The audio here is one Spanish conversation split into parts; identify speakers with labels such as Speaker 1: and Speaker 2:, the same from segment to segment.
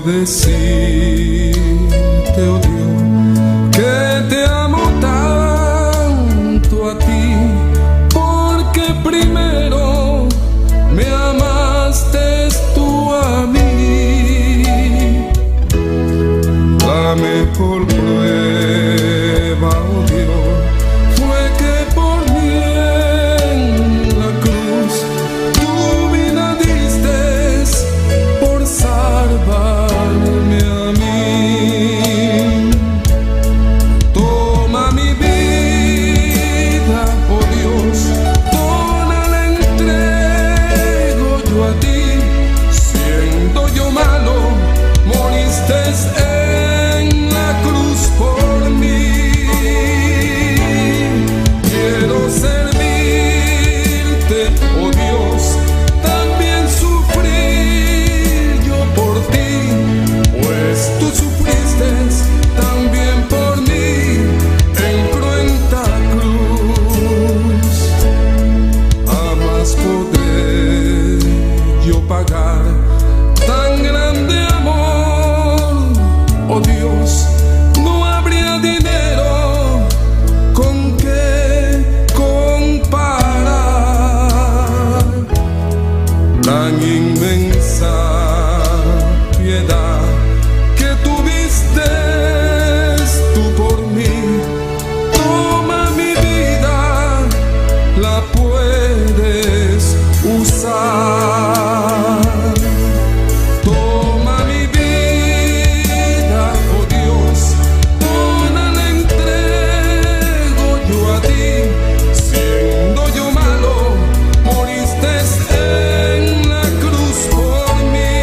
Speaker 1: decirte, oh Dios, que te amo tanto a ti, porque primero me amaste tú a mí. La mejor prueba, oh Dios, fue que por mí en la cruz tu vida diste por salvarme a mí. Toma mi vida, oh Dios, toda la entrego yo a ti. Siendo yo malo, moriste en la cruz por mí. Quiero servirte, oh Dios, también sufrir yo por ti, pues tú sufriste también por mí en cruenta cruz. Jamás podré yo pagar tan grande amor, oh Dios, no habría dinero con que comparar tan inmensa piedad que tuviste tú por mí. Toma mi vida, la puedes usar. Toma mi vida, oh Dios, toda la entrego yo a ti. Siendo yo malo, moriste en la cruz por mí.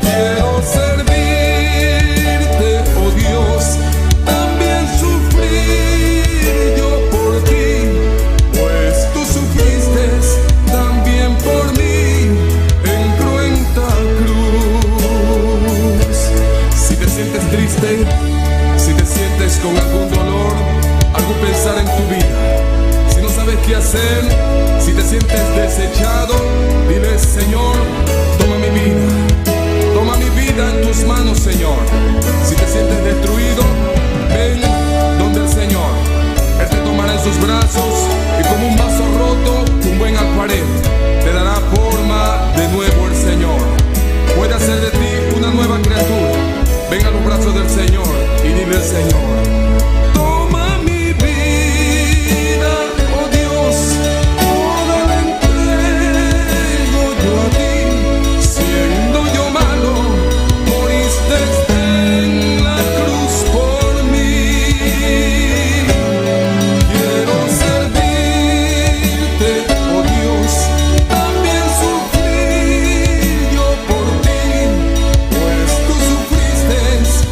Speaker 1: Quiero servirte, oh Dios, también sufrir yo por ti, pues tú sufriste también por mí en cruenta cruz. Si te sientes triste, si te sientes con algún dolor, algún pensar en tu vida, si no sabes qué hacer, si te sientes desechado, dile: Señor, toma mi vida en tus manos, Señor. Si te sientes destruido, ven donde el Señor. Él te tomará en sus brazos y como un vaso roto, un buen alfarero, te dará forma de nuevo el Señor. Puede hacer de ti una nueva criatura. Ven a los brazos del Señor y dile al Señor: toma mi vida, oh Dios, toda la entrego yo a ti. Siendo yo malo, moriste en la cruz por mí. Quiero servirte, oh Dios, también sufrir yo por ti, pues tú sufriste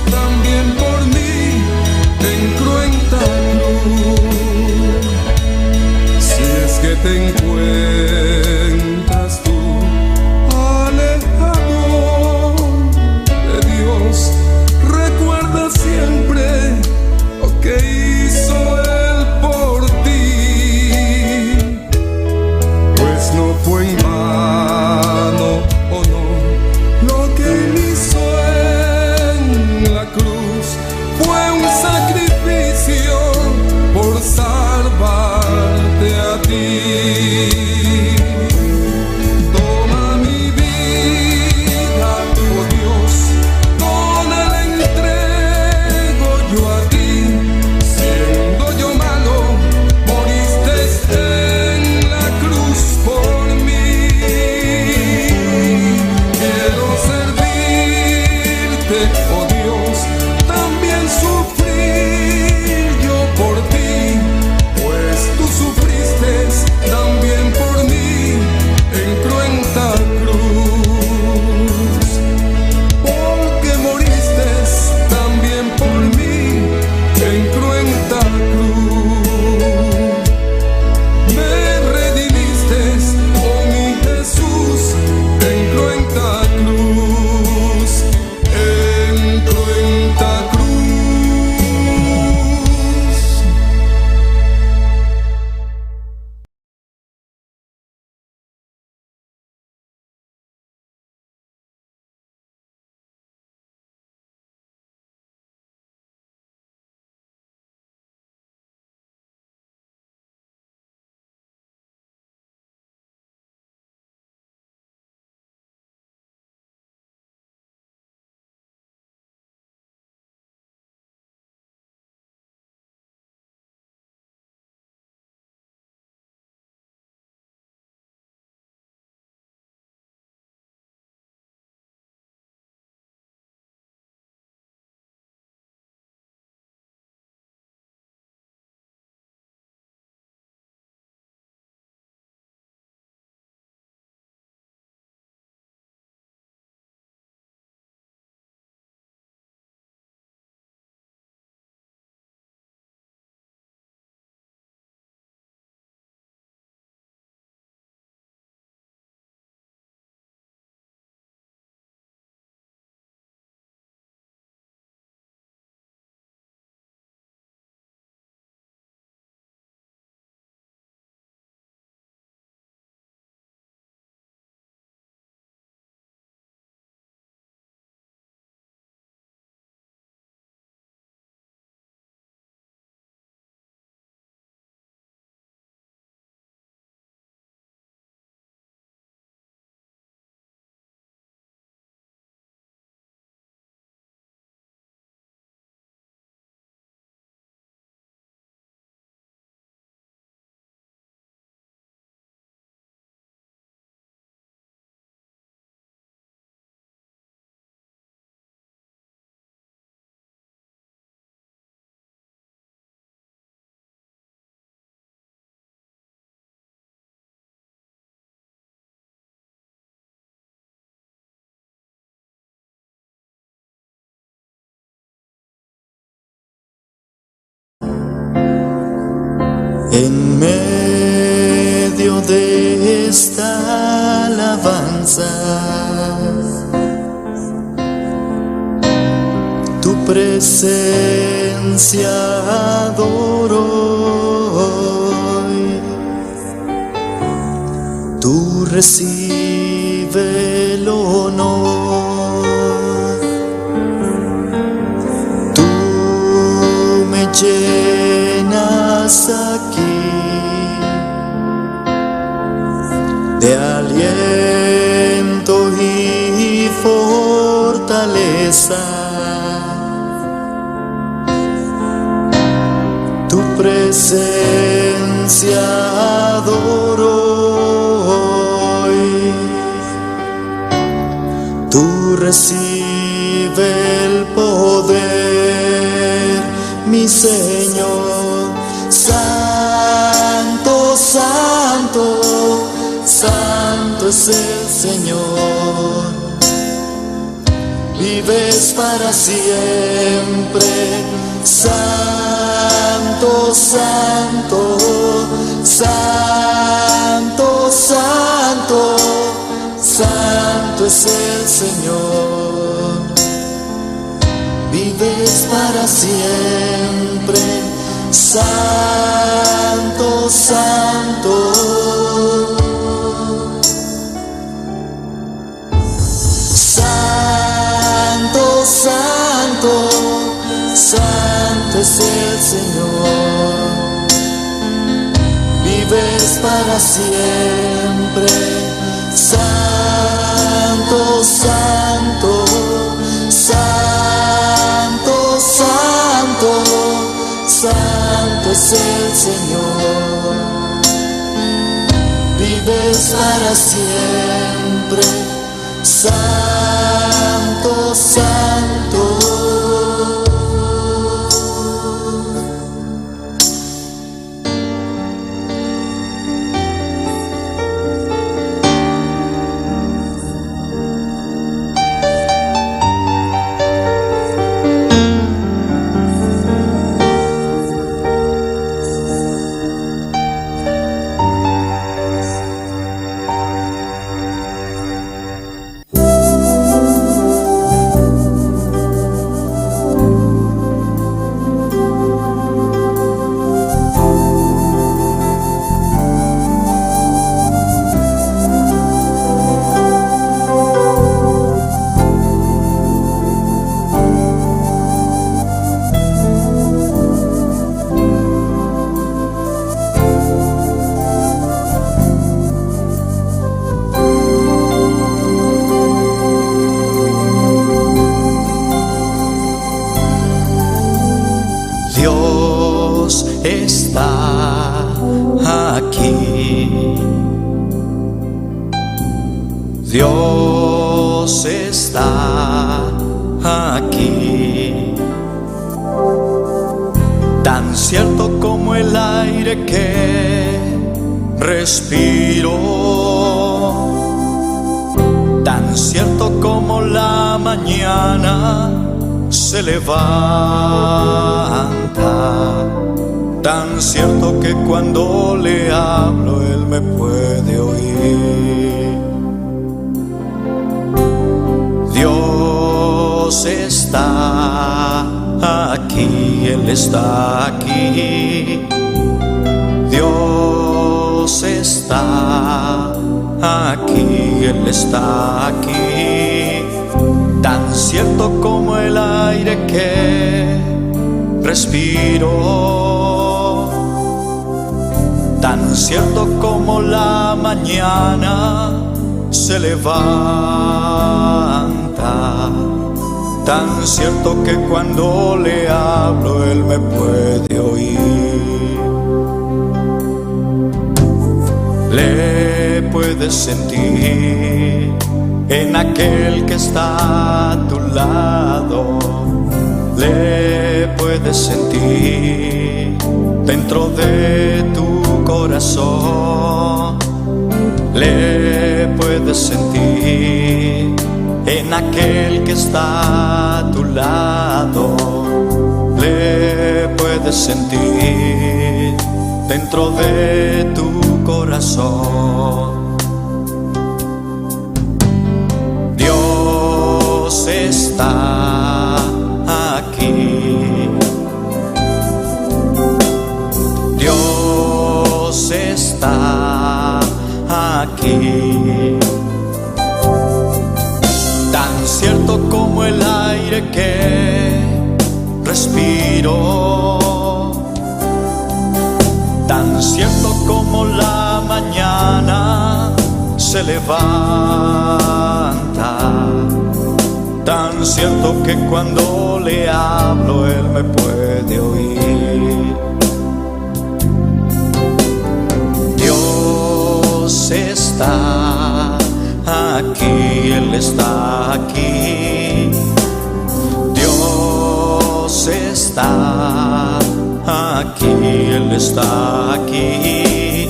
Speaker 1: también por mí en cruenta cruz. Si es que te encuentras tú alejado de Dios, recuerda siempre lo que hizo Él por ti, pues no fue en vano, oh no, lo que Él hizo en la cruz fue un sacrificio por salvarte a ti.
Speaker 2: En medio de esta alabanza, tu presencia adoro hoy. Tú recibe el honor, tú me llenas aquí de aliento y fortaleza. Tu presencia adoro hoy. Tú recibe el poder, mi Señor. Santo, santo, santo es el Señor. Vives para siempre. Santo, santo, santo, santo, santo es el Señor. Vives para siempre. Santo, santo. Santo, santo, santo es el Señor. Vives para siempre. Santo, santo, santo, santo, santo es el Señor. Vives para siempre. Santo, santo. Dios está aquí. Dios está aquí. Tan cierto como el aire que respiro, tan cierto como la mañana se levanta, tan cierto que cuando le hablo Él me puede oír. Dios está aquí, Él está aquí. Dios está aquí, Él está aquí. Tan cierto como el aire que respiro, tan cierto como la mañana se levanta, tan cierto que cuando le hablo Él me puede oír. Le puedes sentir en aquel que está a tu lado, le puedes sentir dentro de tu corazón, le puedes sentir en aquel que está a tu lado, le puedes sentir dentro de tu corazón. Dios está aquí. Dios está aquí. Tan cierto como el aire que respiro, tan cierto como la mañana se levanta, tan cierto que cuando le hablo Él me puede oír. Dios está aquí, Él está aquí. Dios está aquí, Él está aquí.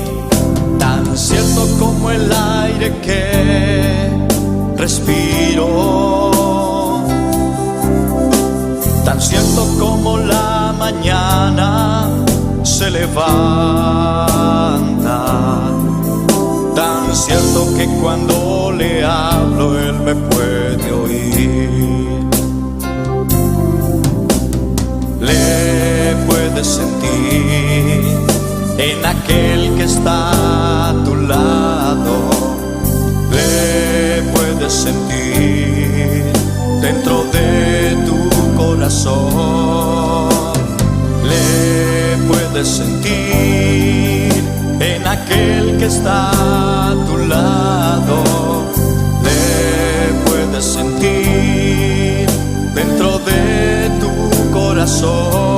Speaker 2: Tan cierto como el aire que respiro, tan cierto como la mañana se levanta, tan cierto que cuando le hablo Él me puede oír. Le puedes sentir en aquel que está a tu lado. Le puedes sentir dentro de tu corazón. Le puedes sentir en aquel que está a tu lado. Le puedes sentir dentro de tu corazón.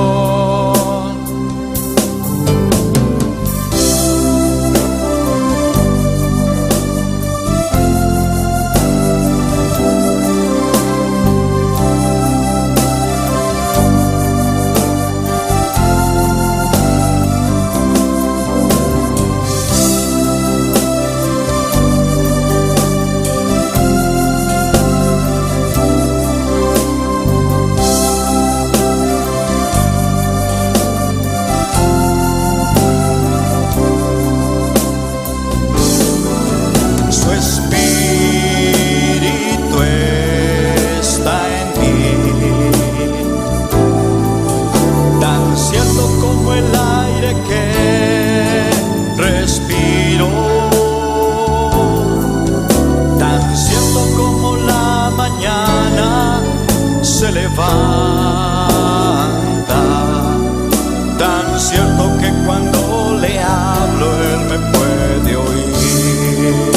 Speaker 2: Tan cierto que cuando le hablo Él me puede oír.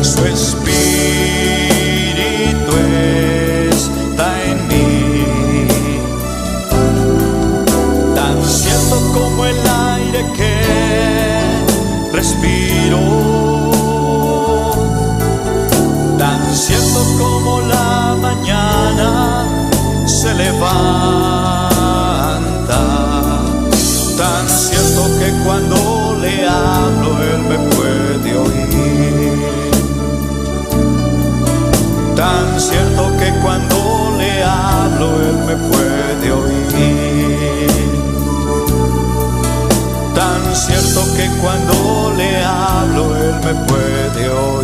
Speaker 2: Su espíritu está en mí. Tan cierto como el aire que respiro, tan cierto como la mañana se levanta, tan cierto que cuando le hablo Él me puede oír. Tan cierto que cuando le hablo Él me puede oír. Tan cierto que cuando le hablo Él me puede oír.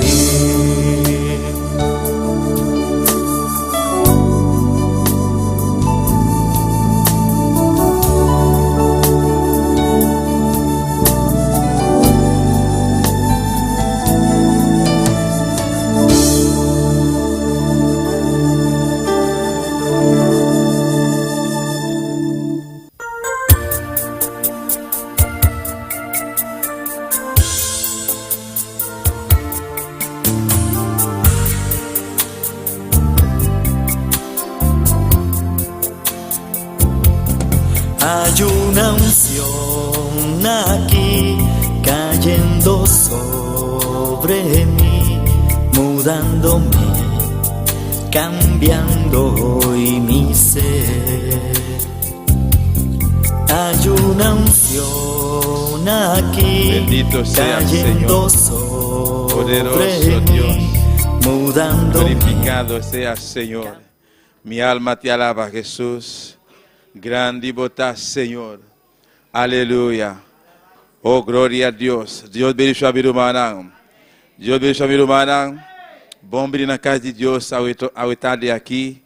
Speaker 2: Hay una unción aquí cayendo sobre mí, mudándome, cambiando hoy mi ser. Hay una unción aquí,
Speaker 3: bendito sea
Speaker 2: cayendo
Speaker 3: Señor,
Speaker 2: sobre
Speaker 3: poderoso Dios,
Speaker 2: mí, mudándome.
Speaker 3: glorificado sea Señor. Mi alma te alaba, Jesús. Grande vos estás, Señor. Aleluya. Oh, gloria a Deus. Deus bendice a vida humana. Deus bendice a vida humana. Bom vir na casa de Deus ao tarde aqui.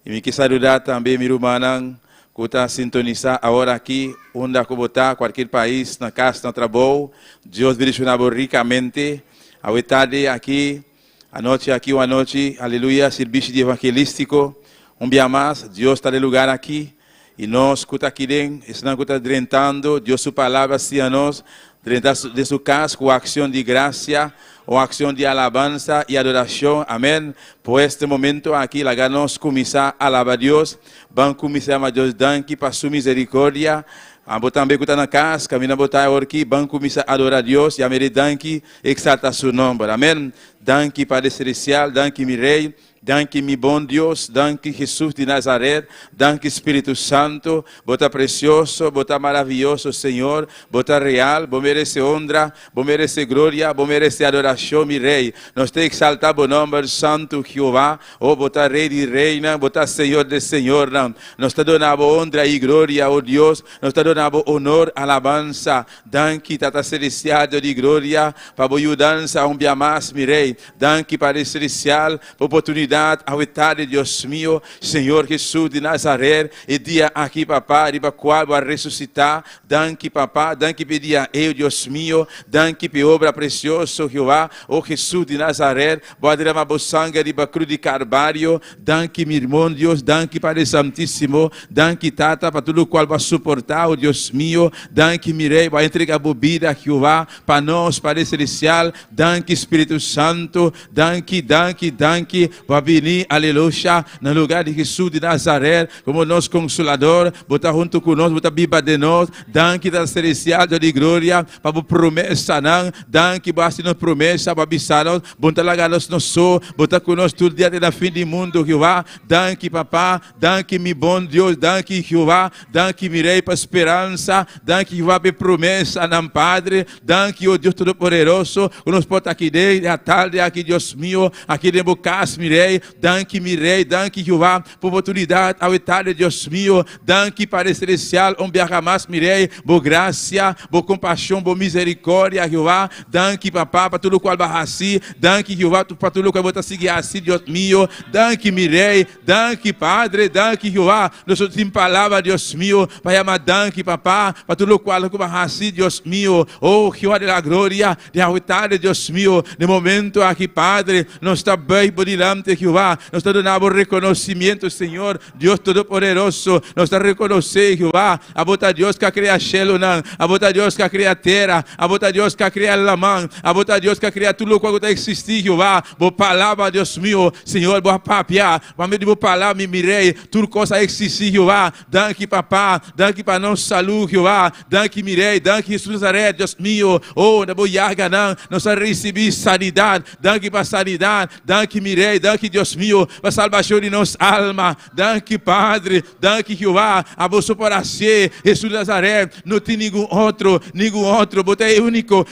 Speaker 3: E me quis saludar também, minha irmã, que está sintonizar agora aqui, onde está, qualquer país, na casa, no trabalho. Deus bendice ricamente. Ao tarde aqui, a noite aqui, uma noite, aleluia, serviço de evangelístico. Um dia mais, Deus está no lugar aqui. E nós, que está aqui dentro, estamos drentando, Deus sua palavra se a nós, drentar de sua casa com ação de graça, ou ação de alabança e adoração, amém. Por este momento aqui, lá nós começar a alabar a Deus, vamos começar a Deus danke para sua misericórdia. Vamos também que está na casa, caminha botar aqui, vamos começar a adorar a Deus, e a mere danke, exalta seu nome, amém. Danke Padre Celestial, danke meu Rei. Danke, meu bom Deus, danke Jesus de Nazaré, danke Espírito Santo, bota precioso, bota maravilhoso, Senhor, bota real, bom merece honra, bom merece glória, bom merece adoração, meu Rei. Nós temos que exaltar o nome Santo Jeová, oh, bota Rei de Reina, bota Senhor de Senhor, nós te damos honra e glória, oh Deus, nós te damos honor, alabança, danke Tata Celestial de glória, para a ajudança, dia mais, meu Rei, danke Padre Celestial, por oportunidade, ao tarde, Deus meu, Senhor Jesus de Nazaré, e dia aqui, papá, para qual vai ressuscitar, danke, papá, danke pedia eu, Deus meu, danke pe obra preciosa, Jeová, oh Jesus de Nazaré, vai derramar o sangue de cruz de Carvalho, danke, meu irmão, Deus, danke, Padre Santíssimo, danke, Tata, para tudo o qual vai suportar, oh Deus meu, danke, meu Rei, vai entregar a bebida, Jeová, para nós, Padre Celestial, danke, Espírito Santo, danke, danke, danke, vai venir, aleluia, no lugar de Jesus de Nazaré, como nosso consolador, botar junto conosco, botar viva de nós, danke da celestial de glória, para a promessa, não, danke, basta nos promessa, para avisar-nos, botar lá nos nossos, botar conosco todo dia até o fim do mundo, Jeová, danke, papá, danke, meu bom Deus, danke, Jeová, danke, meu Rei, para esperança, danke, Jeová, para promessa, não, Padre, danke, oh Deus Todo-Poderoso, que nos porta aqui desde a tarde, aqui, Deus meu, aqui de Bocas, meu Rei, danke, meu Rei, danke, Jeová, por oportunidade, ao tarde, Deus meu, danke, Padre Celestial, mais, meu Rei, boa graça, boa compaixão, boa misericórdia, Jeová, danke, papá, para tudo o qual vai assim, danke, Jeová, para tudo o qual vai seguir assim, Deus meu, danke, meu Rei, danke, Padre, danke, Jeová, nós temos palavra, Deus meu, para chamar danke, papá, para tudo o qual vai assim, Deus meu, oh, Jeová da glória, de ao tarde, Deus meu, no momento aqui, Padre, nós está bem por delante, Jeová, nós te damos reconhecimento, Senhor, Deus Todo-Poderoso, nós te reconhecemos, Jeová, a bota Deus que cria cielo, a bota Deus que cria terra, a bota Deus que cria a mão, a bota Deus que cria tudo o que existe, Jeová, boa palavra, Deus meu, Senhor, boa papia, vamos de boa palavra, me mirei, tudo coisa existe, Jeová, danke, papá, danke para nossa saúde, Jeová, danke, mirei, danke, Jesus Nazaré, Deus meu, oh, na boa yaga, nós recebemos sanidade, danke para sanidade, danke, mirei, danke, Deus meu, para salvação de nossa alma, danke, Padre, danke, Jeová, a vossa oração, Jesus Nazaré, não tem nenhum outro, bota é único,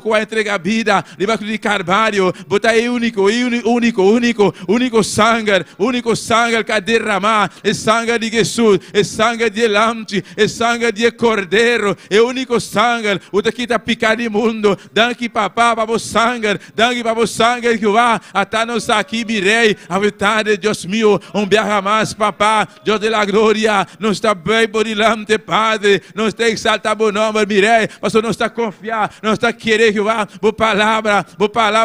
Speaker 3: que vai entregar a vida, debaixo de Carvalho, bota é único sangue que derramar, é sangue de Jesus, é sangue de lamte, é sangue de cordeiro, é único sangue, o que está picado imundo, danke, papá, para o sangue, danke para o sangue, Jeová, até nós aqui, Rei, a verdade, Deus meu, viaja mais, papá, Deus de la glória, nós está bem por delante, Padre, nós está exaltar o nome, Rei, mas nós está confiar, nós está querer, Jeová, boa palavra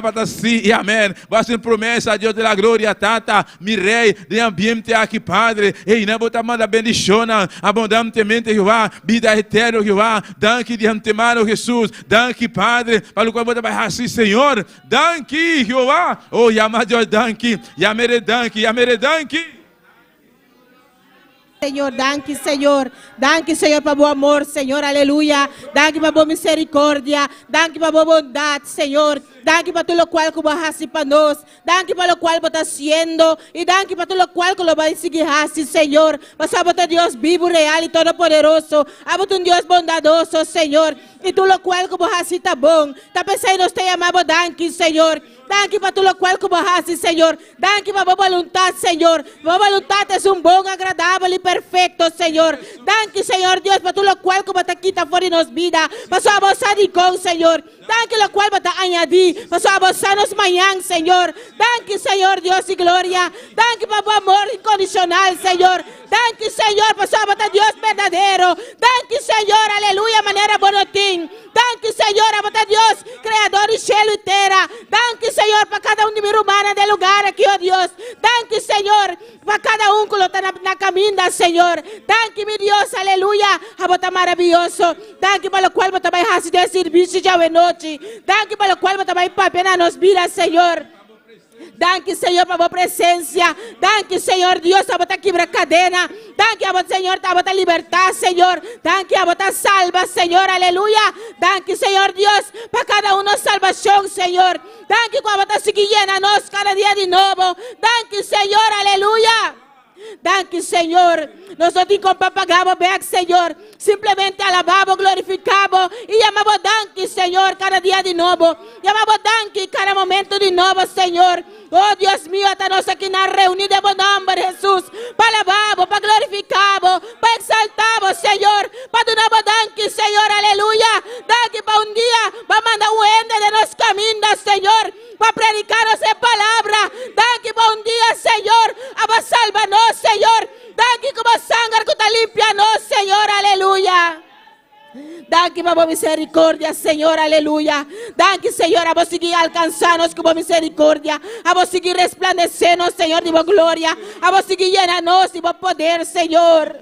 Speaker 3: está sim e amém, vai ser promessa, Deus de la glória, Tata, Rei, de ambiente aqui, Padre, e não botar manda bendição, abundantemente, Jeová, vida eterna, Jeová, danke de antemano, Jesus, danke, Padre, para o qual você vai assim, Senhor, danke, Jeová, oh, yama Deus, danke, yamere danke.
Speaker 4: Senhor, danke, Senhor, para o amor, Senhor, aleluia, danke para a misericórdia, danke para a bondade, Senhor, danke para tudo o qual que vai fazer para nós, danke para o qual você está fazendo, e danke para tudo o qual que vai seguir assim, Senhor, mas a Deus vivo, real e todo-poderoso, a um Deus bondadoso, Senhor, e tudo o qual que vai fazer está bom, está pensando, nós te amamos, danke, Senhor, Danke para tudo qual que você, Senhor. Danke para a vontade, Senhor. A vontade é bom, agradável e perfeito, Senhor. Danke, Senhor Deus, para tudo qual que você quita fora nos vida. Para sua vontade com, Senhor. Danke lo qual você añadir. Para sua vontade nos manhã, Senhor. Danke, Senhor Deus e glória. Danke para o amor incondicional, Senhor. Danke, Senhor, para sua vontade Deus verdadeiro. Danke, Senhor, aleluia, maneira bonotim. Danke, Senhor, a vontade Deus, Criador de céu e terra. Danke, Senhor, para cada de minha humana de lugar aqui, ó Deus. Danke, Senhor, para cada que está na caminha, Senhor. Danke, meu Deus, aleluia, a vontade maravilhoso. Danke para o qual você vai fazer de serviço já de noite. Danke para o qual você vai papear nos vidas, Senhor. Danke, Senhor, para a presença. Danke, Senhor Deus, a botar quebra cadena. Danke, a botar, Senhor, a botar libertar, Senhor. Danke, a botar salva, Senhor, aleluia. Danke, Senhor Deus, para cada salvação, Senhor. Danke, a botar seguir a nós cada dia de novo. Danke, Senhor, aleluia. Danke, Senhor. Nós não temos como pagar bem, Senhor. Simplesmente alabamos, glorificamos e chamamos danke, Senhor, cada dia de novo. Chamamos danke cada momento de novo, Senhor. Oh, Deus mío, hasta nós aqui na reunida em nome de Jesus. Para alabamos, para glorificamos, para exaltamos, Senhor. Para dar danke, Senhor, aleluia. Danke para dia, para mandar o ende de nosso caminho, Senhor. Para predicar essa palavra. Danke para dia, Senhor. A salva-nos, Senhor. Danke como sangue que está limpia-nos, Senhor, aleluia. Danke para a misericórdia, Senhor, aleluia. Danke, Senhor, a vos seguir alcançando-nos com a misericórdia. A vos seguir resplandecendo, Senhor, de glória. A vos seguir llenando-nos de poder, Senhor.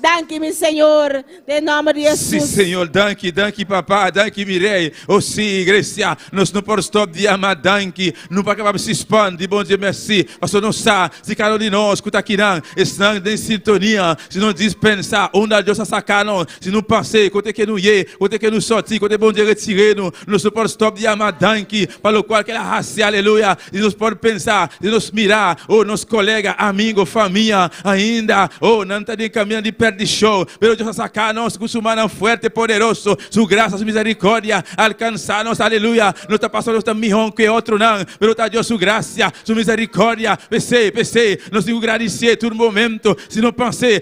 Speaker 4: Danke, meu Senhor, em nome de Jesus.
Speaker 3: Sim, Senhor, danke, papá, danke, Mirei. Oh, sim, igreja, nós não podemos stop de amar danke. Não podemos se expandir, bom dia, merci. Pastor, não sabe, se cada de nós, que está aqui, estão em sintonia, se não dispensar, onde Deus está sacando, se não passei, quando que não ia, quando que não sortir, quando é bom dia retirar, nós não podemos stop de amar danke, para o qual que ela raça, aleluia, e nós podemos pensar, e nos mirar, oh, nosso colega, amigo, família, ainda, oh, não está de caminho de perdición, pero Dios a sacarnos con su mano fuerte, poderoso, su gracia, su misericordia, alcanzarnos, aleluya. No está pasando tan mejor que otro, no, pero está Dios su gracia, su misericordia. Pensei, nos digo agradecer todo momento. Se não pensei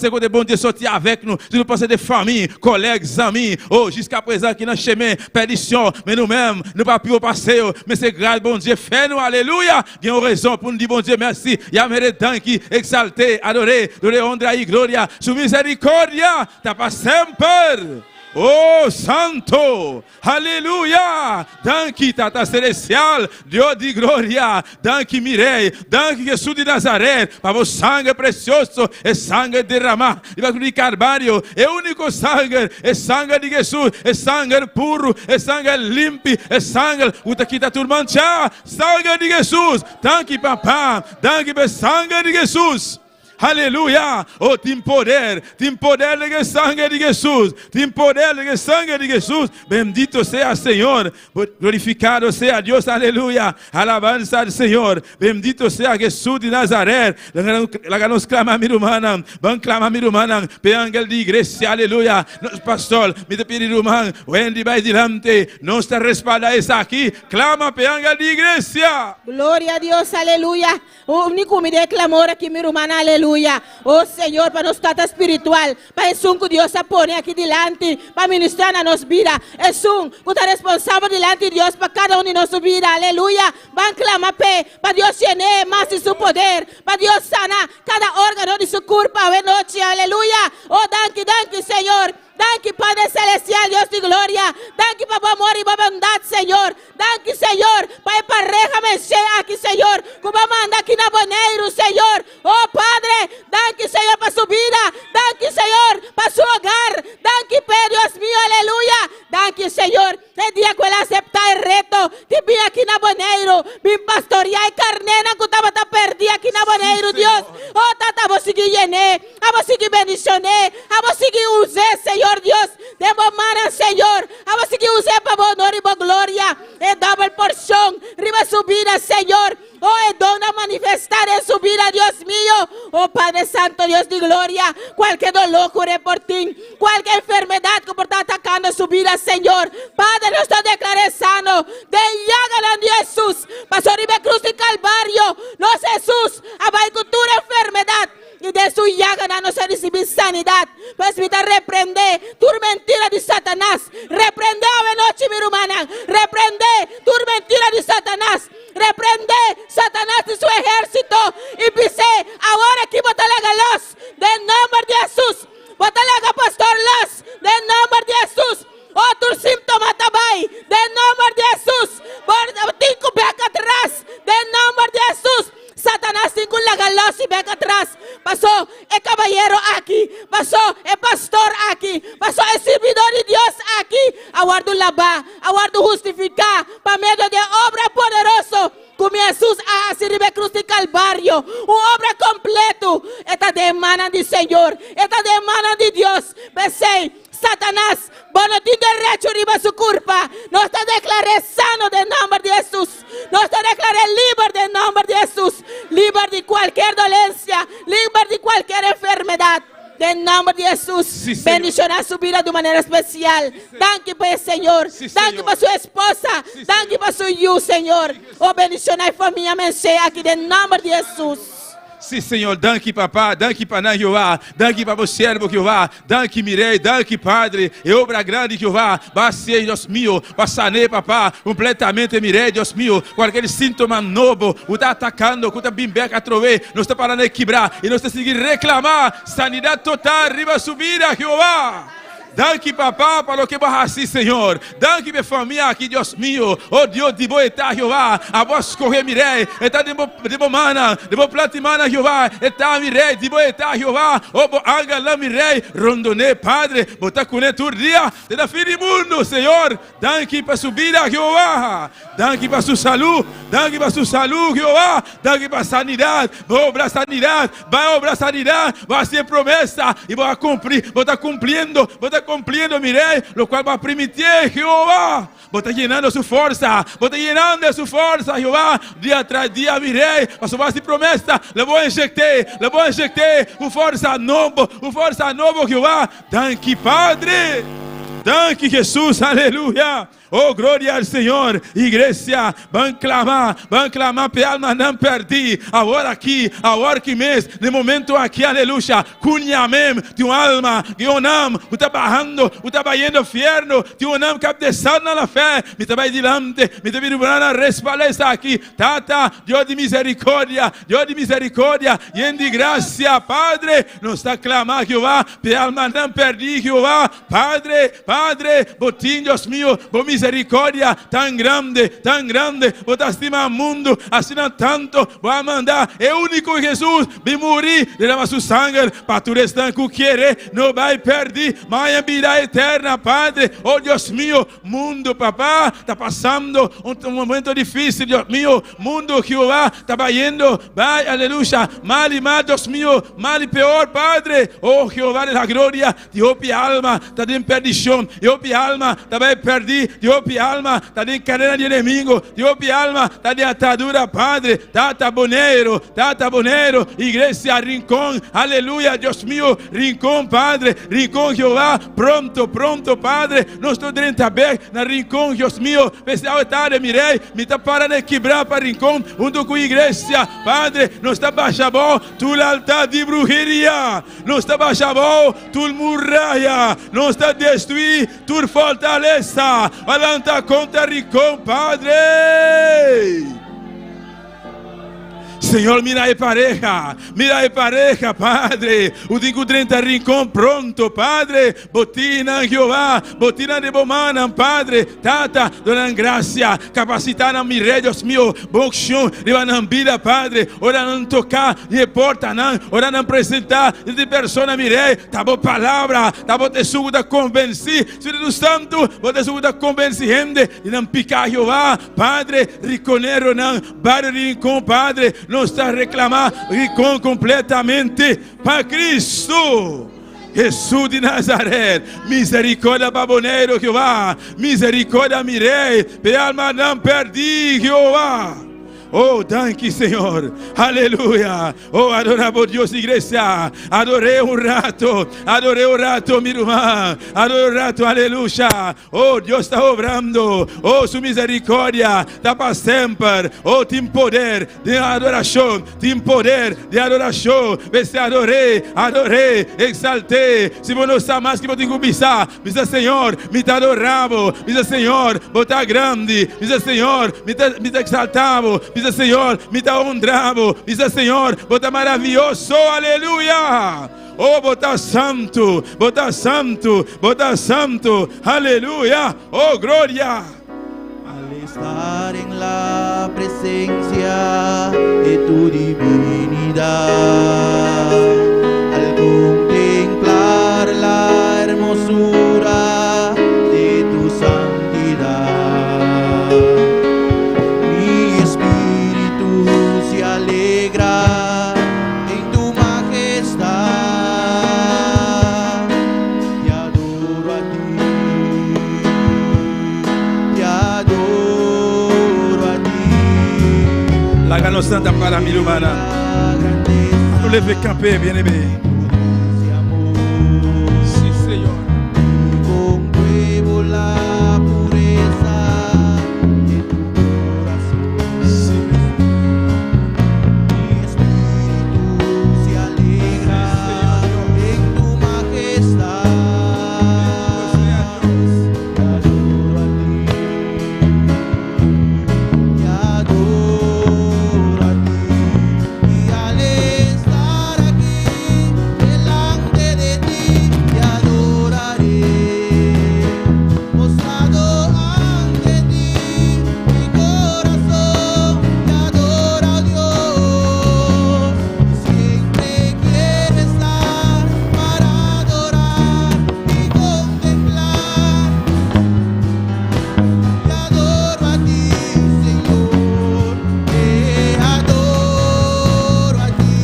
Speaker 3: quando é bom Deus sortir avec nous, se não pensei de famille, collègues, amis, oh, jusqu'à présent qui n'a chemin, perdition, mais nous-mêmes, nous pas pu passer, mais c'est grâce, bon Dieu, fais-nous, alléluia. Bien raison pour nous dire, bon Dieu, merci. Il y a méritant qui exalté, adoré, donner honte et gloria. Su misericordia está para sempre. Oh, santo, aleluia. Danke, Tata Celestial, Deus de glória. Danke, Mirei. Danke, Jesus de Nazaré. Para o sangue precioso, é sangue derramado. E vai de Carvalho, é o único sangue, é sangue de Jesus, é sangue puro, é sangue limpo, é sangue, o que está turmanchado, sangue de Jesus. Danke, papá. Danke, pelo sangue de Jesus. Aleluia, oh, tem poder de sangue de Jesus, tem poder de sangue de Jesus, bendito sea Senhor, glorificado sea Deus, aleluia, alabanza al Senhor, bendito sea Jesus de Nazaré, la nos clama mi humana, van clama mi humana, pe ángel de igreja, aleluia, nos pastor, mi te pedi humano, Wendy vai dilante, nossa respalda está aqui, clama pe ángel de igreja.
Speaker 4: Glória a Deus, aleluia, o único me dê clamor aqui mi humana, aleluia. Oh Senhor, para nosso estado espiritual, para isso que Deus se põe aqui delante, para ministrar na nossa vida. É um que está responsável delante de Deus para cada de nossa vida, aleluia. Vamos clamar para Deus encher mais de seu poder, para Deus sanar cada órgão de seu corpo, a noite, aleluia. Oh, danke, Senhor. Danke, Padre Celestial, Deus de glória. Danke para o amor e a bondade, Senhor. Danke, Senhor, para a pareja mexer aqui, Senhor. Que vamos andar aqui na Boneiro, Senhor. Oh, Padre, danke, Senhor, para sua vida. Danke, Senhor, para seu hogar. Danke, Deus mío, aleluia. Danke, Senhor. É dia que ele aceitar o reto de vir aqui na Boneiro. Vim pastorear e carnena que estava perdida aqui na Boneiro, Deus. Oh, tata, vou seguir llené. Vou seguir bendicioné. Vou seguir usar, Senhor. Deus, demomara, Senhor, a você que use para o honor e a glória, é double porção, riba subida, Senhor, oh, é dona manifestar em subida, Deus mío, oh, Padre Santo, Deus de glória, qualquer dolor cure por ti, qualquer enfermidade que por estar atacando a subida, Senhor, Padre, eu estou declarando, de llaga de Jesus, mentira de Satanás. Reprende a noche, mi hermana. Reprende tu mentira de Satanás. Reprende Satanás y su ejército. Y pise ahora aquí botalega los. De nombre de Jesús. Botalega pastor los. De nombre de Jesús. Otro síntoma también. De nombre de Jesús. Tinco beca atrás. De nombre de Jesús. Satanás tinco lagalos y beca atrás. Pasó el caballero aquí. Pasó el pastor aquí. Pasó el servidor de Dios aquí. Aguardo lavar. Aguardo justificar. Para medio de obra poderosa. Como Jesús a servir cruz de Calvario. Una obra completo. Esta demanda del Señor. Esta demanda de Dios. Pensé. Satanás, bueno, tiene derecho arriba su culpa. No está declarado sano de nombre de Jesús. No está declarado libre de nombre de Jesús. Libre de cualquier dolencia. Libre de cualquier enfermedad. De nombre de Jesús.
Speaker 3: Sí,
Speaker 4: bendicionar su vida de manera especial. Danke para el Señor.
Speaker 3: Sí,
Speaker 4: danke para su esposa.
Speaker 3: Sí,
Speaker 4: danke para su hijo, Señor. Oh, bendicionar familia mense aquí de nombre de Jesús.
Speaker 3: Sim, Senhor, danke, papá, danke, Paná, Jeová, danke para o servo, Jeová, danke, Mirei, danke, Padre, e obra grande, Jeová, bacia, Deus meu, passane, papá, completamente, Mirei, Deus meu, qualquer síntoma novo, o está atacando, o está bimbeca, trove, não está parando de quebrar, e não está seguindo reclamar, sanidade total, arriba subida, Jeová. Danke, papá, para o que vai assim, Senhor. Danke, minha família aqui, Deus meu. Oh, Deus, de boa etá, Jeová. A voz correr, mirei. Está de boa mana, de boa platimana, Jeová. Está, mirei, de boa etá, Jeová. Oh, boa anga, lá, mirei. Rondonê, Padre. Botar com ele todo dia. Te dá fim do mundo, Senhor. Danke para subida, Jeová. Danke para sua saúde. Danke para sua saúde, Jeová. Danke para sanidade. Vai obrar sanidade. Vai obrar sanidade. Vai ser promessa. E vai cumprir. Vai estar cumprindo. Vai estar cumpliendo, mirei, lo cual va a permitir, Jehová, vos está llenando su fuerza, vos está llenando de su fuerza, Jehová, día tras día, mirei, paso va a ser promesa, le voy a inyectar, fuerza novo, Jehová, danke, Padre, danke, Jesús, aleluya. Oh, glória ao Senhor. Igreja, vão clamar para alma não perder. Agora aqui, agora que mês, no momento aqui, aleluia. Cunhamem de uma alma, de um nome, o está barrando, o está baiando fierno, de um nome cabeçado na fé. Me está dilante, me está virando respaleza aqui. Tata, Deus de misericórdia, e de graça, Padre, nos está clamando, Jeová, para alma não perder, Jeová. Padre, botinho, Deus meu, por misericórdia tão grande, vou te estimar mundo, assim tanto, vou mandar, é o único Jesus, vai morrer, derramar seu sangue, para tu restar que querer, não vai perder, mas a vida eterna, Padre, oh Deus meu, mundo, papá, está passando um momento difícil, Deus meu, mundo, Jeová, está vai, aleluia, mal e mal, Deus meu, mal e pior, Padre, oh Jeová da glória, de opi alma, está em perdição, de opi alma, está vai perder, de opi alma, está em cadeia de inimigo, de opi alma, está de atadura, Padre, tata boneiro, igreja, rincón, aleluia, Deus meu, rincón, Padre, rincón, Jeová, pronto, Padre, não estou dentro da na rincón, Deus meu, pessoal, tarde, mirei, me está parando de quebrar para rincón, junto com a igreja, Padre, não está baixando, tu altar de bruxeria, não está baixando, tu muralha, não está destruir, tu fortaleza, alanta contra rincón, Padre. Senhor, mira aí pareja, Padre. O digo 30 rincón pronto, Padre. Botina, Jeová, botina de bomana, Padre. Tata, dona graça, capacitar mi rei, Deus meu, boxão, de vida, Padre. Ora não tocar, de porta, não. Ora não apresentar, de persona, mi rei. Tá boa palavra, tá bom te sugo da convencer. Espírito Santo, vou te sugo da convencer, gente. E não picar, Jeová, Padre. Riconero, não. Barrio rincón, Padre. Não está a reclamar rincón completamente para Cristo. Jesus de Nazaré, misericórdia baboneiro, Jeová, misericórdia mirei, pe alma não perdi, Jeová. Oh, thank you, Señor. Aleluya. Oh, adoramos Dios, iglesia. Adoré un rato, mi hermano. Adoré un rato, aleluya. Oh, Dios está obrando. Oh, su misericordia está para siempre. Oh, tem poder de adoración, tem poder de adoración. Vese adoré, exalté. Si vos no sabes más que vos tengo que pisar, dice Señor, me te adoramos. Dice Señor, vos está grande. Dice Señor, me te exaltamos. Dice Señor, me te honramos. Dice Señor, vos está maravilloso. Aleluya. Oh, vos está santo, vos está santo, vos está santo. Aleluya. Oh, gloria.
Speaker 5: Al estar en la presencia de tu divinidad, al contemplar la hermosura de tu santidad, mi espíritu se alegra en tu majestad. Te adoro a ti, te adoro a ti.
Speaker 3: La gagne santa para mi hermana. Nous lever camper, bien-aimé. Sí, Señor.
Speaker 5: Compruebo la pureza de tu corazón.
Speaker 3: Sí.
Speaker 5: Mi espíritu se alegra en tu majestad. Te adoro a ti, te adoro a ti. Y al estar aquí delante de ti, te adoraré. Postrado ante ti, mi corazón te adora, oh Dios. Siempre quiero estar para adorar y contemplar. Te adoro a ti, Señor, te adoro a ti.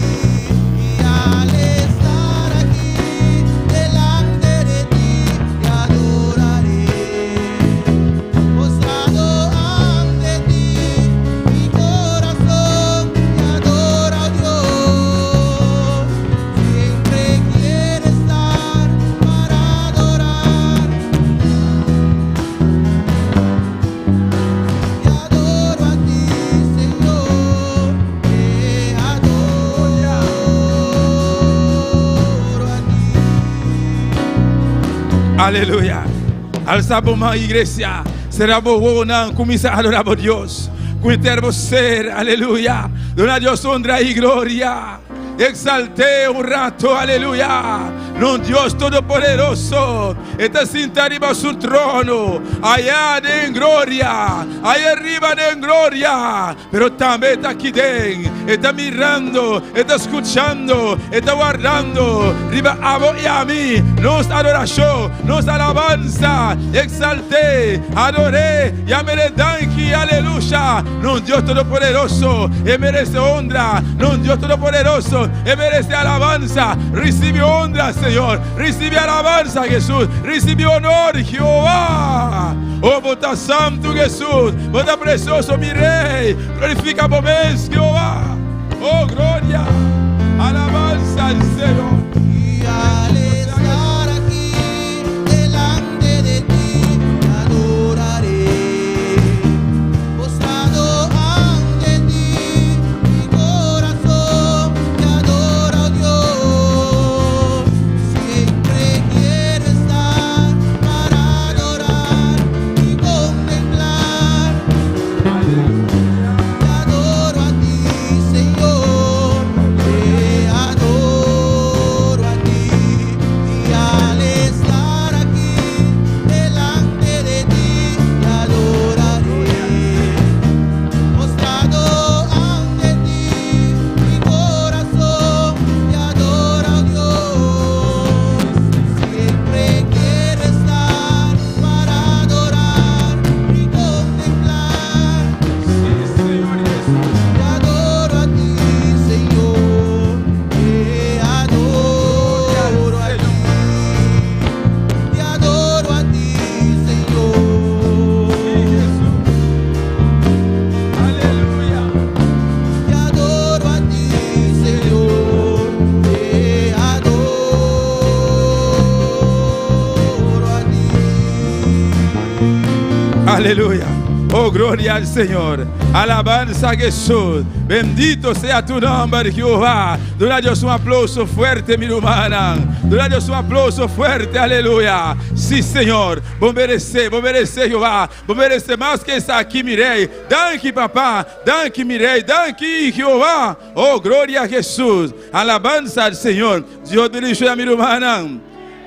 Speaker 5: Y al estar aquí delante de ti, te adoraré. Postrado ante ti, mi corazón te adora, oh Dios. Siempre quiero estar para adorar. Te adoro a ti, Señor, te adoro a ti.
Speaker 3: Aleluya. Alzamos iglesia. Será buena, comienza a adorar a Dios. Cuiterbo ser, aleluya. Dona a Dios honra y gloria. Exalté un rato, aleluya. No Dios Todopoderoso está sentado arriba su trono, allá en gloria, allá arriba en gloria, pero también está aquí dentro, está mirando, está escuchando, está guardando, arriba a vos y a mí, nos adoración, nos alabanza, exalté, adoré, llamé danki, aleluya. No Dios Todopoderoso, Él merece honra, no Dios Todopoderoso, Él merece alabanza, recibe honra, Señor, recibe alabanza, Jesús, recibe honor, Jehová. Oh, bota santo, Jesús, bota precioso, mi Rey, glorifica por vez, Jehová. Oh, gloria, alabanza al Señor.
Speaker 5: Y al estar aquí delante de ti, te adoraré. Postrado ante ti, mi corazón te adora, oh Dios. Siempre quiero estar para adorar y contemplar. Te adoro a ti, Señor, te adoro
Speaker 3: Aleluya. Oh, gloria al Señor. Alabanza a Jesús. Bendito sea tu nombre, Jehová. Dura a Dios un aplauso fuerte, mi hermana. Dura a Dios un aplauso fuerte. Aleluya. Sí, Señor. Vos mereces, Jehová. Vos mereces más que está aquí, mi rey. Danke, papá. Danke, mi rey. Danke, Jehová. Oh, gloria a Jesús. Alabanza al Señor. Dios bendiga a mi hermana.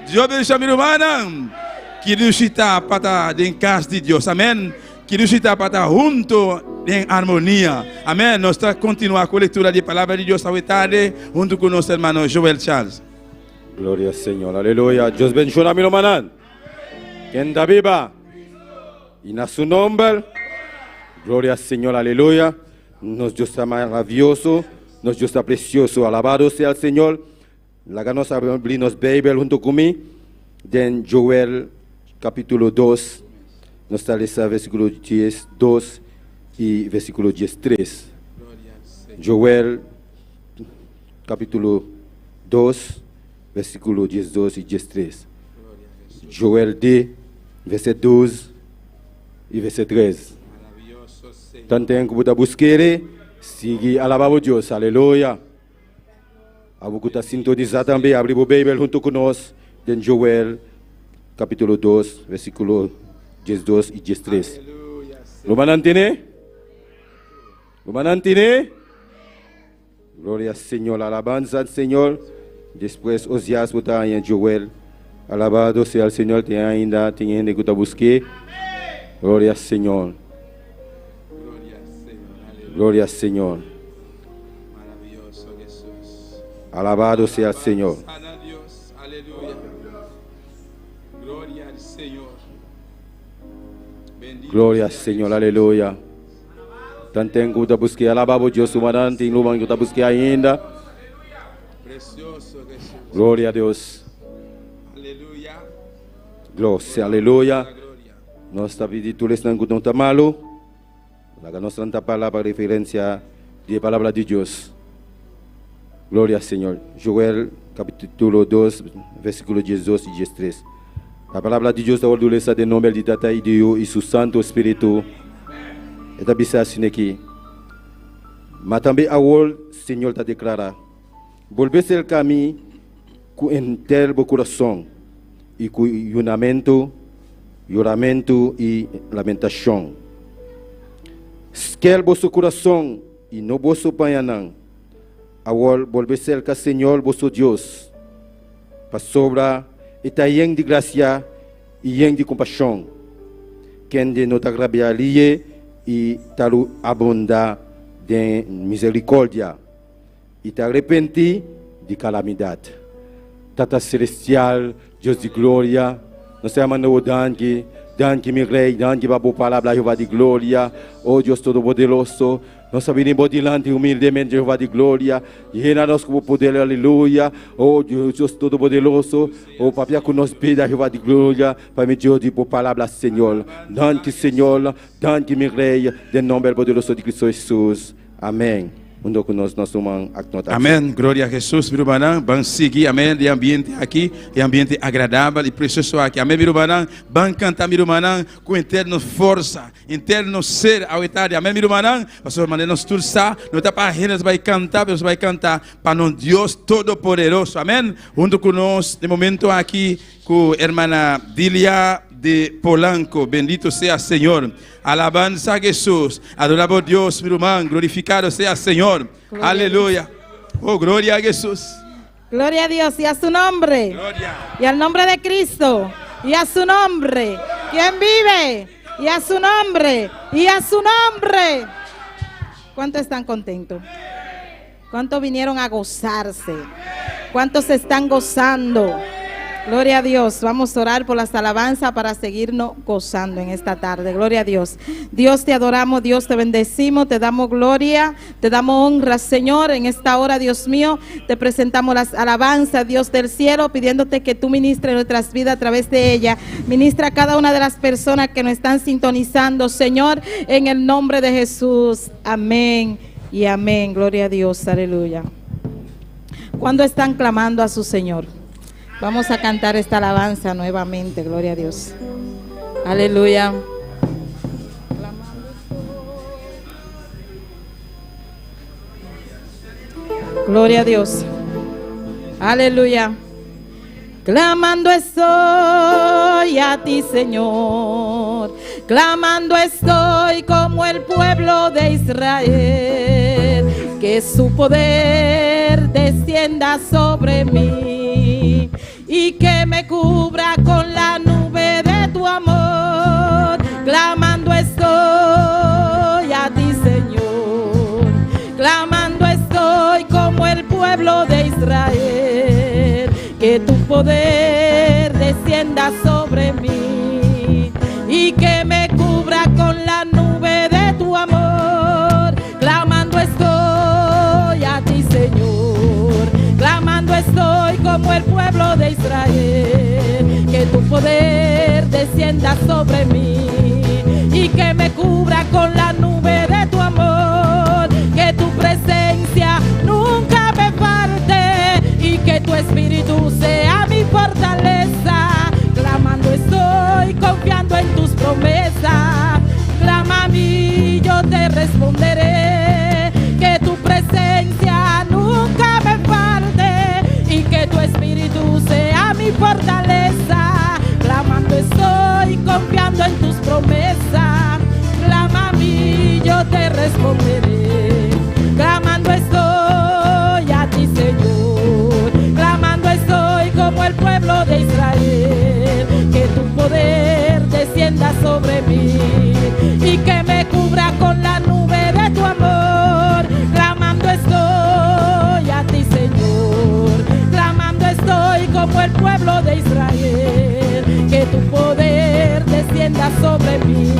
Speaker 3: Dios bendiga a mi hermana. Que Deus está para em casa de Deus. Amém. Que Deus está para estar junto em harmonia. Amém. Nós vamos continuar com a leitura da palavra de Deus esta tarde, junto com nosso irmão Joel Charles.
Speaker 6: Gloria al Señor, aleluya. Dios bendiga a mi hermano. Quien está viva. Y en su nombre. Gloria al Señor, aleluya. Nos Dios está maravilloso. Nos Dios está precioso. Alabado sea el Señor. La ganos abrimos Bible junto conmigo. En Joel capítulo 2. Nos está leyendo versículo 10, 2 y versículo 10, 3. Joel capítulo 2. Versículo 12 e 13. Joel D, verset 12 e verset 13. Tanto tempo que você busque, siga alabando Deus, aleluia. A você está sintonizado também, abre o Bíblia junto conosco, em Joel, capítulo 2, versículo 12 e 13. Lo manantene? Lo manantene? Glória ao Senhor, alabanza ao Senhor. Después Osias está en Joel. Alabado sea el Señor. Tiene gente que está buscando. Gloria al Señor. Gloria al Señor.
Speaker 3: Maravilloso Jesús.
Speaker 6: Alabado sea el Señor.
Speaker 3: Dios. Aleluya. Gloria al Señor. Bendito
Speaker 6: Gloria al Señor. Aleluya. Tanto que está buscando. Alabado Dios. Humanante. Tem lugar que está buscando ainda.
Speaker 3: Precioso Jesús.
Speaker 6: Gloria a Dios.
Speaker 3: Aleluya.
Speaker 6: Gloria. Aleluya.
Speaker 3: Gloria.
Speaker 6: Nós está pedindo tudo isso não está malo. Nós não está palavra referência de palavra de Deus. Glória ao Senhor. Joel capítulo 2, versículo 12 e 13. A palavra de Deus está ordenada em nome de Tata e de Deus e seu Santo Espírito. Está bisa assim aqui. Mas também a o Senhor está declarando. Volver-se o caminho com inteiro coração e com juramento e lamentação. Esquel vosso coração e no vosso panhanão. Agora volver-se ao Senhor vosso Deus. Para sobra e taien de graça e de compaixão. Quem de nota grabialie e talu abunda de misericórdia. E te arrepenti de calamidade. Tata Celestial, Deus de glória, nós te amamos danke, danke meu Rei, danke para a palavra Jeová de glória, oh Deus Todo-Poderoso, nós sabemos dilante humildemente Jeová de glória, llena-nos com o poder, aleluia, oh Deus Todo-Poderoso, oh Papai que nos pida Jeová de glória, para me dizer por palavra Senhor, danke Senhor, danke meu Rei, em nome poderoso de Cristo Jesus, amém.
Speaker 3: Amém, glória a Jesus, meu irmão. Vamos seguir, amém, de ambiente aqui, de ambiente agradável e precioso aqui. Amém, meu irmão. Vamos cantar, meu irmão, com interna força, interno ser ao etário. Amém, meu irmão. Pastor, nós todos está, não está para a nós vai cantar para o Deus Todo-Poderoso. Amém. Junto conosco, de momento aqui, com a irmã Dilia de Polanco, bendito sea Señor, alabanza a Jesús, adoramos a Dios, mi hermano, glorificado sea Señor, gloria aleluya, oh gloria a Jesús,
Speaker 4: Gloria a Dios y a su nombre,
Speaker 3: gloria,
Speaker 4: y al nombre de Cristo, y a su nombre, quien vive, y a su nombre, y a su nombre. ¿Cuántos están contentos? ¿Cuántos vinieron a gozarse? ¿Cuántos se están gozando? Gloria a Dios. Vamos a orar por las alabanzas para seguirnos gozando en esta tarde. Gloria a Dios. Dios, te adoramos, Dios, te bendecimos, te damos gloria, te damos honra, Señor. En esta hora, Dios mío, te presentamos las alabanzas, Dios del cielo, pidiéndote que tú ministres nuestras vidas a través de ella. Ministra a cada una de las personas que nos están sintonizando, Señor, en el nombre de Jesús. Amén y amén. Gloria a Dios. Aleluya. ¿Cuándo están clamando a su Señor? Vamos a cantar esta alabanza nuevamente, gloria a Dios. Aleluya. Gloria a Dios. Aleluya. Clamando estoy a ti, Señor. Clamando estoy como el pueblo de Israel. Que su poder descienda sobre mí y que me cubra con la nube de tu amor. Clamando estoy a ti, Señor. Clamando estoy como el pueblo de Israel. Que tu poder descienda sobre mí y que me cubra con la nube de tu amor. Clamando estoy a ti, Señor. Clamando estoy como el pueblo de Israel. Que tu poder descienda sobre mí y que me cubra con la nube de tu amor. Que tu presencia nunca me falte y que tu espíritu sea mi fortaleza. Clamando estoy, confiando en tus promesas. Clama a mí, yo te responderé. Que tu presencia nunca me falte y que tu espíritu sea mi fortaleza. Clamando estoy, confiando en tus promesas. Clama a mí, yo te responderé. Clamando estoy a ti, Señor. Clamando estoy como el pueblo de Israel. Que tu poder descienda sobre mí y que me cubra con la nube de tu amor. Clamando estoy a ti, Señor. Clamando estoy como el pueblo de Israel. Que tu poder descienda sobre mí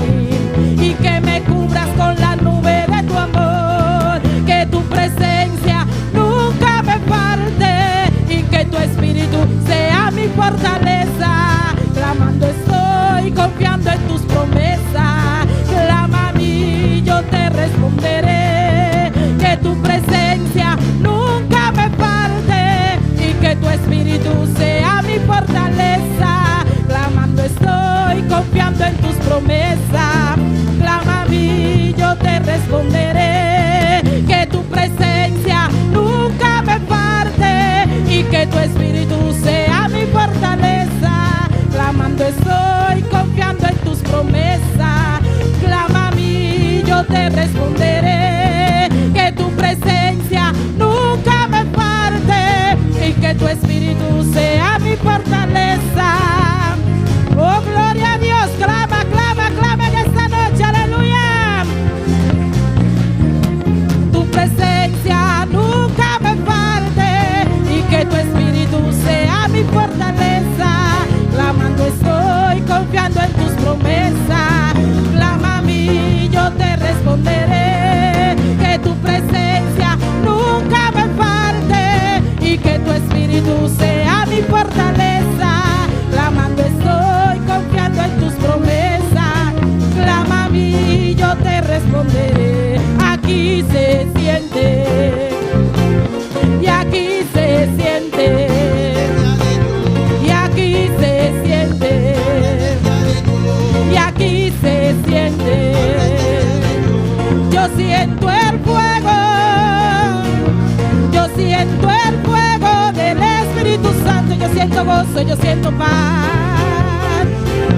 Speaker 4: y que me cubras con la nube de tu amor. Que tu presencia nunca me falte y que tu espíritu sea mi fortaleza. Clamando estoy, confiando en tus promesas. Clama a mí, yo te responderé. Que tu presencia nunca me falte y que tu espíritu sea mi fortaleza. Clamando estoy, confiando en tus promesas. Clama a mí, yo te responderé. Que tu presencia nunca me falte y que tu espíritu sea mi fortaleza. Clamando estoy, confiando en tus promesas. Clama a mí, yo te responderé. Que tu presencia nunca me falte y que tu espíritu sea mi fortaleza. Oh, gloria a Dios. Clama, clama, clama en esta noche. Aleluya. Tu presencia nunca me falte y que tu espíritu sea mi fortaleza. Clamando estoy, confiando en tus promesas. Clama a mí, yo te responderé. Que tu presencia nunca me falte y que tu espíritu sea mi fortaleza. Clamando estoy, confiando en tus promesas. Clama a mí, yo te responderé. Aquí se siente y aquí se siente y aquí se siente y aquí se siente. Yo siento el fuego, yo siento el fuego del Espíritu Santo. Yo siento gozo, yo siento paz.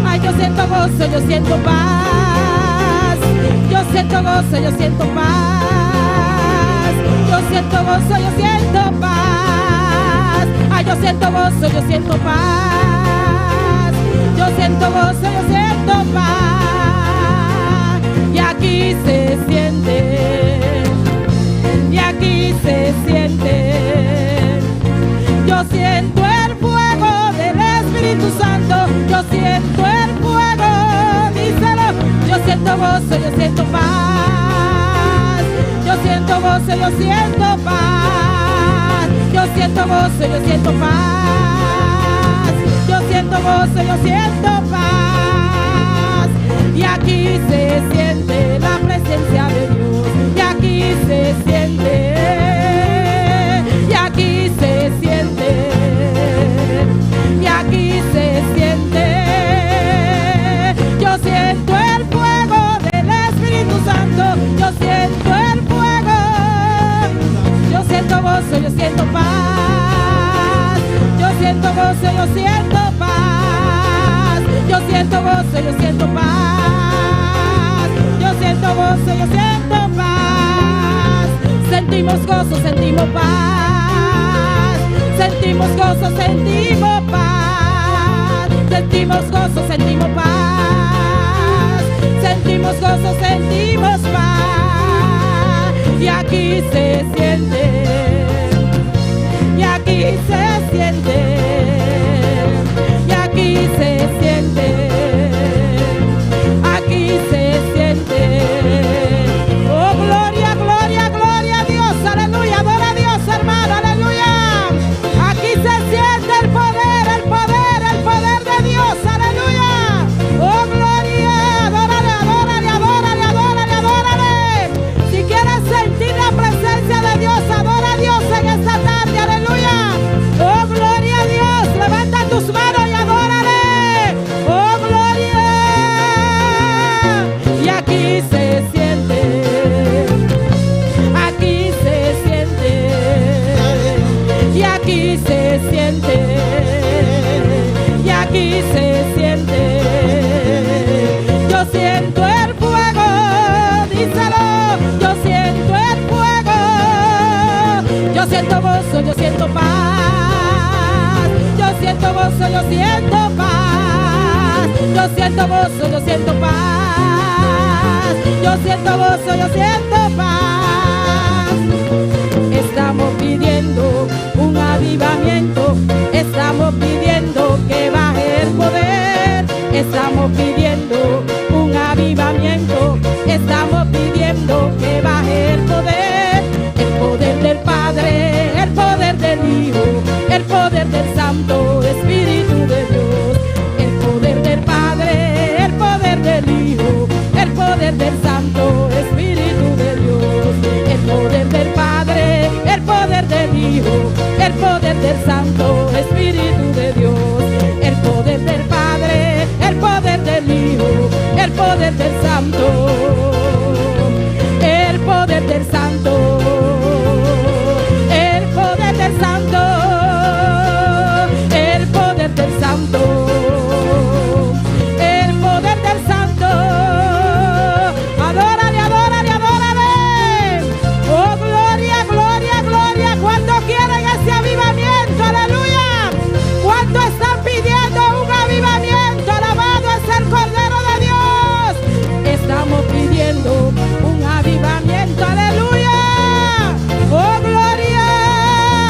Speaker 4: Ay, yo siento gozo, yo siento paz. Yo siento gozo, yo siento paz. Yo siento gozo, yo siento paz. Ay, yo siento gozo, yo siento paz. Yo siento gozo, yo siento paz. Y aquí se siente, y aquí se siente. Yo siento el fuego del Espíritu Santo. Yo siento el fuego, díselo. Yo siento gozo, yo siento paz. Yo siento gozo, yo siento paz. Yo siento gozo, yo siento paz. Yo siento gozo, yo siento paz. Y aquí se siente la presencia de Dios. Y aquí se siente. Y aquí se siente. Y aquí se siente. Yo siento el fuego del Espíritu Santo. Yo siento el fuego. Yo siento gozo, yo yo siento paz. Yo siento gozo, yo siento paz. Sentimos gozo, sentimos paz. Sentimos gozo, sentimos paz. Sentimos gozo, sentimos paz. Sentimos gozo, sentimos paz. Y aquí se siente. Y aquí se siente. Y aquí se siente. Aquí se siente. Oh, gloria, gloria, gloria a Dios. Aleluya. Adora a Dios, hermano. Aleluya. Aquí se siente el poder, el poder, el poder de Dios. Aleluya. Oh, gloria. Adórale, adórale, adórale, adórale, adórale. Si quieres sentir la presencia de Dios, adora a Dios en esta tarde. Aleluya. Oh, gloria a Dios. Levanta tus manos y adórale. Oh, gloria. Y aquí se siente. Aquí se siente. Y aquí se siente. Y aquí se siente. Yo siento el fuego. Díselo. Yo siento el fuego. Yo siento gozo, yo siento paz. Yo siento gozo, yo siento paz. Yo siento gozo, yo siento paz. Yo siento gozo, yo siento paz. Estamos pidiendo un avivamiento. Estamos pidiendo que baje el poder. Estamos pidiendo un avivamiento. Estamos pidiendo que baje el poder. El poder del Padre, el poder del Hijo, el poder del Santo Espíritu de Dios. El poder del Padre, el poder del Hijo, el poder del Santo Espíritu de Dios. El poder del Padre, el poder del Hijo, el poder del Santo Espíritu de Dios. El poder del Padre, el poder del Hijo, el poder del Santo. El poder del Santo. El poder del Santo. El poder del Santo. El poder del Santo. Adórale, adórale, adórale. Oh, gloria, gloria, gloria. ¿Cuánto quieren ese avivamiento? Aleluya. ¿Cuánto están pidiendo un avivamiento? Alabado es el Cordero de Dios. Estamos pidiendo un avivamiento. Aleluya. Oh, gloria.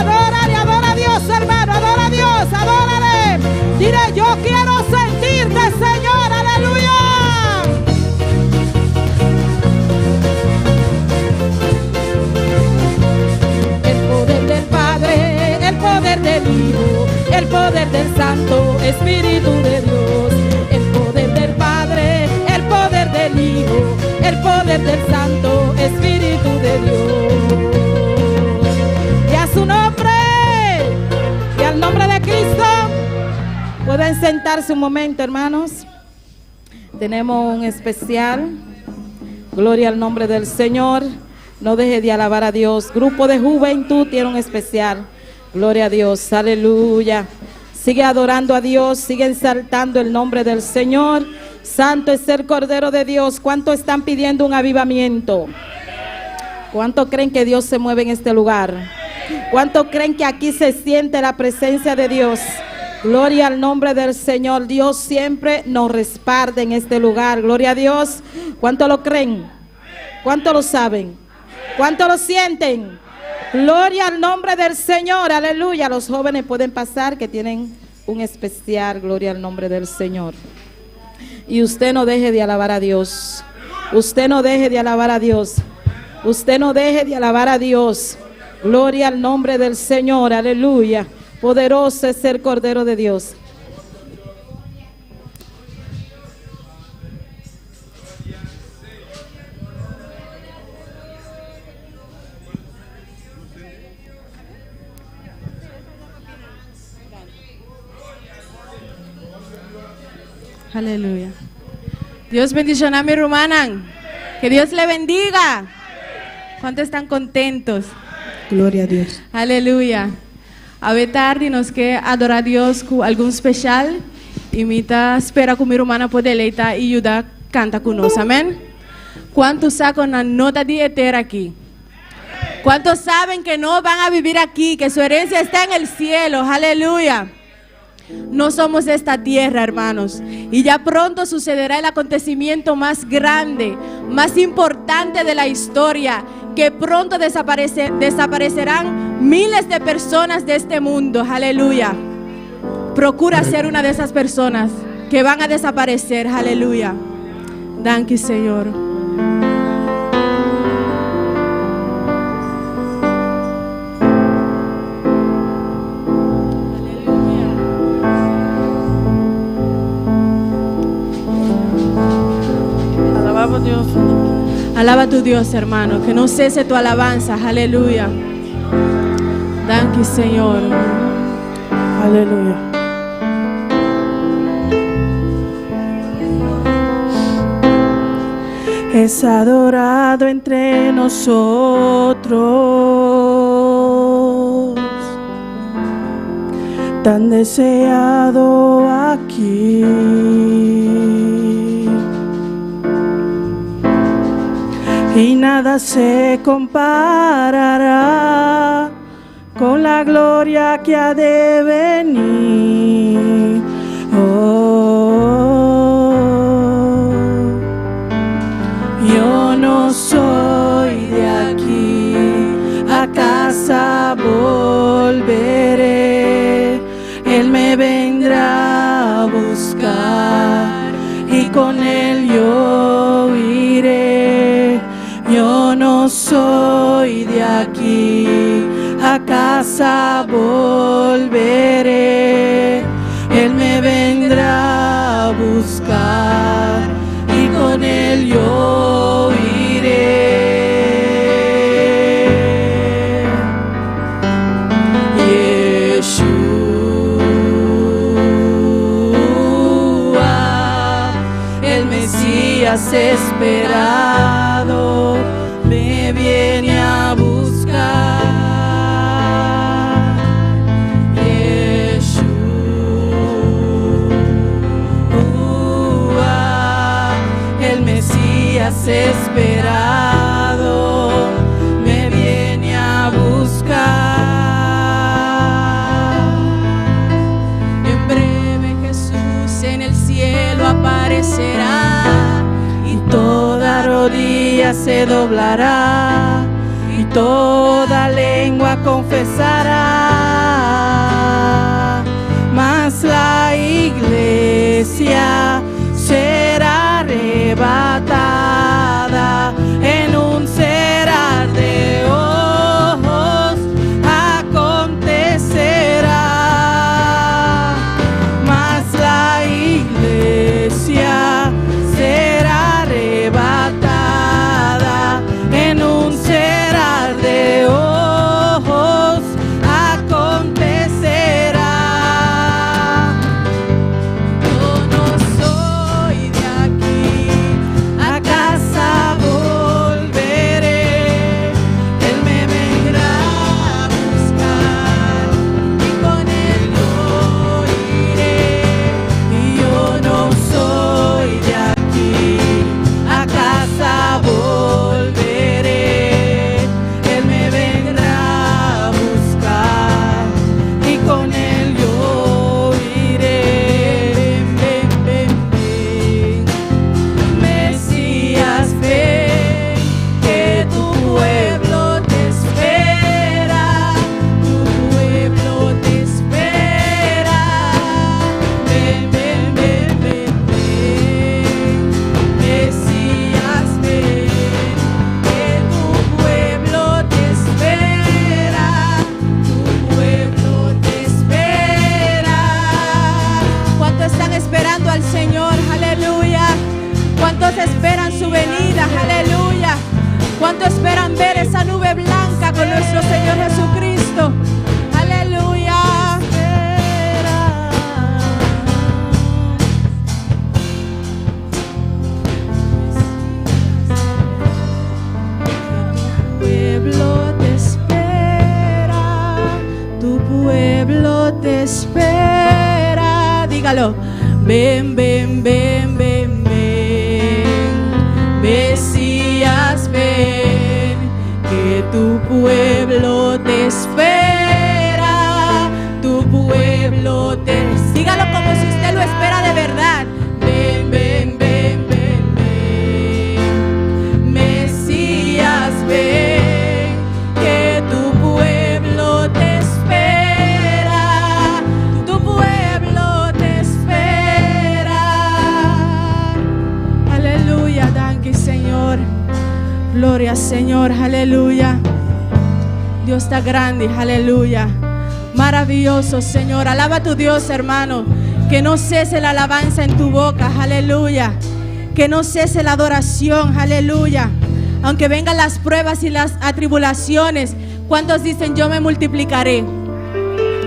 Speaker 4: Adórale, adora a Dios, hermano. Adora a Dios, adórale. Dile, yo quiero sentirte, Señor. Aleluya. El poder del Padre, el poder del Hijo, el poder del Santo Espíritu de Dios. El poder del Padre, el poder del Hijo, el poder del Santo Espíritu de Dios. Y a su nombre, y al nombre de Cristo. Pueden sentarse un momento, hermanos. Tenemos un especial. Gloria al nombre del Señor. No deje de alabar a Dios. Grupo de juventud tiene un especial. Gloria a Dios. Aleluya. Sigue adorando a Dios. Sigue exaltando el nombre del Señor. Santo es el Cordero de Dios. ¿Cuánto están pidiendo un avivamiento? ¿Cuánto creen que Dios se mueve en este lugar? ¿Cuánto creen que aquí se siente la presencia de Dios? Gloria al nombre del Señor. Dios siempre nos respalda en este lugar. Gloria a Dios. ¿Cuánto lo creen? ¿Cuánto lo saben? ¿Cuánto lo sienten? Gloria al nombre del Señor. Aleluya. Los jóvenes pueden pasar que tienen un especial. Gloria al nombre del Señor. Y usted no deje de alabar a Dios. Usted no deje de alabar a Dios. Usted no deje de alabar a Dios. Gloria al nombre del Señor. Aleluya. Poderoso es el Cordero de Dios.
Speaker 7: Aleluya. Dios bendicionar a mi hermana. Que Dios le bendiga. ¿Cuántos están contentos?
Speaker 4: Gloria a Dios.
Speaker 7: Aleluya. A ver tarde nos queda adorar a Dios con algún especial. imita, espera que mi hermana pueda leer y ayuda canta con nosotros, amén. ¿Cuántos sacan una nota de etera aquí? ¿Cuántos saben que no van a vivir aquí, que su herencia está en el cielo? Aleluya. No somos de esta tierra, hermanos. Y ya pronto sucederá el acontecimiento más grande, más importante de la historia, que pronto desaparecerán miles de personas de este mundo. Aleluya. Procura ser una de esas personas que van a desaparecer. Aleluya. Danke, Señor.
Speaker 8: Dios.
Speaker 7: Alaba a tu Dios, hermano, que no cese tu alabanza. Aleluya. Danke, Señor.
Speaker 8: Aleluya. Es adorado entre nosotros, tan deseado aquí. Y nada se comparará con la gloria que ha de venir. Yo no soy de aquí, a casa volveré. Él me vendrá a buscar y con él yo iré. Yo no soy de aquí, a casa volveré. Él me vendrá a buscar y con él yo iré. Yeshua, el Mesías esperado, me viene a buscar. Yeshua, el Mesías esperado, me viene a buscar. En breve Jesús en el cielo aparecerá, y toda rodilla se doblará y toda lengua confesará. Mas la iglesia será arrebatada en un cerrar de ojos, acontecerá. Mas la iglesia será arrebatada en un cerrar de ojos, acontecerá. Yo no soy de aquí, a casa volveré. Él me vendrá a buscar y con él yo iré. Y yo no soy de aquí, a casa volveré. Él me vendrá a buscar y con él yo iré. Ven, ven, ven, Mesías, ven, que tu pueblo te espera, tu pueblo te espera. Ven, ven, ven, ven, ven, Mesías, ven, que tu pueblo te espera, tu pueblo te espera. ¿Cuántos están esperando al Señor? Aleluya. ¿Cuántos esperan su venida? Aleluya. ¿Cuántos esperan ver esa nube blanca con nuestro Señor Jesucristo? Aleluya. Tu pueblo te espera, dígalo.
Speaker 7: Ven, ven, ven, ven, ven. Mesías, ven, que tu pueblo te espera. Tu pueblo te... Sígalo como si usted lo espera de verdad. Ven, ven, ven, ven, ven. Mesías, ven, que tu pueblo te espera. Tu pueblo te espera. Aleluya, danke, Señor. Gloria, Señor, aleluya. Dios está grande, aleluya. Maravilloso, Señor. Alaba a tu Dios, hermano. Que no cese la alabanza en tu boca, aleluya. Que no cese la adoración, aleluya. Aunque vengan las pruebas y las atribulaciones, ¿cuántos dicen yo me multiplicaré?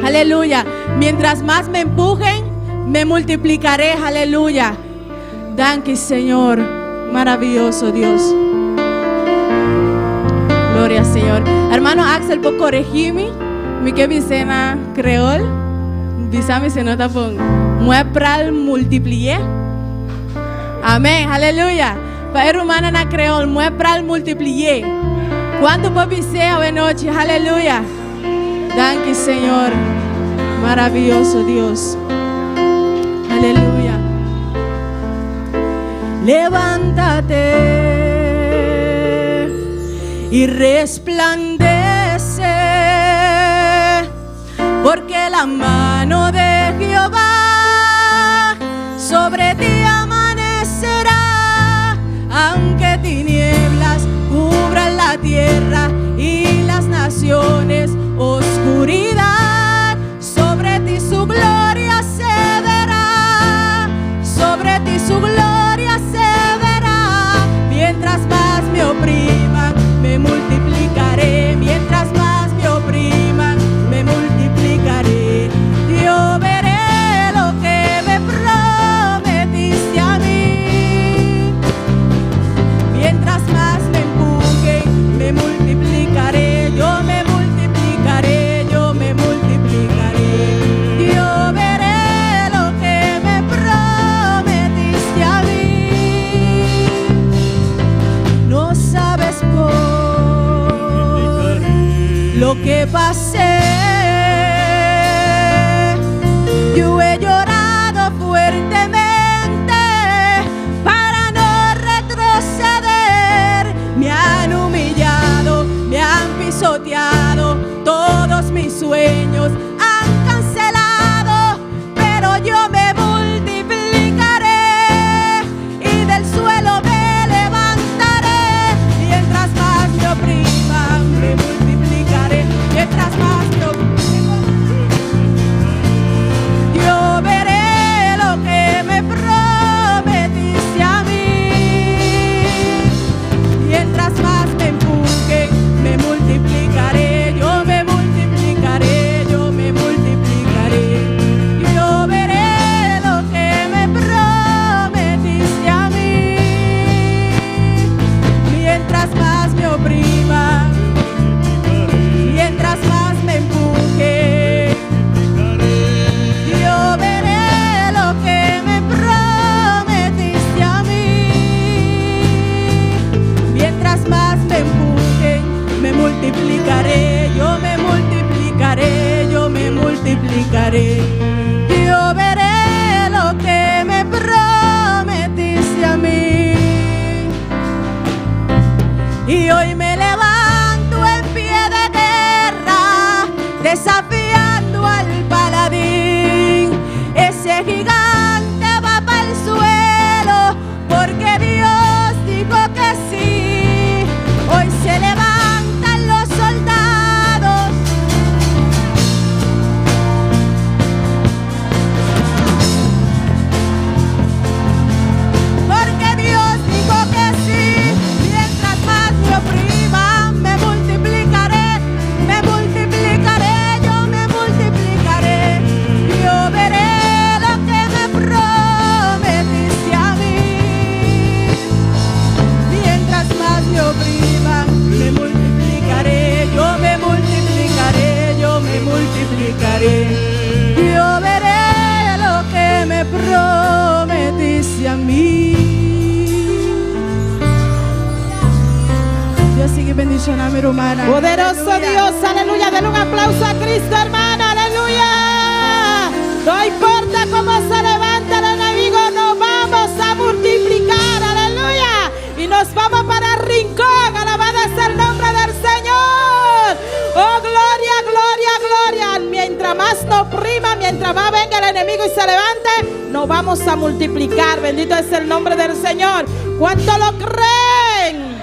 Speaker 7: Aleluya. Mientras más me empujen, me multiplicaré, aleluya. Danke, Señor. Maravilloso Dios. Gloria, Señor. Hermano Axel, por corregirme. Mi que vicena creol, bisami se nota pon, mue pral multiplié. Amén, aleluya. Pa rumana na creol, mue pral multiplié. Cuánto por bisea de noche, aleluya. Danke, Señor. Maravilloso Dios. Aleluya. Levántate y resplandece, porque la mano de Jehová sobre ti amanecerá, aunque tinieblas cubran la tierra y las naciones oscuridad, sobre ti su gloria se verá, sobre ti su gloria se verá. Mientras más me opriman, me multiplicaré. Mientras más me opriman, me multiplicaré. Yo veré lo que me prometiste a mí. Mientras más me empujen, me multiplicaré. Yo me multiplicaré, yo me multiplicaré. Yo veré lo que me prometiste a mí. No sabes por lo que pasé. Yo he llorado fuertemente para no retroceder. Me han humillado, me han pisoteado, todos mis sueños han cancelado, pero yo me multiplicaré y del suelo me levantaré. Mientras más me opriman, me multiplicaré. Mientras más me mi hermana.
Speaker 4: Poderoso
Speaker 7: Aleluya.
Speaker 4: Dios, aleluya. Denle un aplauso a Cristo, hermano, aleluya. No importa cómo se levanta el enemigo, nos vamos a multiplicar, aleluya. Y nos vamos para el rincón, alabado es el nombre del Señor. Oh, gloria, gloria, gloria. Mientras más nos oprima, mientras más venga el enemigo y se levante, nos vamos a multiplicar. Bendito es el nombre del Señor. ¿Cuánto lo creen?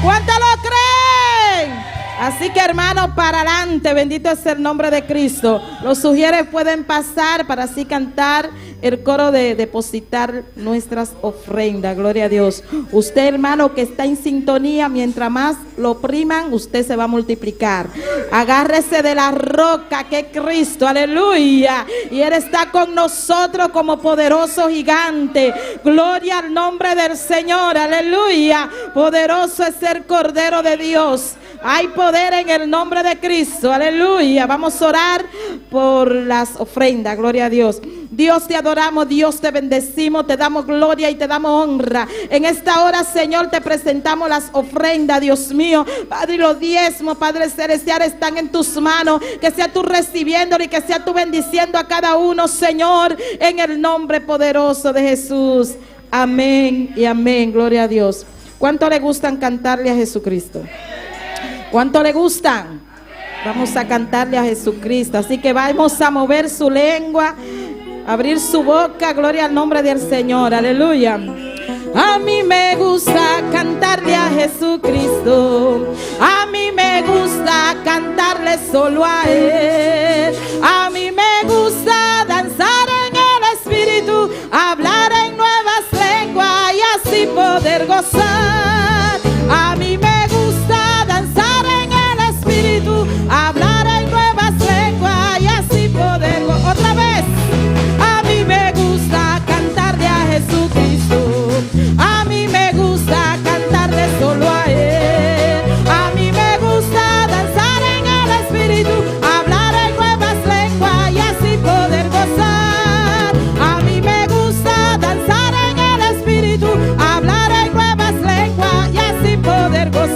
Speaker 4: ¿Cuánto lo creen? Así que, hermanos, para adelante, bendito es el nombre de Cristo. Los sugieres pueden pasar para así cantar el coro de depositar nuestras ofrendas. Gloria a Dios. Usted, hermano, que está en sintonía, mientras más lo opriman, usted se va a multiplicar. Agárrese de la roca que es Cristo, aleluya. Y Él está con nosotros como poderoso gigante. Gloria al nombre del Señor, aleluya. Poderoso es el Cordero de Dios. Hay poder en el nombre de Cristo, aleluya. Vamos a orar por las ofrendas, gloria a Dios. Dios, te adoramos, Dios, te bendecimos, te damos gloria y te damos honra. En esta hora, Señor, te presentamos las ofrendas, Dios mío. Padre, y los diezmos, Padre celestial, están en tus manos. Que sea tú recibiéndolo y que sea tú bendiciendo a cada uno, Señor, en el nombre poderoso de Jesús. Amén y amén, gloria a Dios. ¿Cuánto le gustan cantarle a Jesucristo? ¿Cuánto le gustan? Vamos a cantarle a Jesucristo. Así que vamos a mover su lengua, abrir su boca. Gloria al nombre del Señor. Aleluya. A mí me gusta cantarle a Jesucristo. A mí me gusta cantarle solo a Él. A mí me gusta danzar en el Espíritu, hablar en nuevas lenguas y así poder gozar. A mí me gusta danzar en el Espíritu, hablar en nuevas lenguas y así poder gozar. Otra vez. A mí me gusta cantarle a Jesucristo. A mí me gusta cantarle solo a Él. A mí me gusta danzar en el Espíritu, hablar en nuevas lenguas y así poder gozar. A mí me gusta danzar en el Espíritu, hablar en nuevas lenguas y así poder gozar.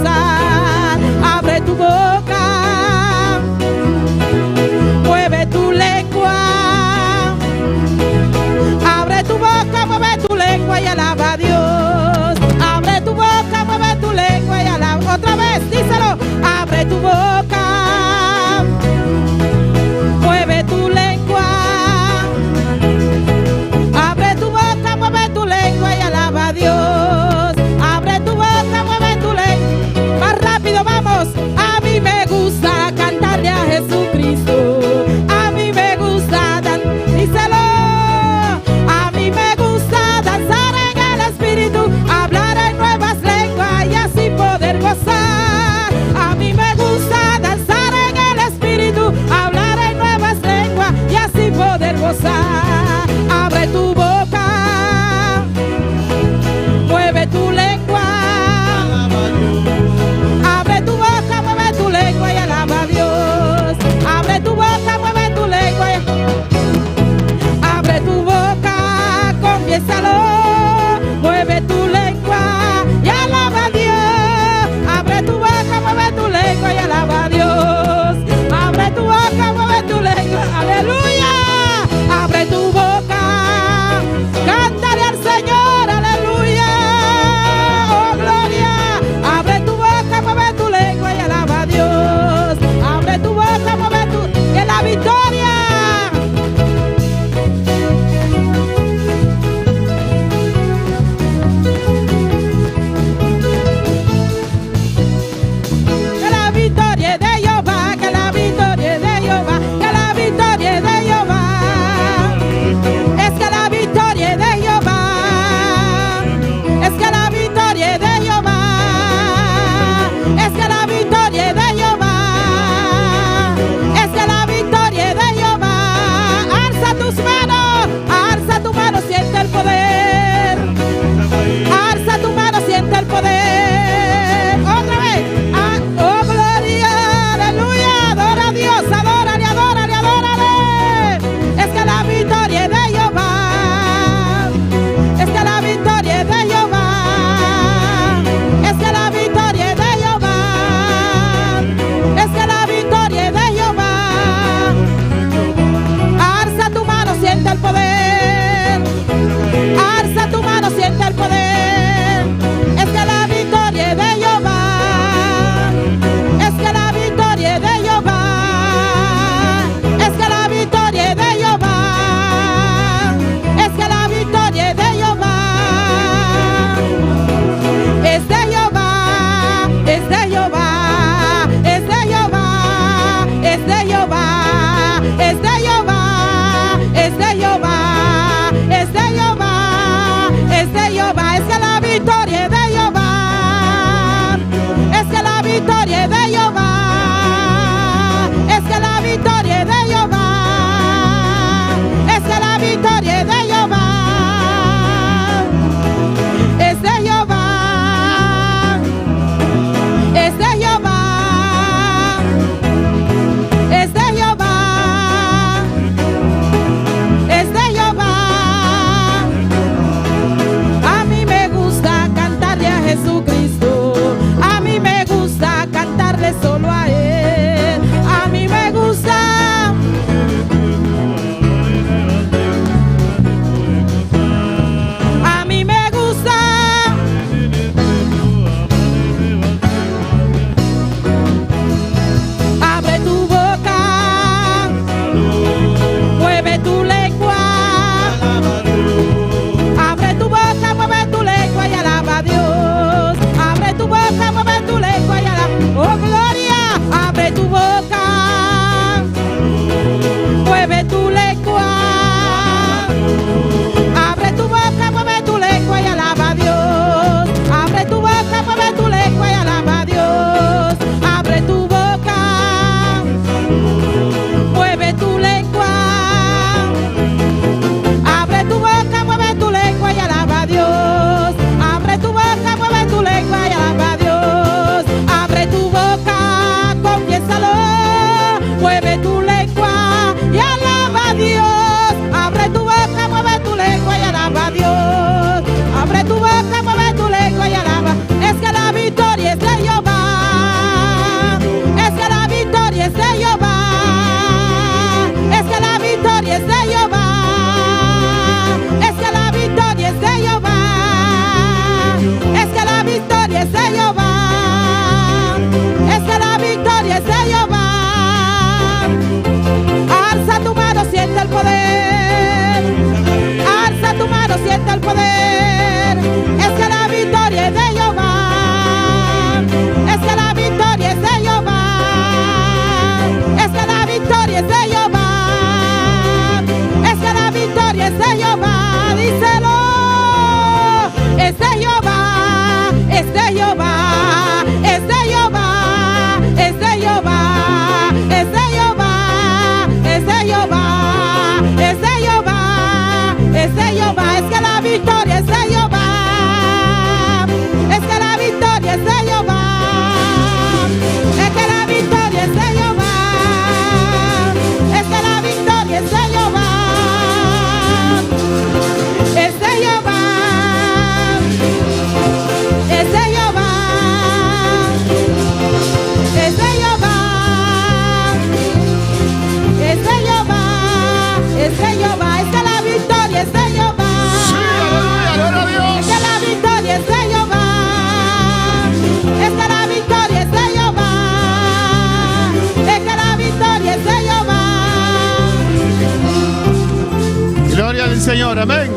Speaker 9: Señor, amén.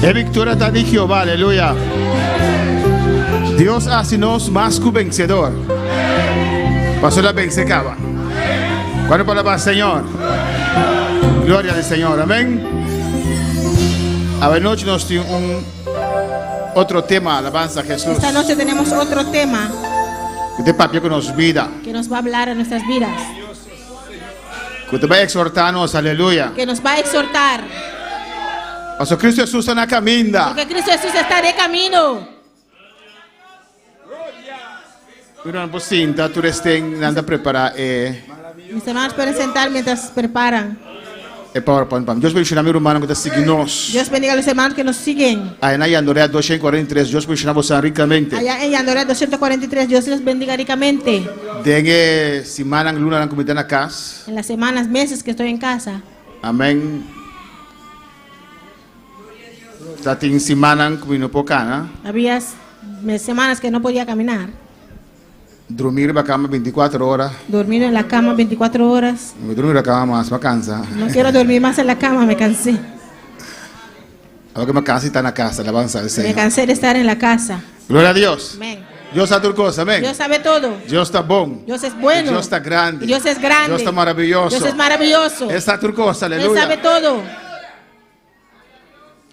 Speaker 9: Es victoria de Jehová, aleluya. Dios hace nos más que vencedor. Pasó la vencecaba. ¿Cuándo palabra al Señor? Gloria al Señor, amén. A ver, noche nos tiene otro tema, alabanza a Jesús.
Speaker 4: Esta noche tenemos otro tema
Speaker 9: Que papi que nos vida.
Speaker 4: que nos va a hablar en nuestras vidas,
Speaker 9: Que te va a exhortarnos, aleluya.
Speaker 4: que nos va a exhortar.
Speaker 9: Pasó Cristo Jesús está na caminda.
Speaker 4: Porque Cristo Jesús está de camino.
Speaker 9: Durante por cinta, tú estén anda preparar
Speaker 4: Mis hermanos pueden sentar mientras preparan.
Speaker 9: PowerPoint. Dios bendiga a mi hermano que está siguiendo-nos.
Speaker 4: Dios bendiga a los hermanos que nos siguen.
Speaker 9: Aí na Yandorea 243, Deus bendiga você ricamente.
Speaker 4: Allá en Yandorea 243, Dios les bendiga ricamente.
Speaker 9: Dengue semana luna na comida na casa.
Speaker 4: En las semanas, meses que estoy en casa.
Speaker 9: Amém. Tá tem semana comendo pouca,
Speaker 4: Había semanas que no podía caminar.
Speaker 9: dormir na cama 24 horas.
Speaker 4: Dormir en la cama 24 horas.
Speaker 9: Me dormir na cama mais, me cansa.
Speaker 4: No quiero dormir más en la cama, me cansé.
Speaker 9: Agora que me cansa está na casa, alabanza al
Speaker 4: Me
Speaker 9: Senhor.
Speaker 4: cansé de estar en la casa.
Speaker 9: Glória a Deus.
Speaker 4: Amén.
Speaker 9: Deus sabe tudo coisa, amém.
Speaker 4: Dios sabe todo.
Speaker 9: Deus está bom.
Speaker 4: Dios es bueno.
Speaker 9: Deus está grande.
Speaker 4: Dios es grande.
Speaker 9: Deus está maravilhoso.
Speaker 4: Dios es maravilloso.
Speaker 9: Ele está tudo coisa,
Speaker 4: Él
Speaker 9: aleluia.
Speaker 4: sabe todo.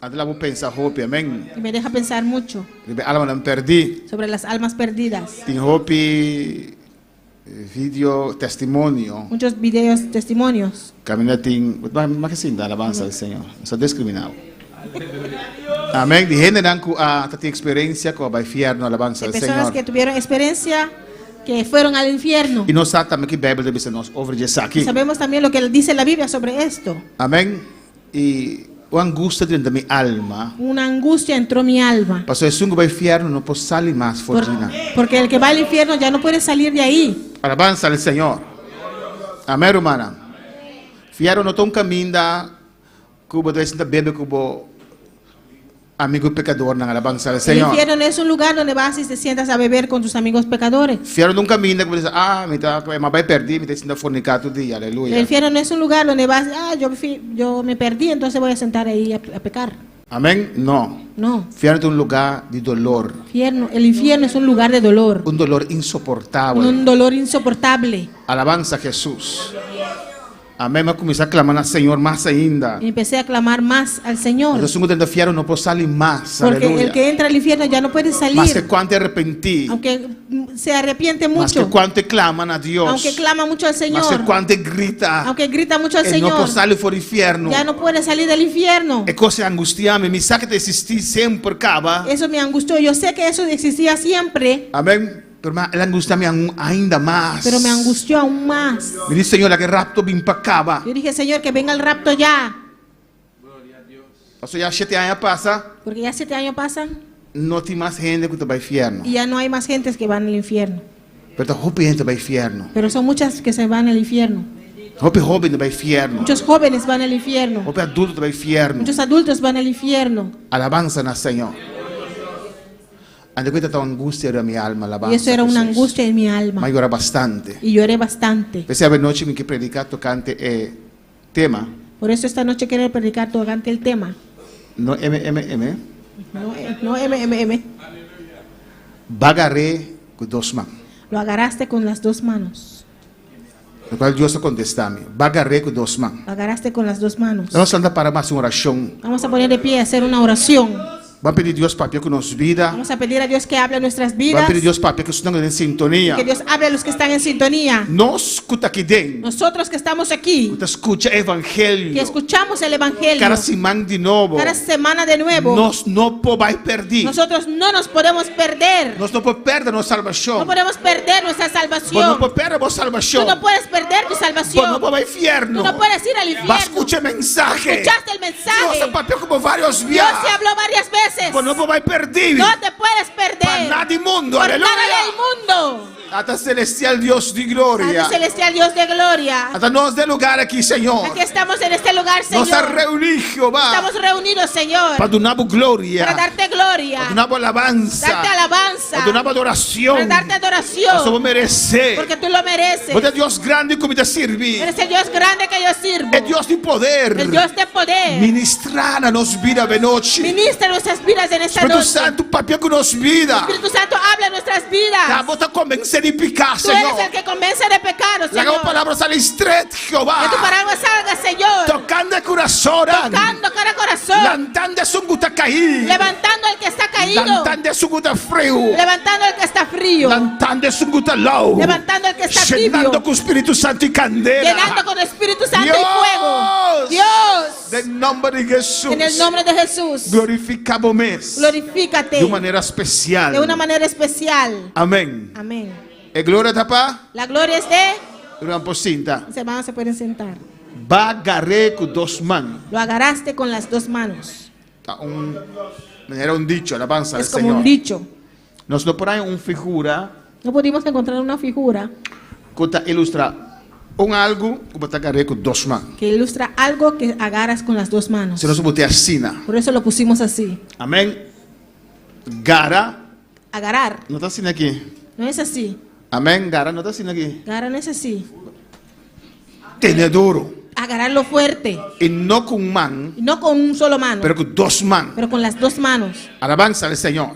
Speaker 9: Adela vou pensar hope, amém.
Speaker 4: Y me deja pensar mucho
Speaker 9: Alma não perdi.
Speaker 4: sobre las almas perdidas.
Speaker 9: Tem hope vídeo testemunho.
Speaker 4: Muchos videos, testimonios.
Speaker 9: Caminha tem, mas assim da alabança do Senhor. Não sou discriminado. Amém. De gente que tem experiência com a inferno, alabança
Speaker 4: Hay
Speaker 9: do
Speaker 4: personas
Speaker 9: Senhor.
Speaker 4: que tuvieron experiencia que fueron al infierno.
Speaker 9: E nós sabemos também que a Bíblia deve ser nos oferecer aqui.
Speaker 4: Sabemos también lo que dice la Biblia sobre esto.
Speaker 9: Amém. E a angústia dentro da minha alma.
Speaker 4: Una angustia entró en mi alma.
Speaker 9: Pastor, se vai ao inferno, não posso sair mais fortuna.
Speaker 4: Porque el que va al infierno ya no puede salir de ahí.
Speaker 9: Alabança ao Senhor. Amém, hermana. Fiaram no tom caminho da cubo de esta bebê cubo amigo pecador na alabança ao
Speaker 4: El
Speaker 9: Senhor.
Speaker 4: infierno no es un lugar donde vas y te sientas a beber con tus amigos pecadores.
Speaker 9: Fiaram num caminho da cubo me tá, mas vai perder, me tá sendo fornicar todo dia,
Speaker 4: El
Speaker 9: aleluia.
Speaker 4: infierno no es un lugar donde vas, yo me perdí, entonces voy a sentar ahí a pecar.
Speaker 9: Amém? Não.
Speaker 4: No,
Speaker 9: Fiaram um lugar de dolor,
Speaker 4: el infierno es un lugar de dolor,
Speaker 9: dolor insuportável.
Speaker 4: un dolor insoportable.
Speaker 9: Alabança a Jesus. Amém, mas comecei a clamar ao Senhor mais ainda.
Speaker 4: Y empecé a clamar más al Señor.
Speaker 9: Mas eu dentro fiaram não posso sair mais,
Speaker 4: Porque el
Speaker 9: aleluia.
Speaker 4: que entra al infierno ya no puede
Speaker 9: Mas que
Speaker 4: salir,
Speaker 9: quando arrependi,
Speaker 4: aunque se arrepiente
Speaker 9: mas que
Speaker 4: mucho,
Speaker 9: quando clamam a Deus,
Speaker 4: aunque clama mucho al
Speaker 9: mas que
Speaker 4: Señor,
Speaker 9: quando grita,
Speaker 4: aunque grita mucho al
Speaker 9: ele não
Speaker 4: Señor,
Speaker 9: pode sair fora do inferno.
Speaker 4: ya no puede salir del infierno.
Speaker 9: É coisa angustiante, me sabe que existir sempre acaba.
Speaker 4: Eso me angustió. Yo sé que eso existía siempre,
Speaker 9: Amém. Pero ela angustia-me ainda mais.
Speaker 4: pero me angustió aún más.
Speaker 9: Me disse, Senhor, que rapto me empacava.
Speaker 4: Yo dije, Señor, que venga el rapto ya.
Speaker 9: Pastor, já 7 anos passa,
Speaker 4: Porque ya 7 años pasan
Speaker 9: não tem mais gente que vai ao inferno.
Speaker 4: y ya no hay más gentes que van al infierno.
Speaker 9: Pero hope gente vai ao inferno.
Speaker 4: Pero son muchas que se van al infierno.
Speaker 9: Hope jovem vai ao inferno.
Speaker 4: Muchos jóvenes van al infierno.
Speaker 9: Hope adulto vai ao inferno.
Speaker 4: Muchos adultos van al infierno.
Speaker 9: Alabança na Senhor. Ando com tanta angústia da minha alma, alabança.
Speaker 4: Y eso era una
Speaker 9: Jesus.
Speaker 4: angustia en mi alma.
Speaker 9: Mas agora bastante.
Speaker 4: Y lloré bastante.
Speaker 9: Pensei a noite me que predicar tocante tema.
Speaker 4: Por eso esta noche quiero predicar tocante el tema.
Speaker 9: No MMM.
Speaker 4: No MMM.
Speaker 9: Bagaré com 2 mãos.
Speaker 4: Lo agarraste con las 2 manos.
Speaker 9: No qual Deus contesta-me. Bagaré com 2 mãos.
Speaker 4: Lo agarraste con las 2 manos.
Speaker 9: Nós andamos para mais uma oração.
Speaker 4: Vamos a poner de pie y hacer una oración.
Speaker 9: Vamos pedir a Deus para que nos vida.
Speaker 4: Vamos a pedir a Dios que hable en nuestras
Speaker 9: Vamos
Speaker 4: vidas.
Speaker 9: pedir a Deus para que estamos em sintonia.
Speaker 4: Que Dios hable a los que están en sintonía.
Speaker 9: Nós escuta aqui dentro.
Speaker 4: Nosotros que estamos aquí,
Speaker 9: Escuta o
Speaker 4: que
Speaker 9: evangelho.
Speaker 4: escuchamos el Evangelio
Speaker 9: Cada semana de novo.
Speaker 4: cada semana de nuevo,
Speaker 9: Nós não podemos perder.
Speaker 4: nosotros no nos podemos perder.
Speaker 9: Nós não podemos perder nossa salvação.
Speaker 4: No podemos perder nuestra
Speaker 9: Nós não
Speaker 4: salvación.
Speaker 9: podemos perder nossa
Speaker 4: Tú
Speaker 9: salvação.
Speaker 4: no puedes perder tu
Speaker 9: Nós não
Speaker 4: salvación.
Speaker 9: podemos ao inferno.
Speaker 4: Tú no puedes ir al
Speaker 9: Mas
Speaker 4: infierno.
Speaker 9: escute a mensagem.
Speaker 4: Escuchaste el
Speaker 9: Deus
Speaker 4: mensaje.
Speaker 9: papel como vários
Speaker 4: Dios
Speaker 9: vias.
Speaker 4: te habló varias veces.
Speaker 9: Nós não podemos perder.
Speaker 4: No te puedes
Speaker 9: Para
Speaker 4: perder
Speaker 9: nada do mundo.
Speaker 4: por nada
Speaker 9: Aleluia.
Speaker 4: del mundo.
Speaker 9: Hasta celestial Dios de gloria.
Speaker 4: Padre celestial, Dios de gloria.
Speaker 9: Hasta nos dé lugar aquí, Señor.
Speaker 4: Aquí estamos en este lugar, Señor.
Speaker 9: Nos ha reunido, Jehová.
Speaker 4: Estamos reunidos, Señor,
Speaker 9: Para donamos gloria.
Speaker 4: para darte gloria,
Speaker 9: Para donamos alabanza.
Speaker 4: darte alabanza,
Speaker 9: Para donamos adoración.
Speaker 4: para darte adoración,
Speaker 9: Eso merece.
Speaker 4: porque tú lo mereces.
Speaker 9: Porque es Dios grande como te sirve.
Speaker 4: Eres el Dios grande que yo sirvo,
Speaker 9: Es Dios de poder.
Speaker 4: el Dios de poder.
Speaker 9: Ministrar a nos vida de noche.
Speaker 4: Ministra nuestras vidas en esta
Speaker 9: Espíritu
Speaker 4: noche.
Speaker 9: Santo, papel que nos vida.
Speaker 4: Espíritu Santo, habla en nuestras vidas.
Speaker 9: Acabou de convencer de picar,
Speaker 4: Tú eres
Speaker 9: Señor.
Speaker 4: el que convence de pecado,
Speaker 9: La
Speaker 4: Señor.
Speaker 9: palabra sale estreita,
Speaker 4: Que tu
Speaker 9: Jehová.
Speaker 4: palabra salga, Señor,
Speaker 9: Tocando el corazón.
Speaker 4: tocando cada corazón,
Speaker 9: Levantando su guta cair.
Speaker 4: levantando al que está caído,
Speaker 9: Levantando su guta frío.
Speaker 4: levantando al que está frío,
Speaker 9: Levantando su guta low.
Speaker 4: levantando al que está
Speaker 9: Llenando
Speaker 4: tibio,
Speaker 9: con Espíritu Santo y candela.
Speaker 4: llenando con Espíritu Santo
Speaker 9: Dios.
Speaker 4: y fuego. Dios,
Speaker 9: Del nombre de Jesús.
Speaker 4: en el nombre de Jesús,
Speaker 9: Glorificamos
Speaker 4: glorifícate
Speaker 9: de manera especial.
Speaker 4: de una manera especial.
Speaker 9: Amén.
Speaker 4: Amén.
Speaker 9: Gloria tapa.
Speaker 4: La gloria es de...
Speaker 9: Una pocinta.
Speaker 4: Mis hermanos se pueden sentar.
Speaker 9: Va agarré con dos manos.
Speaker 4: Lo agarraste con las dos manos.
Speaker 9: Era un dicho, alabanza al
Speaker 4: Es como
Speaker 9: Señor.
Speaker 4: un dicho.
Speaker 9: Nos lo ponen una figura
Speaker 4: No pudimos encontrar una figura
Speaker 9: que te ilustra un algo que te agarré con dos manos.
Speaker 4: que ilustra algo que agarras con las dos manos.
Speaker 9: Se nos boté así.
Speaker 4: Por eso lo pusimos así.
Speaker 9: Amén. Gara.
Speaker 4: Agarrar.
Speaker 9: No está así aquí.
Speaker 4: No es así.
Speaker 9: Amén. Gara no está así aquí.
Speaker 4: Agarrar no es así.
Speaker 9: Tenedor.
Speaker 4: Agarrarlo fuerte.
Speaker 9: Y no con man,
Speaker 4: Y no con un solo mano,
Speaker 9: pero con dos manos.
Speaker 4: pero con las dos manos.
Speaker 9: Alabanza al Señor.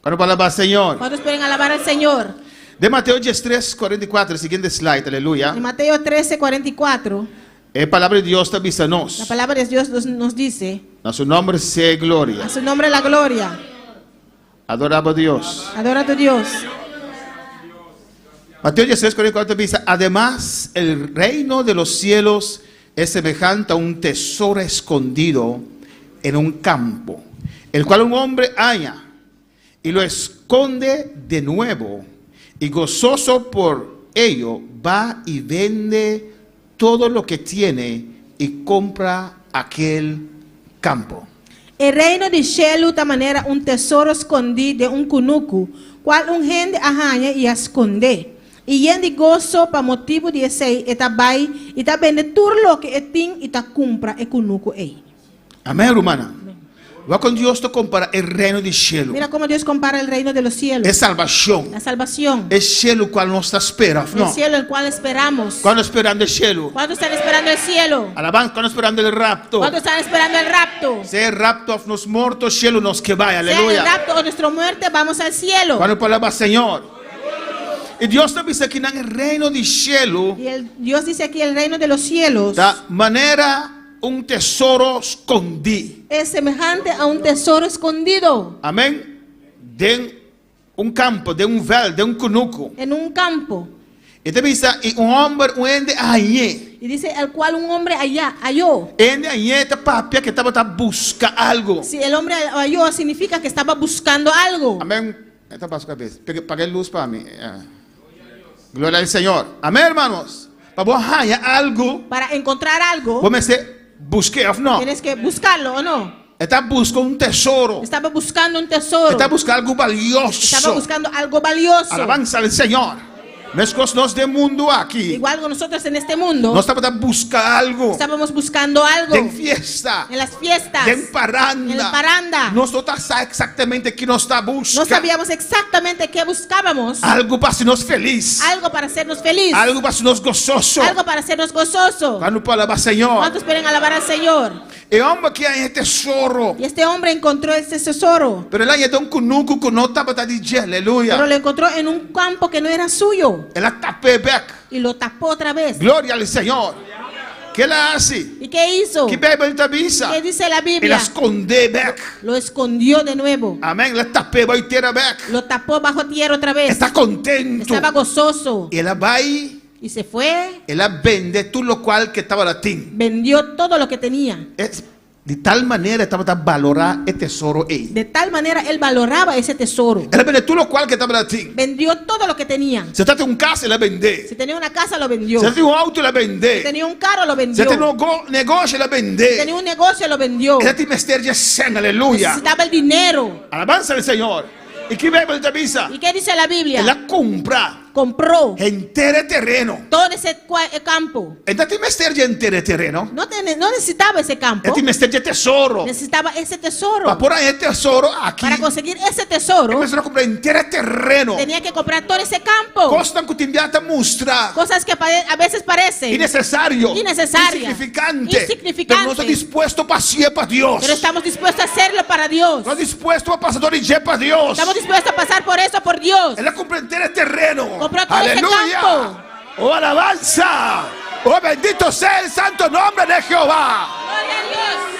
Speaker 9: Cuando palabra Señor.
Speaker 4: ¿Cuántos pueden alabar al Señor?
Speaker 9: De Mateo 13, 44, siguiente slide, aleluya.
Speaker 4: En Mateo 13, 44,
Speaker 9: Palabra de Dios te avísanos.
Speaker 4: la palabra de Dios nos dice:
Speaker 9: A su nombre sea gloria.
Speaker 4: a su nombre la gloria.
Speaker 9: Adoraba a Dios.
Speaker 4: Adora a tu Dios.
Speaker 9: Mateo 16, 44 dice: además, el reino de los cielos es semejante a un tesoro escondido en un campo, el cual un hombre halla y lo esconde de nuevo, y gozoso por ello va y vende todo lo que tiene y compra aquel campo.
Speaker 4: El reino de cielo de maneira un tesoro escondido de un cunuco, cual un gente arranha e esconde. E ele gozo para motivo de esse e vai e tá vende tudo lo que tem e tá compra e cunuco ei.
Speaker 9: Amén, hermana. Va con Dios te compara el reino del cielo.
Speaker 4: Mira como Deus compara el reino de los cielos.
Speaker 9: Es salvación.
Speaker 4: La salvación.
Speaker 9: El cielo cual nos espera.
Speaker 4: El
Speaker 9: No.
Speaker 4: cielo el cual esperamos.
Speaker 9: Cuando esperando el cielo.
Speaker 4: ¿Cuántos están esperando el cielo?
Speaker 9: Alabanza, cuando esperando el rapto.
Speaker 4: ¿Cuántos están esperando el rapto?
Speaker 9: Sea el rapto of nos muertos, cielo nos que vaya.
Speaker 4: Sea el
Speaker 9: Aleluya.
Speaker 4: rapto o nuestra muerte, vamos al cielo.
Speaker 9: Cuando palabra Señor. Y Dios te dice que en el reino del cielo,
Speaker 4: Y Dios dice aquí el reino de los cielos
Speaker 9: da manera un tesoro escondido.
Speaker 4: es semejante a un tesoro escondido
Speaker 9: Amén. De un campo, de un vel, de un cunuco.
Speaker 4: en un campo.
Speaker 9: Y te dice, y un hombre, un ende allí.
Speaker 4: Y dice el cual un hombre allá halló.
Speaker 9: Ende allí te papia que estaba busca algo.
Speaker 4: Si el hombre halló significa que estaba buscando algo.
Speaker 9: Amén. Esta pasa cabeza. Pague luz para mí. Gloria al Señor. Amén, hermanos. Para vos hallar algo,
Speaker 4: Para encontrar algo,
Speaker 9: vos me dice, busque o no.
Speaker 4: tienes que buscarlo o no.
Speaker 9: Está buscando un tesoro.
Speaker 4: Estaba buscando un tesoro.
Speaker 9: Está buscando algo valioso.
Speaker 4: Estaba buscando algo valioso.
Speaker 9: Alabanza al Señor. Nosotros nos de mundo aquí.
Speaker 4: Igual que nosotros en este mundo
Speaker 9: No estamos buscando algo.
Speaker 4: estábamos buscando algo
Speaker 9: De fiesta.
Speaker 4: en las fiestas,
Speaker 9: De paranda.
Speaker 4: en el paranda.
Speaker 9: Nosotros sabemos exactamente qué nos está buscando.
Speaker 4: No sabíamos exactamente qué buscábamos.
Speaker 9: Algo para hacernos feliz.
Speaker 4: Algo para hacernos feliz.
Speaker 9: Algo para hacernos gozoso.
Speaker 4: Algo para hacernos gozoso.
Speaker 9: Cuando palabra Señor.
Speaker 4: ¿Cuántos pueden alabar al Señor?
Speaker 9: El hombre que hay tesoro.
Speaker 4: Y este hombre encontró este tesoro,
Speaker 9: Pero él hay un cunuco que no estaba diciendo, aleluya.
Speaker 4: pero lo encontró en un campo que no era suyo
Speaker 9: Él la tapé back.
Speaker 4: y lo tapó otra vez.
Speaker 9: Gloria al Señor. ¿Qué le hace?
Speaker 4: ¿Y qué hizo?
Speaker 9: ¿Qué Biblia te avisa?
Speaker 4: ¿Qué dice la
Speaker 9: Él la
Speaker 4: Biblia?
Speaker 9: esconde back.
Speaker 4: Lo escondió de nuevo.
Speaker 9: Amén. La tapé va y tira back.
Speaker 4: Lo tapó bajo tierra otra vez.
Speaker 9: Está contento.
Speaker 4: Estaba gozoso.
Speaker 9: Y él va y
Speaker 4: Y se fue.
Speaker 9: él la vende todo lo cual que estaba latín.
Speaker 4: Vendió todo lo que tenía.
Speaker 9: De tal manera estaba a valorar el tesoro ahí.
Speaker 4: De tal manera él valoraba ese tesoro.
Speaker 9: Él vende todo lo cual que estaba latín.
Speaker 4: Vendió todo lo que tenía.
Speaker 9: Se trata de un casa, la vende.
Speaker 4: Si tenía una casa, lo vendió.
Speaker 9: Se trata de un auto, la
Speaker 4: Si
Speaker 9: vende.
Speaker 4: tenía un carro, lo
Speaker 9: Se
Speaker 4: vendió.
Speaker 9: trata de un negocio, la
Speaker 4: Si
Speaker 9: vende.
Speaker 4: tenía un negocio, lo vendió.
Speaker 9: Él te misterio sen, aleluya.
Speaker 4: Necesitaba el dinero.
Speaker 9: Alabanza al Señor. E chi Bibbia avvisa?
Speaker 4: ¿Y qué dice la Biblia?
Speaker 9: La compra
Speaker 4: Compró
Speaker 9: intero terreno.
Speaker 4: todo ese campo.
Speaker 9: E dati mestiere intero terreno.
Speaker 4: No necesitaba ese
Speaker 9: E
Speaker 4: campo.
Speaker 9: ti mestiere tesoro.
Speaker 4: Necesitaba ese tesoro.
Speaker 9: Ma porre il tesoro aquí.
Speaker 4: Para conseguir ese tesoro,
Speaker 9: Come se lo compra intero terreno.
Speaker 4: tenía que comprar todo ese campo.
Speaker 9: Costan che ti inviata mostra.
Speaker 4: Cosas que a veces parecen
Speaker 9: Innecessario.
Speaker 4: innecesarias,
Speaker 9: Insignificante.
Speaker 4: insignificantes.
Speaker 9: Pero no estoy dispuesto para siempre para Dios.
Speaker 4: pero estamos dispuestos a hacerlo para Dios.
Speaker 9: No dispuesto a pasar origine para Dios.
Speaker 4: Estamos dispuestos a pasar por eso por Dios.
Speaker 9: Él compró entero terreno.
Speaker 4: Compró todo ese
Speaker 9: Aleluya.
Speaker 4: campo.
Speaker 9: Oh, alabanza. Oh, bendito sea el santo nombre de Jehová.
Speaker 4: Gloria a Dios.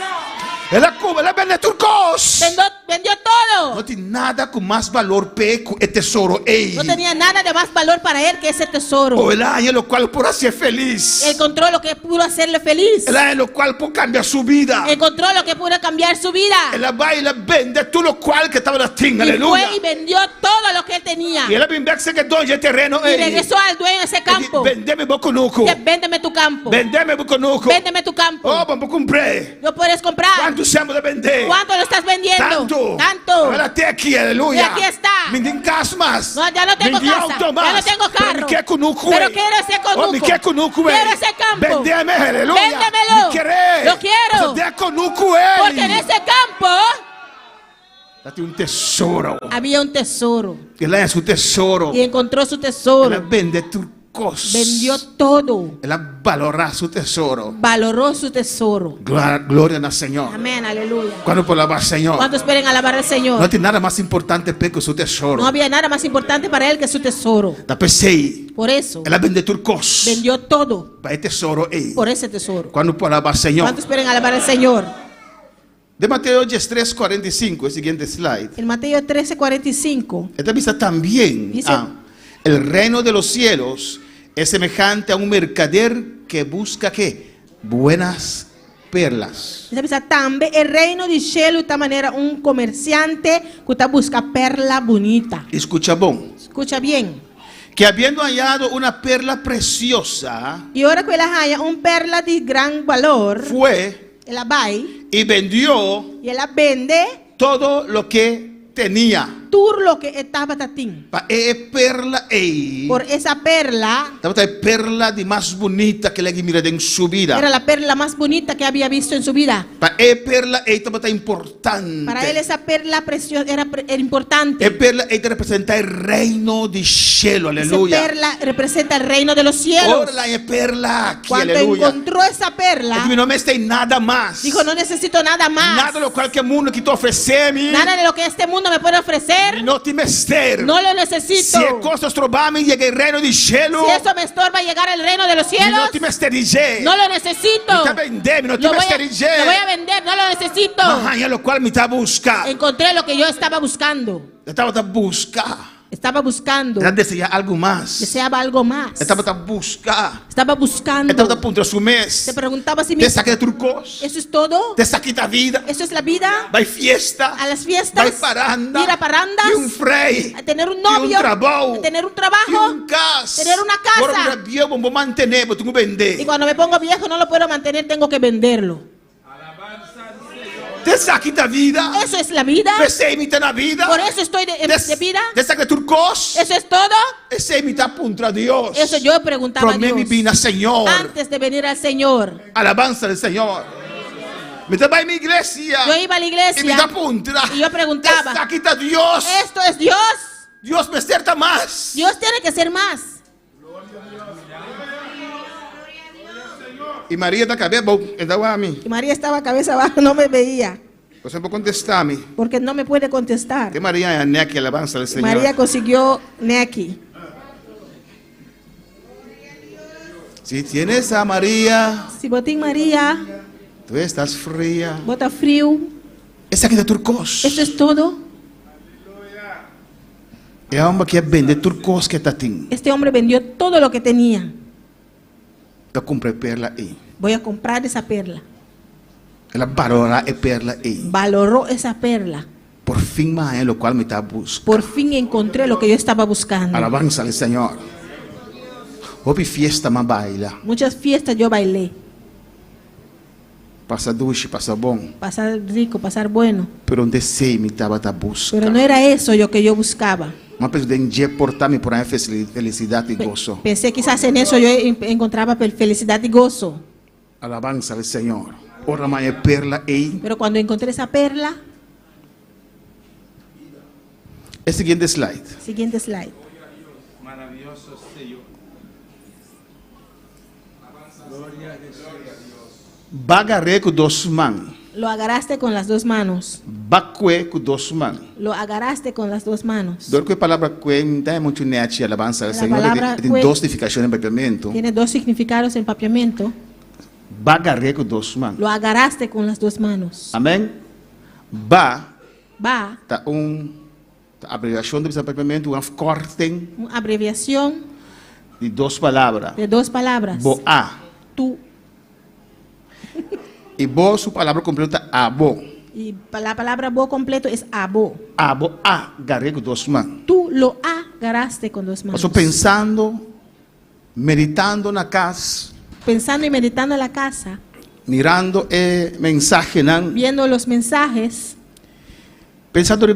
Speaker 9: Él vende turcos.
Speaker 4: Vendió todo.
Speaker 9: No tiene nada con más valor que el tesoro. Ey.
Speaker 4: No tenía nada de más valor para él que ese tesoro.
Speaker 9: Oh, el año en lo cual podrá ser feliz.
Speaker 4: Encontró lo que pudo hacerle feliz.
Speaker 9: El año en lo cual puede cambiar su vida.
Speaker 4: Encontró lo que pudo cambiar su vida.
Speaker 9: Él va y le vende todo lo cual que estaba en la tinga.
Speaker 4: Y
Speaker 9: Aleluya.
Speaker 4: fue y vendió todo lo que él tenía.
Speaker 9: Y él va a que doña terreno.
Speaker 4: Y regresó al dueño de ese campo.
Speaker 9: Vendeme boconuco.
Speaker 4: Véndeme tu campo.
Speaker 9: Vendeme boconuco.
Speaker 4: Véndeme tu campo.
Speaker 9: Oh, vamos a comprar.
Speaker 4: Lo puedes comprar.
Speaker 9: ¿Cuánto se de vender?
Speaker 4: ¿Cuánto lo estás vendiendo?
Speaker 9: Tanto. Ahora te aquí, aleluya.
Speaker 4: Y aquí está.
Speaker 9: Me den casa más.
Speaker 4: No, ya no tengo
Speaker 9: Me den
Speaker 4: casa.
Speaker 9: auto
Speaker 4: Ya
Speaker 9: más.
Speaker 4: no tengo carro.
Speaker 9: Pero me quer conuco,
Speaker 4: Pero
Speaker 9: güey.
Speaker 4: quiero ese conuco.
Speaker 9: Oh, me quer conuco, güey.
Speaker 4: Quiero ese campo.
Speaker 9: Vendeme, aleluya.
Speaker 4: Véndemelo.
Speaker 9: Me querer.
Speaker 4: Lo quiero.
Speaker 9: De conuco, güey.
Speaker 4: Porque en ese campo
Speaker 9: Date un tesoro.
Speaker 4: había un tesoro.
Speaker 9: Él es su tesoro.
Speaker 4: Y encontró su
Speaker 9: Él
Speaker 4: tesoro.
Speaker 9: vende turcos.
Speaker 4: Vendió todo.
Speaker 9: Él valora su tesoro.
Speaker 4: Valoró su tesoro.
Speaker 9: Gloria al Señor.
Speaker 4: Amén, aleluya.
Speaker 9: Cuando por alabar al Señor.
Speaker 4: ¿Cuántos esperen alabar al
Speaker 9: No
Speaker 4: Señor?
Speaker 9: tiene nada más importante que su tesoro.
Speaker 4: No había nada más importante para él que su tesoro.
Speaker 9: Da pensei.
Speaker 4: Por eso
Speaker 9: Él vende turcos.
Speaker 4: vendió todo
Speaker 9: Vai tesoro aí.
Speaker 4: por ese tesoro.
Speaker 9: Quando por alabar al Señor.
Speaker 4: ¿Cuántos esperen alabar al Señor?
Speaker 9: De Mateo 3:45, el siguiente slide.
Speaker 4: En Mateo 13:45
Speaker 9: Esta vista también.
Speaker 4: Dice-
Speaker 9: El reino de los cielos es semejante a un mercader que busca ¿qué? Buenas perlas.
Speaker 4: dice también el reino de cielo de esta manera un comerciante que busca perla bonita.
Speaker 9: Escucha bom.
Speaker 4: Escucha bien.
Speaker 9: Que habiendo hallado una perla preciosa,
Speaker 4: Y ahora que él haya un perla de gran valor,
Speaker 9: fue
Speaker 4: él la va
Speaker 9: y vendió
Speaker 4: y él la vende
Speaker 9: todo lo que tenía.
Speaker 4: todo lo que estaba tatín.
Speaker 9: Pa perla ei.
Speaker 4: Por esa perla
Speaker 9: Estaba perla de más bonita que le mira en su vida.
Speaker 4: era la perla más bonita que había visto en su vida.
Speaker 9: Pa perla ei estaba importante.
Speaker 4: Para él esa perla preciosa era importante.
Speaker 9: Perla ei representa el reino de cielo,
Speaker 4: Esa
Speaker 9: aleluya.
Speaker 4: perla representa el reino de los cielos.
Speaker 9: Ahora la perla aquí,
Speaker 4: Cuando
Speaker 9: aleluya.
Speaker 4: encontró esa perla,
Speaker 9: No me está nada más.
Speaker 4: dijo, no necesito nada más.
Speaker 9: Nada lo cual que el mundo que te ofrece-me.
Speaker 4: Nada de lo que este mundo me puede ofrecer.
Speaker 9: No te mester.
Speaker 4: No lo necesito.
Speaker 9: Se cosas trovarme llega el reino de cielo.
Speaker 4: Si eso me estorba llegar al reino de los
Speaker 9: No
Speaker 4: cielos,
Speaker 9: te mesterige.
Speaker 4: no lo necesito.
Speaker 9: Me está vendendo, no te
Speaker 4: Lo voy
Speaker 9: mesterige.
Speaker 4: lo voy a vender, no lo necesito.
Speaker 9: Ajá, lo cual me está buscando.
Speaker 4: Encontré lo que yo estaba buscando.
Speaker 9: Estaba a buscar.
Speaker 4: Estaba buscando.
Speaker 9: Estaba desear algo más.
Speaker 4: Deseaba algo más.
Speaker 9: Estaba a buscar.
Speaker 4: Estaba buscando.
Speaker 9: Estaba a punto de su mes.
Speaker 4: Se preguntaba a sí
Speaker 9: Te
Speaker 4: mismo,
Speaker 9: saca de turcos.
Speaker 4: ¿eso es todo?
Speaker 9: Te saca da vida.
Speaker 4: ¿Eso es la vida?
Speaker 9: Vai fiesta.
Speaker 4: A las fiestas,
Speaker 9: Vai paranda.
Speaker 4: ir a parandas,
Speaker 9: E frei.
Speaker 4: a tener un
Speaker 9: E
Speaker 4: novio,
Speaker 9: trabalho.
Speaker 4: a tener un
Speaker 9: E
Speaker 4: trabajo.
Speaker 9: casa.
Speaker 4: Tener una casa.
Speaker 9: Agora eu vou manter, vou vender.
Speaker 4: Y cuando me pongo viejo no lo puedo mantener, tengo que venderlo.
Speaker 9: Te saca da vida.
Speaker 4: Eso es la vida.
Speaker 9: Você imita na vida.
Speaker 4: Por eso estoy de vida.
Speaker 9: Te saca de turcos.
Speaker 4: Eso es todo.
Speaker 9: Você imita contra Deus.
Speaker 4: Eso yo preguntaba a
Speaker 9: Para mí
Speaker 4: Dios
Speaker 9: vina Señor.
Speaker 4: antes de venir al Señor.
Speaker 9: Alabanza del Señor. Me estaba en mi iglesia.
Speaker 4: Yo iba a la
Speaker 9: Y me
Speaker 4: iglesia
Speaker 9: da punta.
Speaker 4: y yo preguntaba,
Speaker 9: Te saca da Dios.
Speaker 4: ¿esto es Dios?
Speaker 9: Dios me acerta más.
Speaker 4: Dios tiene que ser más.
Speaker 9: Y María da cabeza, estaba a mí.
Speaker 4: Y María estaba cabeza abajo, no me veía,
Speaker 9: Você pode contestar-me.
Speaker 4: porque no me puede contestar.
Speaker 9: Que María é a que alabanza del Señor.
Speaker 4: María consiguió Neki.
Speaker 9: Si tienes a María,
Speaker 4: Si botín María,
Speaker 9: tú estás fría.
Speaker 4: bota frío,
Speaker 9: Essa aqui é turcos.
Speaker 4: eso es todo.
Speaker 9: É a alma que vende turcos que está tem.
Speaker 4: Este hombre vendió todo lo que tenía.
Speaker 9: Eu comprei perla aí.
Speaker 4: Voy a comprar esa perla.
Speaker 9: Ela valora a perla aí.
Speaker 4: Valoró esa perla.
Speaker 9: Por fim, é o qual me está buscando.
Speaker 4: Por fin encontré lo que yo estaba buscando.
Speaker 9: Alabanza al Señor. Houve fiesta, mas baila.
Speaker 4: Muchas fiestas yo bailé.
Speaker 9: Passa duche, passa bom.
Speaker 4: pasar rico, pasar bueno.
Speaker 9: Pero onde sei me estava a busca.
Speaker 4: Pero no era eso lo que yo buscaba.
Speaker 9: Uma pessoa de portar-me por uma felicidade e gozo.
Speaker 4: Pensé quizás en eso yo encontraba felicidad y gozo.
Speaker 9: Alabanza al Senhor. Ora mai perla e
Speaker 4: Pero cuando encontré esa perla,
Speaker 9: el siguiente slide.
Speaker 4: siguiente slide.
Speaker 3: Maravilloso Señor.
Speaker 9: Bagaré com duas mãos.
Speaker 4: Lo agarraste con las dos manos.
Speaker 9: Bacué com duas mãos.
Speaker 4: Lo agarraste con las dos manos.
Speaker 9: Dor que a palavra cué não é muito net, alabança ao
Speaker 4: La
Speaker 9: Senhor.
Speaker 4: palabra
Speaker 9: Tem
Speaker 4: cué
Speaker 9: duas significações em papiamento.
Speaker 4: Tiene dos significados en papiamento.
Speaker 9: Bagaré com duas mãos.
Speaker 4: Lo agarraste con las dos manos.
Speaker 9: Amém? Ba,
Speaker 4: Va,
Speaker 9: tá a abreviação do papiamento, uma corte
Speaker 4: una abreviación
Speaker 9: de duas palavras.
Speaker 4: de dos palabras.
Speaker 9: Boa.
Speaker 4: Tú.
Speaker 9: E bo, sua palavra completa, abo.
Speaker 4: Y la palabra bo completo es abo.
Speaker 9: Abo, agarré com duas mãos.
Speaker 4: Tú lo agarraste con dos manos.
Speaker 9: Estou pensando, meditando na casa,
Speaker 4: Pensando y meditando en la casa,
Speaker 9: mirando mensagem,
Speaker 4: viendo los mensajes,
Speaker 9: pensando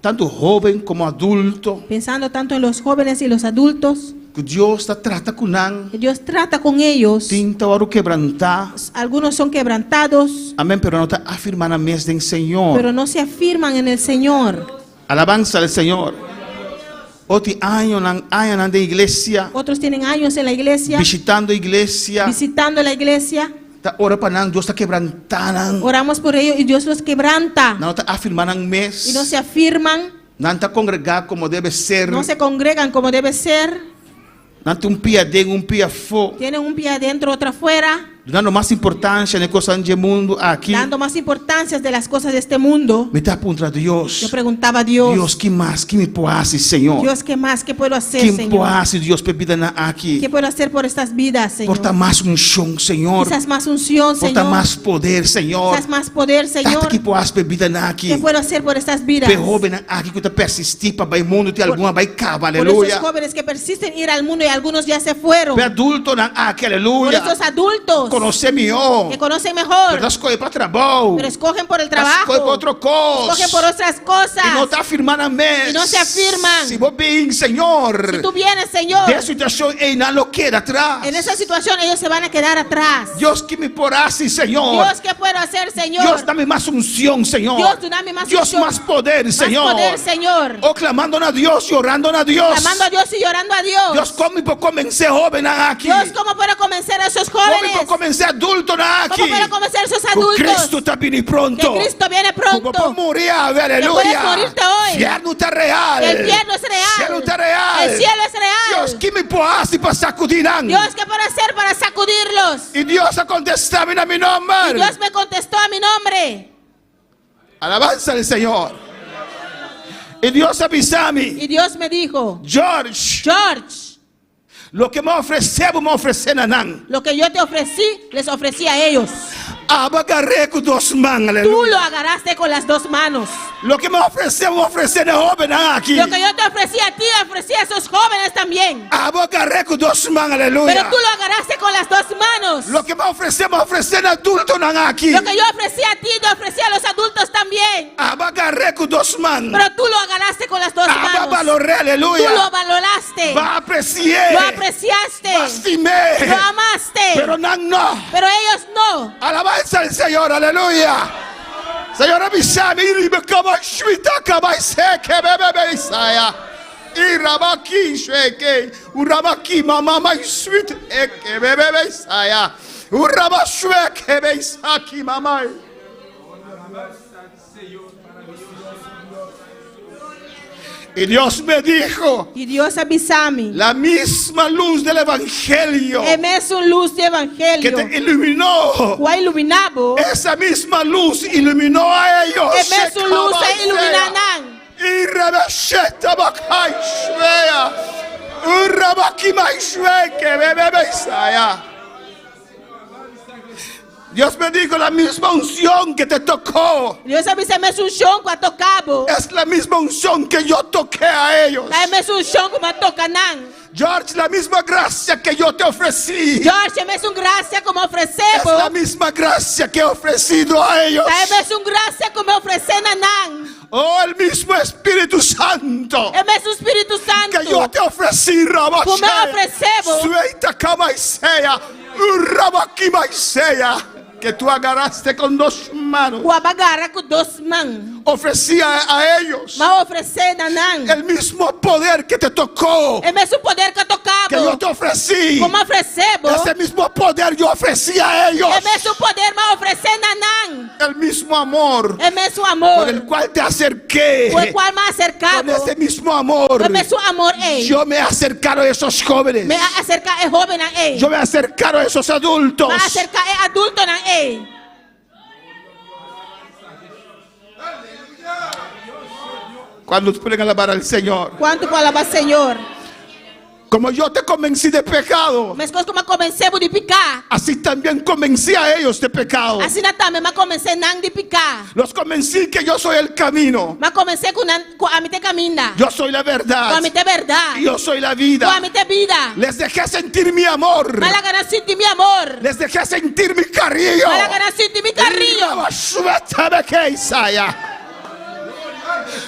Speaker 9: tanto jovem como adulto,
Speaker 4: pensando tanto en los jóvenes y los adultos,
Speaker 9: que Deus está trata com
Speaker 4: que Dios trata con ellos.
Speaker 9: tinta hora quebrantar,
Speaker 4: Algunos son quebrantados,
Speaker 9: amém, pero não está afirmando a mesa do Senhor.
Speaker 4: pero no se afirman en el Señor.
Speaker 9: Alabanza al Senhor. Outro ano na igreja,
Speaker 4: Otros tienen años en la iglesia,
Speaker 9: visitando a igreja,
Speaker 4: visitando la iglesia.
Speaker 9: tá ora para nós, Deus está quebrantando,
Speaker 4: Oramos por ellos y Dios los quebranta.
Speaker 9: não está afirmando a mesa,
Speaker 4: Y no se afirman,
Speaker 9: não está congregar como deve ser,
Speaker 4: no se congregan como debe ser.
Speaker 9: não tem pia dentro, pia fora.
Speaker 4: Tienen un pie adentro, otro afuera,
Speaker 9: Dando mais importância na coisa do mundo aqui.
Speaker 4: dando más importancias de las cosas de este mundo.
Speaker 9: Me está apontando Deus.
Speaker 4: Yo preguntaba a Dios,
Speaker 9: Deus, que mais? Que me pode, Senhor?
Speaker 4: Dios, ¿qué más? ¿Qué puedo hacer,
Speaker 9: Que
Speaker 4: Señor?
Speaker 9: pode, Deus, bebida aqui.
Speaker 4: ¿Qué puedo hacer por estas vidas, Señor?
Speaker 9: Porta mais chão, Senhor.
Speaker 4: Quizás más unción,
Speaker 9: Porta
Speaker 4: Señor.
Speaker 9: mais poder, Senhor.
Speaker 4: Quizás más poder,
Speaker 9: Tata
Speaker 4: Señor.
Speaker 9: que pode bebida aqui.
Speaker 4: ¿Qué puedo hacer por estas vidas?
Speaker 9: Perrobe aqui que tu persistir para o mundo tem alguma vai cava,
Speaker 4: Por esos
Speaker 9: aleluia.
Speaker 4: jóvenes que persisten ir al mundo y algunos ya se fueron.
Speaker 9: Pe adulto aqui,
Speaker 4: Por
Speaker 9: aleluia.
Speaker 4: esos adultos
Speaker 9: Conhecer melhor.
Speaker 4: que conocen mejor,
Speaker 9: Pero escolhe para trabalho.
Speaker 4: pero escogen por el
Speaker 9: Escolhe
Speaker 4: trabajo,
Speaker 9: para outra coisa.
Speaker 4: escogen por otras cosas.
Speaker 9: E não está afirmando a mesa.
Speaker 4: Y no se afirman.
Speaker 9: Se vou bem, Senhor.
Speaker 4: Si tú vienes, Señor,
Speaker 9: Dessa situação ei na loqueira atrás.
Speaker 4: en esa situación ellos se van a quedar atrás.
Speaker 9: Deus que me porasse, Senhor.
Speaker 4: Dios, ¿qué puedo hacer, Señor?
Speaker 9: Deus dá-me mais unção, Senhor.
Speaker 4: Dios, tú dame más
Speaker 9: Deus
Speaker 4: unción,
Speaker 9: mais poder,
Speaker 4: más
Speaker 9: Senhor.
Speaker 4: poder, Señor.
Speaker 9: Oh, clamando a Deus e orando a Deus.
Speaker 4: Clamando a Dios y llorando a Dios.
Speaker 9: Deus, como para convencer jovem aqui.
Speaker 4: Dios, ¿cómo puedo convencer a esos
Speaker 9: Como
Speaker 4: jóvenes?
Speaker 9: para convencer adulto aqui.
Speaker 4: ¿Cómo puedo convencer a esos
Speaker 9: Que
Speaker 4: adultos?
Speaker 9: Cristo está vindo pronto.
Speaker 4: Que Cristo viene
Speaker 9: Como para
Speaker 4: pronto.
Speaker 9: morir,
Speaker 4: puedes
Speaker 9: aleluia.
Speaker 4: morirte hoy.
Speaker 9: Inferno está real.
Speaker 4: El infierno es real.
Speaker 9: Cielo está real.
Speaker 4: El cielo es real.
Speaker 9: Deus, que me poasse para sacudir.
Speaker 4: Dios, ¿qué puedo hacer para sacudirlos?
Speaker 9: E Deus a contestar-me na meu
Speaker 4: Y
Speaker 9: nome.
Speaker 4: Dios me contestó a mi nombre.
Speaker 9: Alabanza al Senhor. E Deus avisa-me.
Speaker 4: Y Dios me dijo,
Speaker 9: George,
Speaker 4: George,
Speaker 9: lo que me oferecer nanang.
Speaker 4: lo que yo te ofrecí, les ofrecí a ellos.
Speaker 9: Abagaré com duas mãos,
Speaker 4: Tú
Speaker 9: aleluia.
Speaker 4: lo agarraste con las dos manos.
Speaker 9: Lo que me oferecer na jovem aqui.
Speaker 4: Lo que yo te ofrecí a ti, ofrecí a esos jóvenes también.
Speaker 9: Abagaré com duas mãos, aleluia.
Speaker 4: Pero tú lo agarraste con las dos manos.
Speaker 9: Lo que me oferecer na adulto aqui.
Speaker 4: Lo que yo ofrecí a ti, te ofrecí a los adultos también.
Speaker 9: Abagaré com duas mãos.
Speaker 4: Pero tú lo agarraste con las dos manos.
Speaker 9: Ababaloré,
Speaker 4: Tú
Speaker 9: aleluia.
Speaker 4: lo valoraste.
Speaker 9: Va apreciar.
Speaker 4: Lo apreciaste.
Speaker 9: Estimé.
Speaker 4: Lo amaste.
Speaker 9: Pero não.
Speaker 4: Pero ellos no.
Speaker 9: Alabanza al Senhor, aleluia. Senhor, avisa-me, irime kamashvita kamaiseke bebebe isaia. Irabaki sheke, urabaki mama maisvit eke bebebe isaia. Urabashweke beisaki mamai. Y Dios me dijo,
Speaker 4: Y Dios avísame.
Speaker 9: la misma luz del evangelio
Speaker 4: Es una luz de
Speaker 9: que
Speaker 4: evangelio.
Speaker 9: te iluminó.
Speaker 4: O iluminado.
Speaker 9: Esa misma luz iluminó a ellos.
Speaker 4: Es una luz de iluminarán.
Speaker 9: Y rebesheta bakai shvea. Urabaki mai shwe que bebe besaya. Dios me dijo, la misma unción que te tocó
Speaker 4: Deus avisa a mesma unção com a tocabo.
Speaker 9: es la misma unción que yo toqué a ellos.
Speaker 4: A mesma unção com a tocanang.
Speaker 9: George, la misma gracia que yo te ofrecí
Speaker 4: Jorge, a mesma graça como
Speaker 9: es
Speaker 4: oferecemos.
Speaker 9: la misma gracia que he ofrecido a ellos.
Speaker 4: A mesma graça como oferecer nanang.
Speaker 9: Oh, el mismo Espíritu Santo
Speaker 4: É mesmo Espírito Santo.
Speaker 9: que yo te ofrecí, Rabashea,
Speaker 4: Como ofrecemos.
Speaker 9: Sueita Kamaisea, Urabakimaisea, que tú agarraste con 2 manos.
Speaker 4: Com a bagarra com 2 mãos.
Speaker 9: Ofrecí a ellos
Speaker 4: Mas oferecer nanang.
Speaker 9: el mismo poder que te tocó,
Speaker 4: É mesmo poder que a
Speaker 9: que yo
Speaker 4: tocabo.
Speaker 9: te ofrecí.
Speaker 4: Como oferecemos.
Speaker 9: Ese mismo poder yo ofrecí a ellos.
Speaker 4: É mesmo poder, mas oferecer nanang.
Speaker 9: El mismo amor
Speaker 4: É mesmo amor.
Speaker 9: con el cual te acerqué.
Speaker 4: Com o qual me acercado.
Speaker 9: Con ese mismo amor,
Speaker 4: É mesmo amor, ei.
Speaker 9: yo me he acercado a esos jóvenes.
Speaker 4: Me acercar é jovem, ei.
Speaker 9: Yo me he acercado a esos adultos.
Speaker 4: Me acercar é adulto, ei.
Speaker 9: Cuando pueden alabar al Señor.
Speaker 4: Quanto palavra, Senhor.
Speaker 9: Como yo te convencí de pecado,
Speaker 4: Mas coisas como comencemos de picar.
Speaker 9: así también convencí a ellos de pecado.
Speaker 4: Assim também, mas comecei não de picar.
Speaker 9: Los convencí que yo soy el camino.
Speaker 4: Mas comecei com a mim te caminha.
Speaker 9: Yo soy la
Speaker 4: Com
Speaker 9: verdad.
Speaker 4: a mim te verdade.
Speaker 9: Y yo soy la
Speaker 4: Com a
Speaker 9: vida.
Speaker 4: mim te vida.
Speaker 9: Les dejé sentir mi amor.
Speaker 4: Mas la gana sentir mi amor.
Speaker 9: Les dejé sentir mi cariño.
Speaker 4: Mas la gana sentir mi carrillo.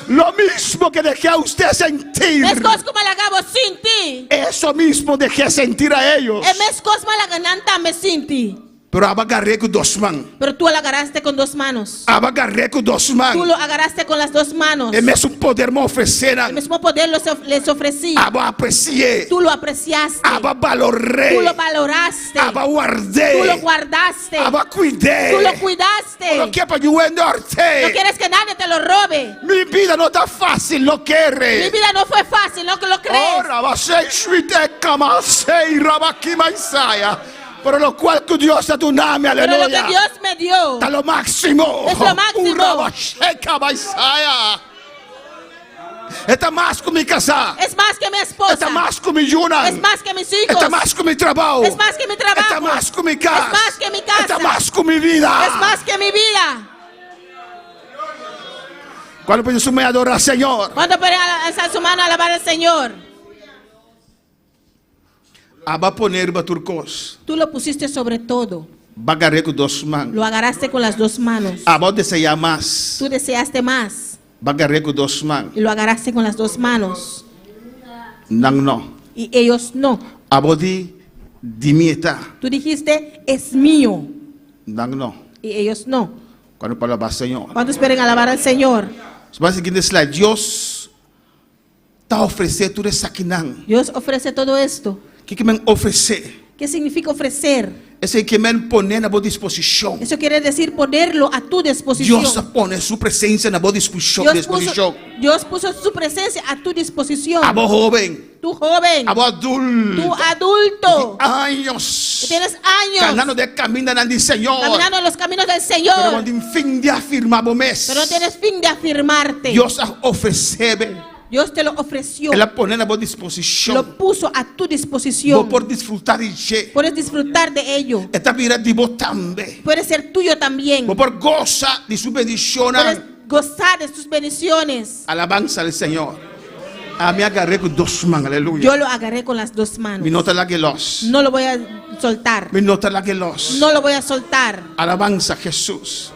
Speaker 9: Lo mismo que dejé a usted sentir,
Speaker 4: Mas coisas como la gabo sentir.
Speaker 9: eso mismo dejé sentir a ellos.
Speaker 4: É mesmo coisas mas la gana também sentir.
Speaker 9: Pero agarré con 2 manos.
Speaker 4: Pero tú lo agarraste con 2 manos.
Speaker 9: Agarré con 2
Speaker 4: Tú
Speaker 9: manos.
Speaker 4: lo agarraste con las 2 manos.
Speaker 9: Es mesmo poder me ofreceram.
Speaker 4: El mismo poder les ofrecí.
Speaker 9: Aba aprecié.
Speaker 4: Tú lo apreciaste.
Speaker 9: Aba valoré.
Speaker 4: Tú lo valoraste.
Speaker 9: Aba guardé.
Speaker 4: Tú lo guardaste.
Speaker 9: Aba cuidé.
Speaker 4: Tú lo cuidaste.
Speaker 9: No quiero ayudar
Speaker 4: No quieres que nadie te lo robe.
Speaker 9: Mi vida no está fácil, no
Speaker 4: Mi
Speaker 9: quiere.
Speaker 4: vida no fue fácil, no que lo crees.
Speaker 9: Ora, vasei shuite kamasei rabakima Isaya. Por lo cual tu Dios a tu nombre,
Speaker 4: Pero lo que
Speaker 9: aleluya.
Speaker 4: Dios me dio
Speaker 9: Está lo máximo.
Speaker 4: es lo máximo.
Speaker 9: Urabasheka Isaya. Está más con mi casa.
Speaker 4: Es más que mi esposa.
Speaker 9: Está más con mi yuna.
Speaker 4: Es más que mis hijos.
Speaker 9: Está más con mi trabajo.
Speaker 4: Es más que mi trabajo.
Speaker 9: Está más con mi casa.
Speaker 4: Es más que mi casa.
Speaker 9: Está más con mi vida.
Speaker 4: Es más que mi vida.
Speaker 9: Cuando pues yo me adora al Señor,
Speaker 4: Cuando puede alzar su mano a alabar al Señor.
Speaker 9: va a poner baturcos.
Speaker 4: Tú lo pusiste sobre todo.
Speaker 9: Bagaré con 2 manos.
Speaker 4: Lo agarraste con las 2 manos.
Speaker 9: Aba desear más.
Speaker 4: Tú deseaste más.
Speaker 9: Bagaré con 2 manos.
Speaker 4: Y lo agarraste con las 2 manos.
Speaker 9: No.
Speaker 4: Y ellos no.
Speaker 9: Aba di dimieta.
Speaker 4: Tú dijiste, es mío.
Speaker 9: No.
Speaker 4: Y ellos no.
Speaker 9: Cuando palabra al Señor.
Speaker 4: ¿Cuántos quieren alabar al Señor?
Speaker 9: Va a seguir slide. Dios está ofreciendo todo ese saquinán.
Speaker 4: Dios ofrece todo esto.
Speaker 9: ¿Qué me ofrece?
Speaker 4: ¿Qué significa ofrecer?
Speaker 9: Ese que me pone a boa disposición.
Speaker 4: Eso quiere decir ponerlo a tu disposición.
Speaker 9: Dios pone su presencia en boa disposición.
Speaker 4: Dios puso su presencia a tu disposición.
Speaker 9: A vos joven.
Speaker 4: Tu joven.
Speaker 9: A vos adulto.
Speaker 4: Tu adulto.
Speaker 9: Años.
Speaker 4: Que tienes años.
Speaker 9: Caminando de camino del Señor.
Speaker 4: Caminando en los caminos del
Speaker 9: Pero
Speaker 4: Señor.
Speaker 9: cuando en fin de afirmar mes.
Speaker 4: Pero no tienes fin de afirmarte.
Speaker 9: Dios ofrece.
Speaker 4: Dios te lo ofreció.
Speaker 9: Ela pone a boa disposição.
Speaker 4: Lo puso a tu disposición.
Speaker 9: Por disfrutar de je.
Speaker 4: Puedes disfrutar de ello.
Speaker 9: Esta vida de vos também.
Speaker 4: Puede ser tuyo también.
Speaker 9: Por goza de su bendición.
Speaker 4: Puedes gozar de sus bendiciones.
Speaker 9: Alabanza al Señor. A mí agarré con 2 manos, aleluya.
Speaker 4: Yo lo agarré con las 2 manos.
Speaker 9: Mi nota la que los.
Speaker 4: No lo voy a soltar.
Speaker 9: Mi nota la que los.
Speaker 4: No lo voy a soltar.
Speaker 9: Alabanza a Jesús.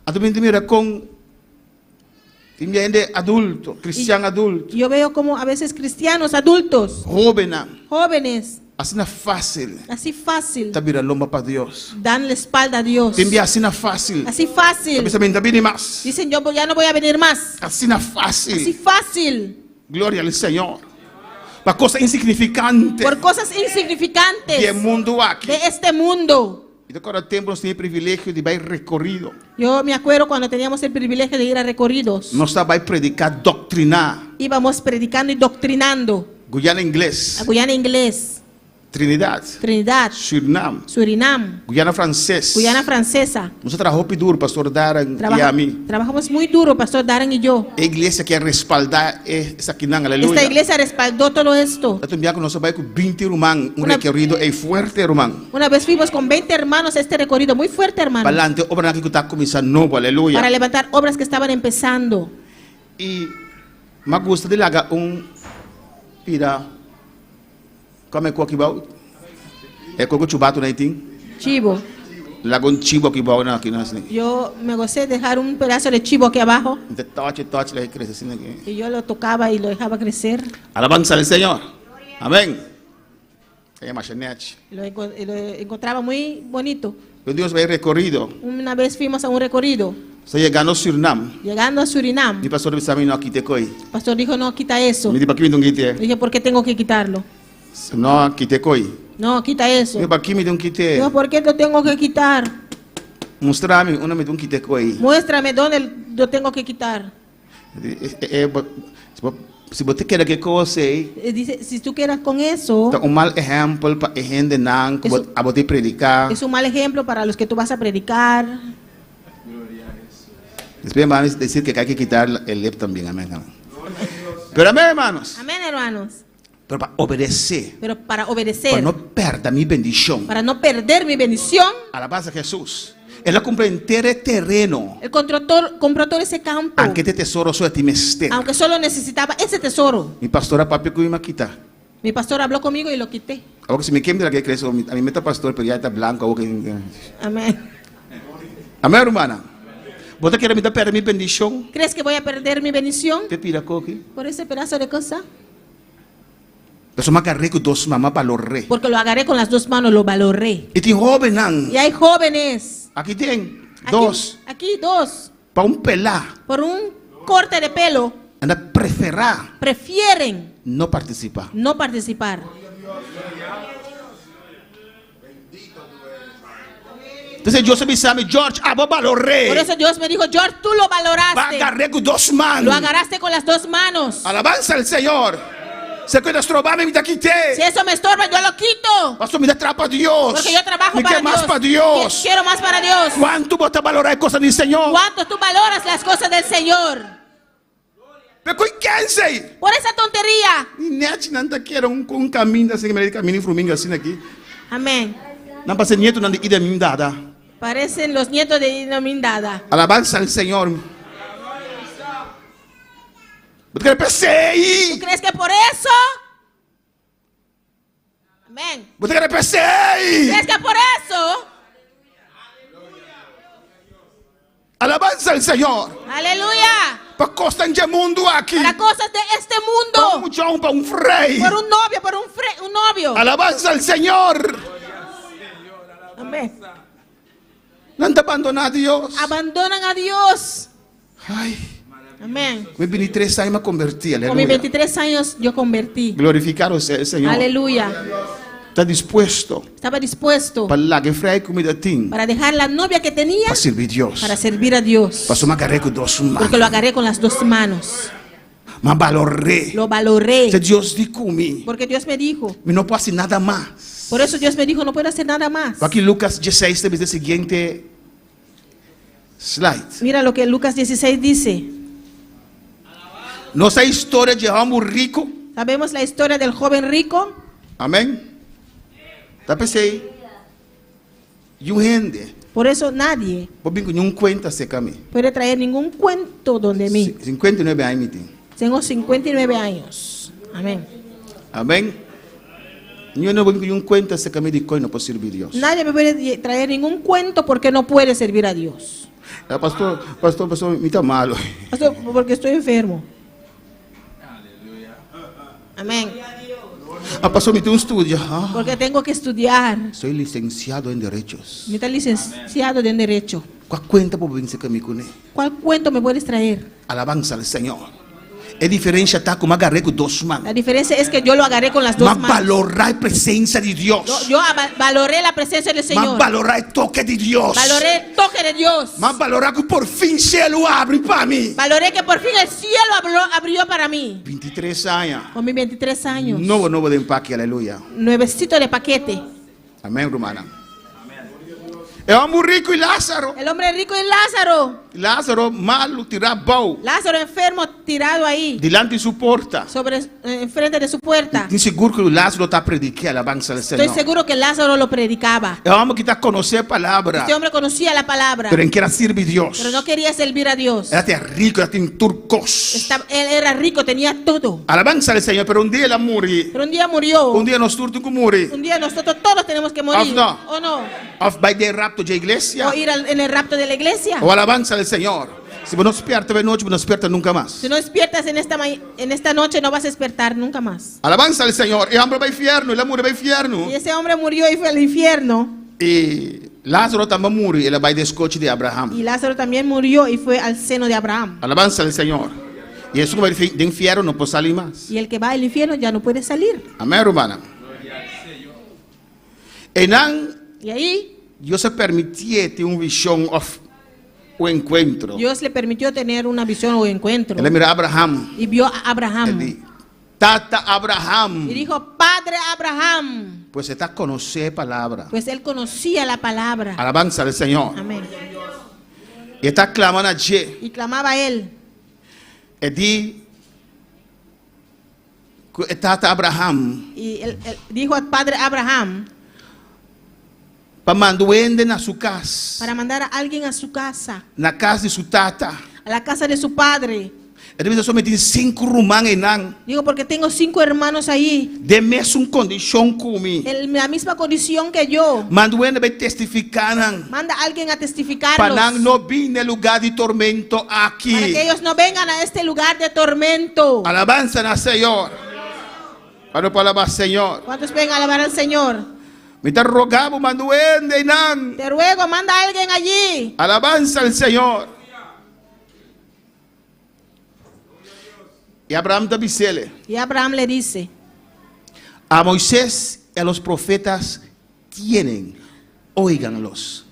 Speaker 9: A tu mente mira con de adulto, cristiano adulto.
Speaker 4: Yo veo como a veces cristianos adultos, jóvenes,
Speaker 9: así no es fácil.
Speaker 4: así fácil,
Speaker 9: Está virar loma para Dios.
Speaker 4: dan la espalda a Dios.
Speaker 9: Te envía así no es fácil.
Speaker 4: Así fácil.
Speaker 9: Pensamiento viene más.
Speaker 4: Dicen, yo ya no voy a venir más.
Speaker 9: Así no es fácil.
Speaker 4: Así fácil.
Speaker 9: Gloria al Señor. Para cosas insignificantes.
Speaker 4: Por cosas insignificantes
Speaker 9: del mundo aquí.
Speaker 4: de este mundo.
Speaker 9: Y de cada tiempo nos tiene el privilegio de ir recorrido.
Speaker 4: Yo me acuerdo cuando teníamos el privilegio de ir a recorridos.
Speaker 9: No estaba a predicar, doctrinar.
Speaker 4: Íbamos predicando y doctrinando.
Speaker 9: Guyana inglés.
Speaker 4: A Guyana inglés.
Speaker 9: Trinidad,
Speaker 4: Trinidad,
Speaker 9: Surinam,
Speaker 4: Surinam,
Speaker 9: Guyana Francesa.
Speaker 4: Guyana Francesa.
Speaker 9: Nosotros trabajamos duro, Pastor Darren y a mí.
Speaker 4: Trabajamos muy duro, Pastor Darren y yo.
Speaker 9: La iglesia que respalda esa aquí,
Speaker 4: Esta
Speaker 9: aleluya.
Speaker 4: iglesia respaldó todo esto.
Speaker 9: También con nosotros con 20 hermanos, un recorrido fuerte, hermano.
Speaker 4: Una vez fuimos con 20 hermanos este recorrido, muy fuerte, hermano.
Speaker 9: Para adelante, obra que está comenzando nuevo, aleluya.
Speaker 4: Para levantar obras que estaban empezando.
Speaker 9: Y me gusta de lagar pira, como aqui bau, como chubato na itin,
Speaker 4: Chivo.
Speaker 9: lago chivo aqui bau na aqui na assim.
Speaker 4: Yo me gocé de dejar un pedazo de chivo aquí abajo.
Speaker 9: De touch, lá cresce assim aqui.
Speaker 4: Y yo lo tocaba y lo dejaba crecer.
Speaker 9: Alabanza al Señor. Amén. É machanete.
Speaker 4: Y lo encontraba muy bonito.
Speaker 9: Meu Deus vai recorrido.
Speaker 4: Una vez fuimos a un recorrido.
Speaker 9: Está llegando a Surinam.
Speaker 4: Llegando a Surinam,
Speaker 9: Mi pastor me sabe no aqui te coi.
Speaker 4: el pastor dijo, no, quita eso.
Speaker 9: Me dijo para que me dê quite.
Speaker 4: Dije, ¿por qué tengo que quitarlo?
Speaker 9: No, aqui te coi.
Speaker 4: No, quita eso.
Speaker 9: Me para que me dê quite.
Speaker 4: Dijo, ¿por qué lo tengo que quitar?
Speaker 9: Mostrame, uma me dê quite coi.
Speaker 4: Muéstrame dónde lo tengo que quitar.
Speaker 9: Se você quer que coisa,
Speaker 4: Dice, si tú quieras con eso,
Speaker 9: tá mal exemplo para a gente não que a você predicar.
Speaker 4: es un mal ejemplo para los que tú vas a predicar.
Speaker 9: Después vamos a decir que hay que quitar el lep también, amén. Pero amén, hermanos.
Speaker 4: Amén, hermanos.
Speaker 9: Pero para obedecer,
Speaker 4: Pero para obedecer,
Speaker 9: para no perder mi bendición,
Speaker 4: para no perder mi bendición,
Speaker 9: alabanza a Jesús. Él compró entero terreno,
Speaker 4: él compró todo ese campo,
Speaker 9: aunque este tesoro solo ti mestre.
Speaker 4: aunque solo necesitaba ese tesoro.
Speaker 9: Mi pastora papi que me quita.
Speaker 4: Mi pastor habló conmigo y lo quité.
Speaker 9: Ahora si me quema de la que creció, a mí me está pastor, pero ya está blanco.
Speaker 4: Amén.
Speaker 9: Amén, hermana. ¿Vos te quieres perder mi bendición?
Speaker 4: ¿Crees que voy a perder mi bendición
Speaker 9: Te pira coqui.
Speaker 4: por ese pedazo de cosa?
Speaker 9: Eso me agarré con dos mamás para los reyes.
Speaker 4: Porque lo agarré con las dos manos, lo valoré.
Speaker 9: Y ti joven, nan.
Speaker 4: Y hay jóvenes.
Speaker 9: Aquí tienen
Speaker 4: Aquí,
Speaker 9: dos.
Speaker 4: Aquí dos.
Speaker 9: Para un pelá.
Speaker 4: Por un corte de pelo,
Speaker 9: Anda preferar
Speaker 4: prefieren
Speaker 9: no participar.
Speaker 4: no participar.
Speaker 9: Entonces Dios me sabe, George, valoré.
Speaker 4: Por eso Dios me dijo, George, tú lo valoraste.
Speaker 9: Agarré con dos manos.
Speaker 4: Lo agarraste con las dos manos.
Speaker 9: Alabanza al Señor. Se que destrobame me da quité.
Speaker 4: Si eso me estorba, yo lo quito.
Speaker 9: Pastor, me da trapo a Dios.
Speaker 4: Porque yo trabajo
Speaker 9: me
Speaker 4: para
Speaker 9: quer
Speaker 4: Dios.
Speaker 9: más para Dios.
Speaker 4: Quiero más para Dios.
Speaker 9: ¿Cuánto vos te valorar cosas del Señor?
Speaker 4: ¿Cuánto tú valoras las cosas del Señor?
Speaker 9: Pero ¿quién sei?
Speaker 4: Por esa tontería.
Speaker 9: Net não tá querendo um caminho assim, que caminho fruminga assim aqui.
Speaker 4: Amén.
Speaker 9: Não passa nieto não de ida mim dada.
Speaker 4: Parecen los nietos de Inomindada.
Speaker 9: Alabanza al Señor. Porque
Speaker 4: ¿Tú
Speaker 9: pensei.
Speaker 4: crees que por eso? Amén.
Speaker 9: Porque pensei.
Speaker 4: ¿Crees que por eso?
Speaker 9: Alabanza al Señor.
Speaker 4: Aleluya.
Speaker 9: Para costas de mundo aqui.
Speaker 4: Para cosas de este
Speaker 9: Para
Speaker 4: mundo.
Speaker 9: John, para un rey.
Speaker 4: Por un novio, por un novio.
Speaker 9: Alabanza al Señor.
Speaker 4: Amén.
Speaker 9: No te abandonar a Dios.
Speaker 4: Abandonan a Dios.
Speaker 9: Ay,
Speaker 4: Amén.
Speaker 9: me 23 años me convertí.
Speaker 4: Con mis
Speaker 9: Aleluya.
Speaker 4: 23 años yo convertí.
Speaker 9: Glorificar al Señor.
Speaker 4: Aleluya.
Speaker 9: Está dispuesto
Speaker 4: Estaba dispuesto
Speaker 9: para la que fray comida tin.
Speaker 4: para dejar la novia que tenía
Speaker 9: Para servir a Dios.
Speaker 4: para servir a Dios.
Speaker 9: Pasó me agarré con dos manos.
Speaker 4: Porque lo agarré con las dos manos.
Speaker 9: Me valoré.
Speaker 4: Lo valoré.
Speaker 9: Dios dijo a mí.
Speaker 4: Porque Dios me dijo.
Speaker 9: No puedo hacer nada más.
Speaker 4: Por eso Dios me dijo, no puedo hacer nada más.
Speaker 9: Aquí Lucas 16 temos el siguiente slide.
Speaker 4: Mira lo que Lucas 16 dice.
Speaker 9: Nossa história de homem rico.
Speaker 4: Sabemos la historia del joven rico.
Speaker 9: Amém? Tá pensei. E um rende.
Speaker 4: Por eso nadie
Speaker 9: Vou bem com um conta se cami.
Speaker 4: puede traer ningún cuento donde mí.
Speaker 9: 59 anos me tem.
Speaker 4: Tengo 59 años. Amén.
Speaker 9: Amém? Eu não vou com um conta se cami de coisa não posso servir Deus.
Speaker 4: Nadie me puede traer ningún cuento porque no puede servir a Dios.
Speaker 9: Pastor, me tá malo.
Speaker 4: Pastor, porque estoy enfermo. Amén.
Speaker 9: Pastor, me tem estudo.
Speaker 4: Porque tengo que estudiar.
Speaker 9: Sou licenciado em direitos.
Speaker 4: Me está licenciado en Derecho.
Speaker 9: Qual conta por vir se cami com ele?
Speaker 4: ¿Cuál cuento me puedes traer?
Speaker 9: Alabanza al Señor. É diferença tá com agarrei com duas mãos.
Speaker 4: La diferencia es que yo lo agarré con las dos
Speaker 9: Mas
Speaker 4: manos.
Speaker 9: valorar a presença de Deus.
Speaker 4: Yo valoré la presencia del
Speaker 9: Mas
Speaker 4: Señor.
Speaker 9: valorar o toque de Deus.
Speaker 4: Valoré el toque de Dios.
Speaker 9: Mas valorar que por fim o cielo abre para mim.
Speaker 4: Valoré que por fin el cielo abrió para mí.
Speaker 9: 23 anos.
Speaker 4: Con mis 23 años.
Speaker 9: Novo de empaque, aleluia.
Speaker 4: Nuevecito de paquete.
Speaker 9: Amém, romana. É o homem rico e Lázaro.
Speaker 4: El hombre rico y Lázaro.
Speaker 9: Lázaro malo tirado
Speaker 4: Lázaro enfermo tirado ahí.
Speaker 9: delante de sua porta.
Speaker 4: Enfrente de su puerta.
Speaker 9: Tenho seguro que o Lázaro está predicando a alabança do Senhor.
Speaker 4: Estoy seguro que Lázaro lo predicaba.
Speaker 9: É o homem que está conhecendo a palavra,
Speaker 4: Este hombre conocía la palabra,
Speaker 9: pero em que era servir a Deus.
Speaker 4: pero no quería servir a Dios.
Speaker 9: Ela é rico, ela tem turcos.
Speaker 4: Él era rico, tenía todo.
Speaker 9: Alabança do Senhor, pero dia ela morre.
Speaker 4: Pero un día murió.
Speaker 9: Dia nós todos temos que morrer.
Speaker 4: Un día nosotros todos tenemos que morir.
Speaker 9: no.
Speaker 4: ¿O no?
Speaker 9: Ou vai de rapto de igreja.
Speaker 4: O ir en el rapto de la iglesia.
Speaker 9: Ou alabança do Senhor. Se você não desperta de noite, não desperta nunca mais.
Speaker 4: Si no despiertas en esta noche, no vas a despertar nunca más.
Speaker 9: Alabança do Senhor. E o homem vai ao inferno, ele morre vai ao inferno.
Speaker 4: Y ese hombre murió y fue al infierno.
Speaker 9: E Lázaro também morre, ele vai descote de Abraão.
Speaker 4: Y Lázaro también murió y fue al seno de Abraham.
Speaker 9: Alabança do Senhor. E isso vai do inferno não pode sair mais.
Speaker 4: Y el que va al infierno ya no puede salir.
Speaker 9: Amém, romana.
Speaker 4: Y ahí
Speaker 9: Deus se permitia ter uma visão o encontro.
Speaker 4: Dios le permitió tener una visión o encuentro.
Speaker 9: Ele mira Abraão.
Speaker 4: Y vio a Abraham.
Speaker 9: Ele Tata Abraão.
Speaker 4: Y dijo, Padre Abraham.
Speaker 9: Pues está conhecer a palavra.
Speaker 4: Pues él conocía la palabra.
Speaker 9: Alabança do Senhor.
Speaker 4: Amén.
Speaker 9: E está clamando a Deus.
Speaker 4: Y clamaba a él.
Speaker 9: E diz Tata Abraão.
Speaker 4: Y él dijo al Padre Abraham
Speaker 9: Para mandar na sua casa.
Speaker 4: para mandar a alguien a su casa,
Speaker 9: Na casa de sua tata.
Speaker 4: a la casa de su padre.
Speaker 9: Ele disse somente 5 romãs enang.
Speaker 4: Digo, porque tengo 5 hermanos ahí,
Speaker 9: De mesma condição comigo.
Speaker 4: en la misma condición que yo.
Speaker 9: Mandando vai testificar.
Speaker 4: Manda a alguien a
Speaker 9: Para
Speaker 4: testificarlos.
Speaker 9: não vir no lugar de tormento aqui.
Speaker 4: Para que ellos no vengan a este lugar de tormento.
Speaker 9: Alabança na Senhor. Para alabar Senhor.
Speaker 4: ¿Cuántos vengan a alabar al Señor?
Speaker 9: Me te rogamos, manduende nan.
Speaker 4: Te ruego, manda a alguien allí.
Speaker 9: Alabanza al Señor. Y Abraham dice
Speaker 4: Y Abraham le dice,
Speaker 9: a Moisés y a los profetas tienen, óiganlos.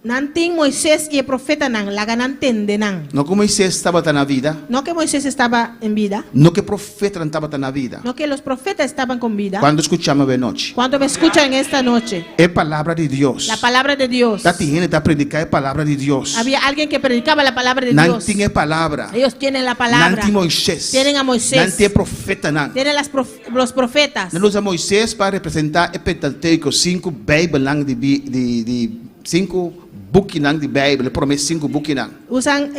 Speaker 4: Nantin Moisés y el profeta nan, la ganan tendenan.
Speaker 9: No que Moisés estaba tan a vida,
Speaker 4: No que Moisés estaba en vida,
Speaker 9: no que profeta estaba tan a vida.
Speaker 4: no que los profetas estaban con vida.
Speaker 9: Cuando escuchamos de noche,
Speaker 4: ¿Cuánto me escuchan esta noche?
Speaker 9: es palabra de Dios.
Speaker 4: La palabra de Dios.
Speaker 9: La tiene que predicar es palabra de Dios.
Speaker 4: Había alguien que predicaba la palabra de Dios.
Speaker 9: Nanti es palabra.
Speaker 4: Ellos tienen la palabra.
Speaker 9: Nanti Moisés.
Speaker 4: Tienen a Moisés.
Speaker 9: Nanti es profeta nan.
Speaker 4: Tienen los profetas.
Speaker 9: Nós usa Moisés para representar o Pentateuco, 5 Bíblias de 5 buquinan de Bíblia, promete 5 buquinan.
Speaker 4: Usan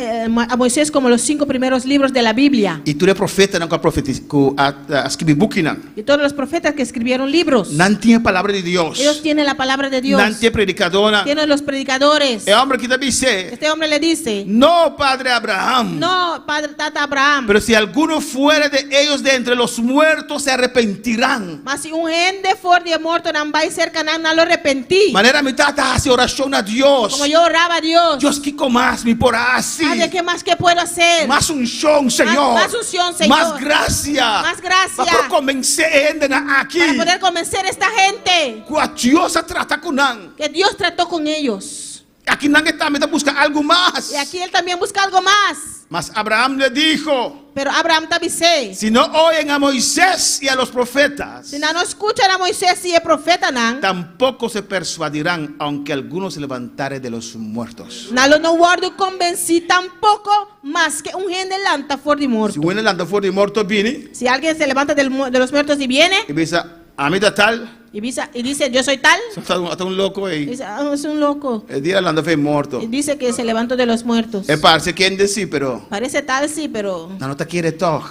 Speaker 4: a Moisés como los 5 primeros libros de la Biblia.
Speaker 9: E tu é profeta não com a escrever buquinan.
Speaker 4: Y todos los profetas que escribieron libros.
Speaker 9: Não tinha a palavra de Deus.
Speaker 4: Ellos tienen la palabra de Dios.
Speaker 9: Não tinha predicadora.
Speaker 4: Tienen los predicadores.
Speaker 9: É homem que deve ser.
Speaker 4: Este hombre le dice,
Speaker 9: No, Padre Abraham.
Speaker 4: no, Padre Tata Abraham.
Speaker 9: Pero si alguno fuera de ellos de entre los muertos se arrepentirán.
Speaker 4: Mas si un gente for de muerto não vai ser canal, não lo arrepentí.
Speaker 9: Maneira mi tata hace oración a Dios.
Speaker 4: Como yo oraba a Dios.
Speaker 9: Dios que más me porá así.
Speaker 4: Padre, ¿qué más que puedo hacer?
Speaker 9: Más unción, Señor.
Speaker 4: Más unción, Señor.
Speaker 9: Más gracia.
Speaker 4: Más gracia.
Speaker 9: Para convencer aquí.
Speaker 4: Para poder convencer a esta gente
Speaker 9: Que Dios trata con nan.
Speaker 4: que Dios trató con ellos.
Speaker 9: Aquí nadie también busca algo más.
Speaker 4: Y aquí él también busca algo más.
Speaker 9: Mas Abraham le dijo,
Speaker 4: Pero Abraham te avisé.
Speaker 9: si no oyen a Moisés y a los profetas,
Speaker 4: Si no escuchan a Moisés y el profeta,
Speaker 9: tampoco se persuadirán, aunque algunos se levantare de los muertos.
Speaker 4: no guardo convencí tampoco más que un gente lanta for de
Speaker 9: Si
Speaker 4: muerto.
Speaker 9: uno levanta fuera de muertos viene
Speaker 4: Si alguien se levanta de los muertos y viene
Speaker 9: y dice, a mí da tal,
Speaker 4: y dice yo soy tal,
Speaker 9: hasta un loco ahí.
Speaker 4: dice, es un loco.
Speaker 9: El día hablando fue muerto.
Speaker 4: Y dice que se levantó de los muertos.
Speaker 9: Parece quien decir, pero
Speaker 4: Parece tal, sí, pero
Speaker 9: no te quiere todo.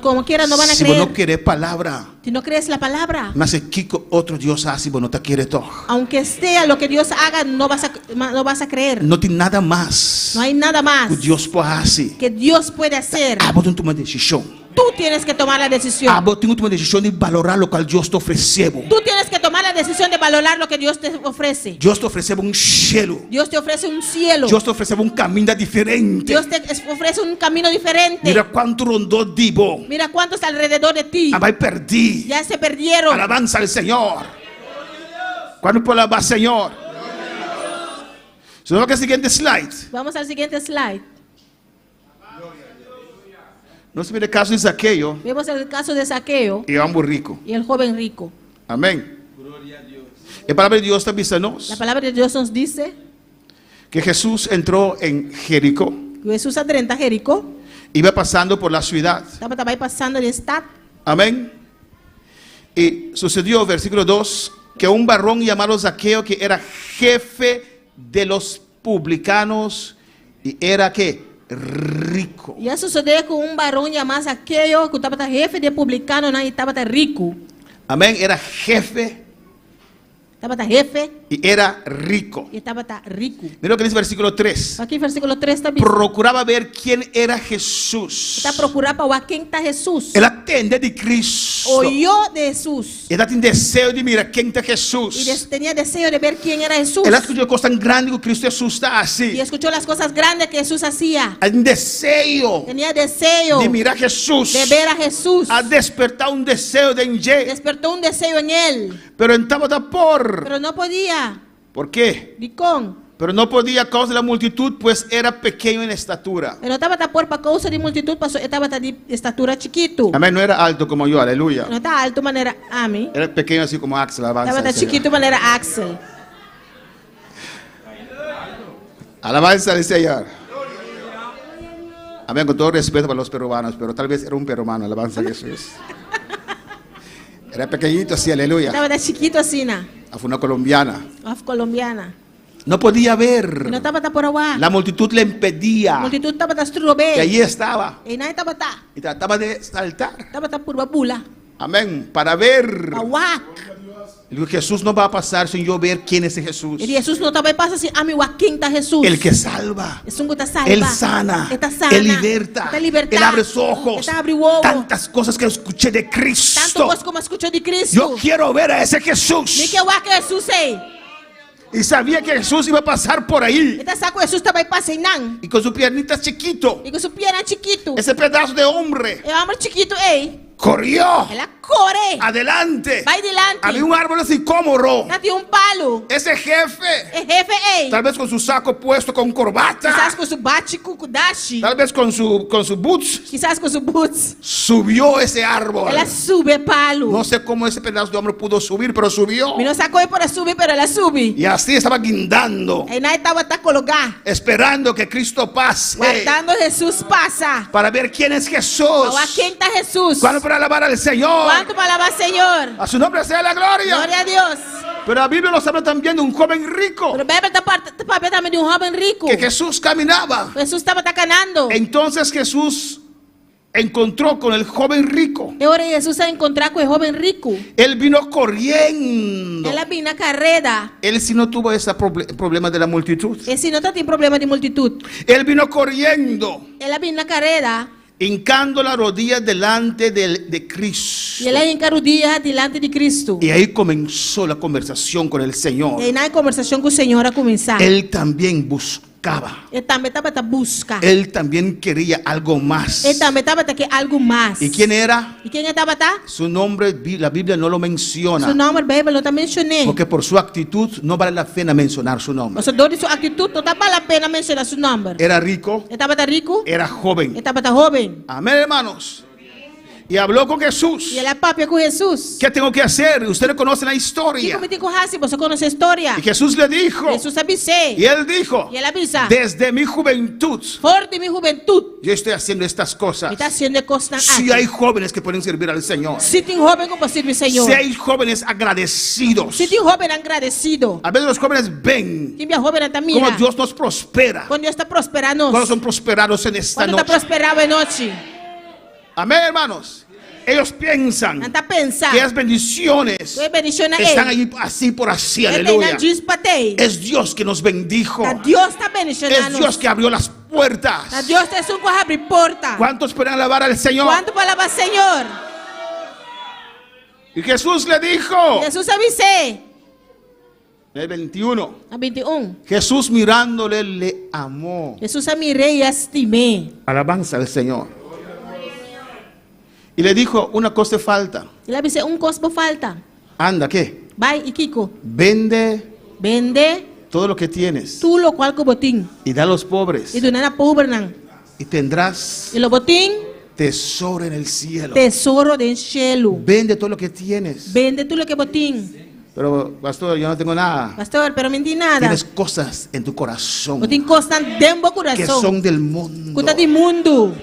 Speaker 4: como quiera no van a
Speaker 9: Si vos
Speaker 4: creer.
Speaker 9: no quieres palabra,
Speaker 4: Si no crees la palabra,
Speaker 9: más es que otro Dios hace, vos no te quiere todo.
Speaker 4: aunque sea lo que Dios haga, no vas a creer.
Speaker 9: No tiene nada más
Speaker 4: No hay nada más
Speaker 9: que Dios pueda hacer.
Speaker 4: que Dios puede hacer.
Speaker 9: Ah, vos no tomas decisión.
Speaker 4: Tú tienes que tomar la decisión.
Speaker 9: Ah, eu tenho que tomar a decisão de valorar o que Deus te ofereceu.
Speaker 4: Tú tienes que tomar la decisión de valorar lo que Dios te ofrece.
Speaker 9: Deus te ofereceu cielo.
Speaker 4: Dios te ofrece un cielo.
Speaker 9: Deus te ofereceu caminho diferente.
Speaker 4: Dios te ofrece un camino diferente.
Speaker 9: Mira quanto rondou de bom.
Speaker 4: Mira cuántos alrededor de ti
Speaker 9: Vai perder.
Speaker 4: ya se perdieron.
Speaker 9: Alabanza al Señor. Quando pode alabar Senhor? Vamos ao seguinte slide.
Speaker 4: Vamos al siguiente slide.
Speaker 9: Nós vemos o caso de Zaqueu
Speaker 4: Vemos el caso de Zaqueo
Speaker 9: e o homem rico.
Speaker 4: y el joven rico.
Speaker 9: Amém. A palavra de Deus está dizendo
Speaker 4: La palabra de Dios nos dice
Speaker 9: que Jesus entrou em Jericó
Speaker 4: que Jesús entra a Jericó,
Speaker 9: e ia passando por la ciudad.
Speaker 4: estaba pasando el estado.
Speaker 9: Amém. E sucedió, versículo 2, que un varón llamado Zaqueo, que era jefe de los publicanos y era que rico.
Speaker 4: Y eso sucedió con un varón llamado Zaqueo, que estaba jefe de publicano y estaba rico.
Speaker 9: Amén. Era jefe
Speaker 4: Estaba jefe
Speaker 9: y era rico.
Speaker 4: y estaba rico.
Speaker 9: Mira lo que dice versículo 3.
Speaker 4: Aquí versículo 3 está diciendo.
Speaker 9: Procuraba ver quién era Jesús.
Speaker 4: Está procurando para quién está Jesús.
Speaker 9: Él atende de Cristo.
Speaker 4: Oyó de Jesús.
Speaker 9: Él tiene deseo de mirar quién está
Speaker 4: Y
Speaker 9: Jesús.
Speaker 4: tenía deseo de ver quién era Jesús.
Speaker 9: Él escuchó cosas tan grandes que Cristo Jesús está así.
Speaker 4: Y escuchó las cosas grandes que Jesús hacía.
Speaker 9: Hay un deseo
Speaker 4: Tenía deseo
Speaker 9: de mirar a Jesús.
Speaker 4: de ver a Jesús.
Speaker 9: Ha despertado un deseo de enje.
Speaker 4: Despertó un deseo en él.
Speaker 9: Pero estaba por.
Speaker 4: Pero no podía.
Speaker 9: ¿Por qué?
Speaker 4: Licón.
Speaker 9: Pero no podía a causa de la multitud, pues era pequeño en estatura.
Speaker 4: Pero estaba por causa de multitud, estaba de estatura chiquito.
Speaker 9: Amén, no era alto como yo, aleluya.
Speaker 4: No está alto manera a mí.
Speaker 9: Era pequeño así como Axel, avanza.
Speaker 4: Estaba chiquito manera Axel.
Speaker 9: Alabanza al Señor. Amén, con todo respeto para los peruanos, pero tal vez era un peruano, alabanza a Jesús. Era pequeñito así, aleluya.
Speaker 4: Estaba chiquito así,
Speaker 9: Fue una colombiana.
Speaker 4: colombiana.
Speaker 9: No podía ver.
Speaker 4: Y no estaba por agua.
Speaker 9: La multitud le impedía.
Speaker 4: La multitud estaba estrubé.
Speaker 9: Y allí estaba.
Speaker 4: Y nadie estaba
Speaker 9: Y trataba de saltar.
Speaker 4: Estaba por babula.
Speaker 9: Amén. Para ver.
Speaker 4: Agua.
Speaker 9: Jesús no va a pasar sin yo ver quién es Jesús.
Speaker 4: Y Jesús no estaba pasando sin a mi quién está Jesús.
Speaker 9: El que salva.
Speaker 4: Es un que está salva.
Speaker 9: Él sana.
Speaker 4: Está sana.
Speaker 9: Él liberta.
Speaker 4: Está libertad.
Speaker 9: Él abre sus ojos.
Speaker 4: Está abre ojos.
Speaker 9: Tantas cosas que escuché de
Speaker 4: Tanto
Speaker 9: Cristo.
Speaker 4: cosas como escuché de Cristo.
Speaker 9: Yo quiero ver a ese
Speaker 4: Ni
Speaker 9: Jesús.
Speaker 4: que agua que Jesús es.
Speaker 9: Y sabía que Jesús iba a pasar por ahí.
Speaker 4: Esta saco Jesús estaba pasando.
Speaker 9: Y con su piernita chiquito.
Speaker 4: Y con su pierna chiquito.
Speaker 9: Ese pedazo de hombre.
Speaker 4: El hombre chiquito,
Speaker 9: Corrió.
Speaker 4: él corre.
Speaker 9: Adelante.
Speaker 4: Va adelante.
Speaker 9: Había un árbol así cómodo.
Speaker 4: Tiene un palo.
Speaker 9: Ese jefe.
Speaker 4: El jefe,
Speaker 9: Tal vez con su saco puesto con corbata.
Speaker 4: Quizás con su bático, con dashi.
Speaker 9: Tal vez con su boots.
Speaker 4: Quizás con su boots.
Speaker 9: Subió ese árbol.
Speaker 4: Ela sube palo.
Speaker 9: No sé cómo ese pedazo de hombre pudo subir, pero subió.
Speaker 4: Me no sacó ahí para subir, pero ela sube.
Speaker 9: Y así estaba guindando.
Speaker 4: Y nadie estaba colocado.
Speaker 9: Esperando que Cristo pase.
Speaker 4: Guardando Jesús pasa.
Speaker 9: Para ver quién es Jesús.
Speaker 4: Ahora, ¿quién está Jesús?
Speaker 9: ¿Cuándo para alabar al Señor?
Speaker 4: ¿Cuánto para alabar al Señor?
Speaker 9: A su nombre sea la gloria.
Speaker 4: Gloria a Dios.
Speaker 9: Pero la Biblia nos habla también de un joven rico.
Speaker 4: Pero Bíblia está también de un joven rico.
Speaker 9: Que Jesús caminaba.
Speaker 4: Jesús estaba caminando.
Speaker 9: Entonces Jesús encontró con el joven rico.
Speaker 4: Y ahora Jesús se encontró con el joven rico.
Speaker 9: Él vino corriendo.
Speaker 4: Él vino a carrera.
Speaker 9: Él sí no tuvo ese problema de la multitud.
Speaker 4: Él sí no tiene problema de multitud.
Speaker 9: Él vino corriendo.
Speaker 4: Él vino a carrera.
Speaker 9: Hincando la rodilla delante de Cristo.
Speaker 4: Y él encarudía delante de Cristo.
Speaker 9: Y ahí comenzó la conversación con el Señor.
Speaker 4: Y ahí la conversación con el Señor a comenzar.
Speaker 9: Él también buscaba.
Speaker 4: Él también estaba buscando.
Speaker 9: Él también quería algo más.
Speaker 4: Él también estaba algo más.
Speaker 9: ¿Y quién era?
Speaker 4: ¿Y quién estaba?
Speaker 9: Su nombre, la Biblia no lo menciona.
Speaker 4: Su nombre, Bíblia no está mencionado.
Speaker 9: Porque por su actitud no vale la pena mencionar su nombre.
Speaker 4: Por su actitud no vale la pena mencionar su nombre.
Speaker 9: Era rico.
Speaker 4: Estaba rico.
Speaker 9: Era joven.
Speaker 4: Estaba joven.
Speaker 9: Amén, hermanos. Y habló con Jesús.
Speaker 4: Y él papia con Jesús.
Speaker 9: ¿Qué tengo que hacer? Ustedes conocen la historia.
Speaker 4: Você conoce a historia.
Speaker 9: Y Jesús le dijo.
Speaker 4: Jesús avisé.
Speaker 9: Y él dijo.
Speaker 4: Y él avisa.
Speaker 9: Desde mi juventud.
Speaker 4: Por de mi juventud.
Speaker 9: Yo estoy haciendo estas cosas.
Speaker 4: Está haciendo cosas.
Speaker 9: Si hay jóvenes que pueden servir al Señor.
Speaker 4: Si tem joven que pode servir al Señor.
Speaker 9: Si hay jóvenes agradecidos.
Speaker 4: Si tem joven agradecido.
Speaker 9: A veces los jóvenes ven. Como Dios nos prospera.
Speaker 4: Cuando Dios está prosperando.
Speaker 9: Cuando son prosperados en esta
Speaker 4: noche.
Speaker 9: Cuando
Speaker 4: está prosperado en noche.
Speaker 9: Amén, hermanos. Ellos piensan que las bendiciones están allí así por así, aleluya. Es Dios que nos bendijo. Es Dios que abrió las puertas.
Speaker 4: Na Deus tem um abrir porta.
Speaker 9: ¿Cuántos pueden alabar al Señor?
Speaker 4: Quanto palavra Senhor?
Speaker 9: Y Jesús le dijo,
Speaker 4: Jesus avisei.
Speaker 9: el 21,
Speaker 4: A 21.
Speaker 9: Jesús mirándole le amó.
Speaker 4: Jesus a mirei e estimei.
Speaker 9: Alabanza al Señor. Y le dijo, una cosa te falta.
Speaker 4: Ele avisei cospo falta.
Speaker 9: Anda, ¿qué?
Speaker 4: Vai e Kiko.
Speaker 9: Vende
Speaker 4: Vende
Speaker 9: todo lo que tienes
Speaker 4: tu lo qual que botim.
Speaker 9: y da a los pobres.
Speaker 4: E do nana pobre não.
Speaker 9: Y tendrás
Speaker 4: E lo botim
Speaker 9: tesoro en el cielo.
Speaker 4: tesouro de cielo.
Speaker 9: Vende todo lo que tienes.
Speaker 4: Vende tu lo que botim.
Speaker 9: Pero, pastor, yo no tengo nada.
Speaker 4: Pastor, pero menti nada.
Speaker 9: Tienes cosas en tu corazón
Speaker 4: Botim costa dentro do
Speaker 9: que
Speaker 4: coração.
Speaker 9: son del mundo.
Speaker 4: Cuta de mundo.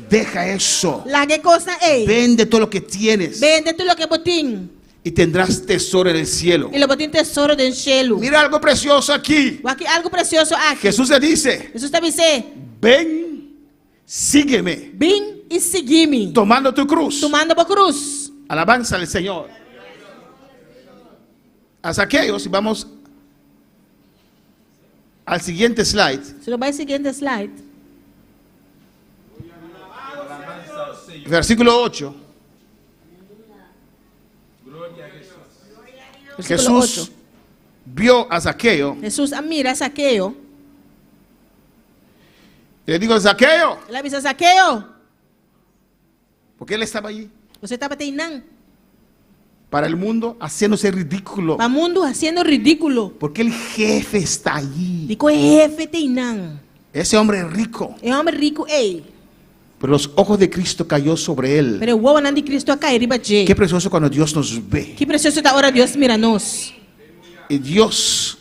Speaker 9: Deja eso.
Speaker 4: Larga costa ei.
Speaker 9: Vende todo lo que tienes
Speaker 4: Vende tu lo que botim.
Speaker 9: y tendrás tesoro en el cielo.
Speaker 4: E lo botim tesouro de cielo.
Speaker 9: Mira algo precioso aquí.
Speaker 4: Aqui algo precioso aqui.
Speaker 9: Jesús le dice,
Speaker 4: Jesus te avisei.
Speaker 9: ven, sígueme,
Speaker 4: Vim e segui-me.
Speaker 9: tomando tu cruz.
Speaker 4: Tomando a cruz.
Speaker 9: Alabanza al Señor. A Zaqueo, si vamos al siguiente slide,
Speaker 4: Se não vai seguindo o slide.
Speaker 9: versículo 8.
Speaker 4: Versículo
Speaker 9: Jesús
Speaker 4: 8.
Speaker 9: vio a Zaqueo
Speaker 4: Jesus mira a Zaqueu.
Speaker 9: y le dijo, Zaqueo,
Speaker 4: Ele avisa Zaqueu.
Speaker 9: porque él estaba allí
Speaker 4: Você estava treinando
Speaker 9: para el mundo haciéndose ridículo,
Speaker 4: para o mundo fazendo ridículo.
Speaker 9: porque el jefe está allí.
Speaker 4: Dico jefe treinando.
Speaker 9: Ese hombre rico,
Speaker 4: É homem rico, ei.
Speaker 9: pero los ojos de Cristo cayó sobre él.
Speaker 4: Pero o homem de Cristo a cair e bater.
Speaker 9: Qué precioso cuando Dios nos ve.
Speaker 4: Que precioso da hora Deus mira nós.
Speaker 9: Y Dios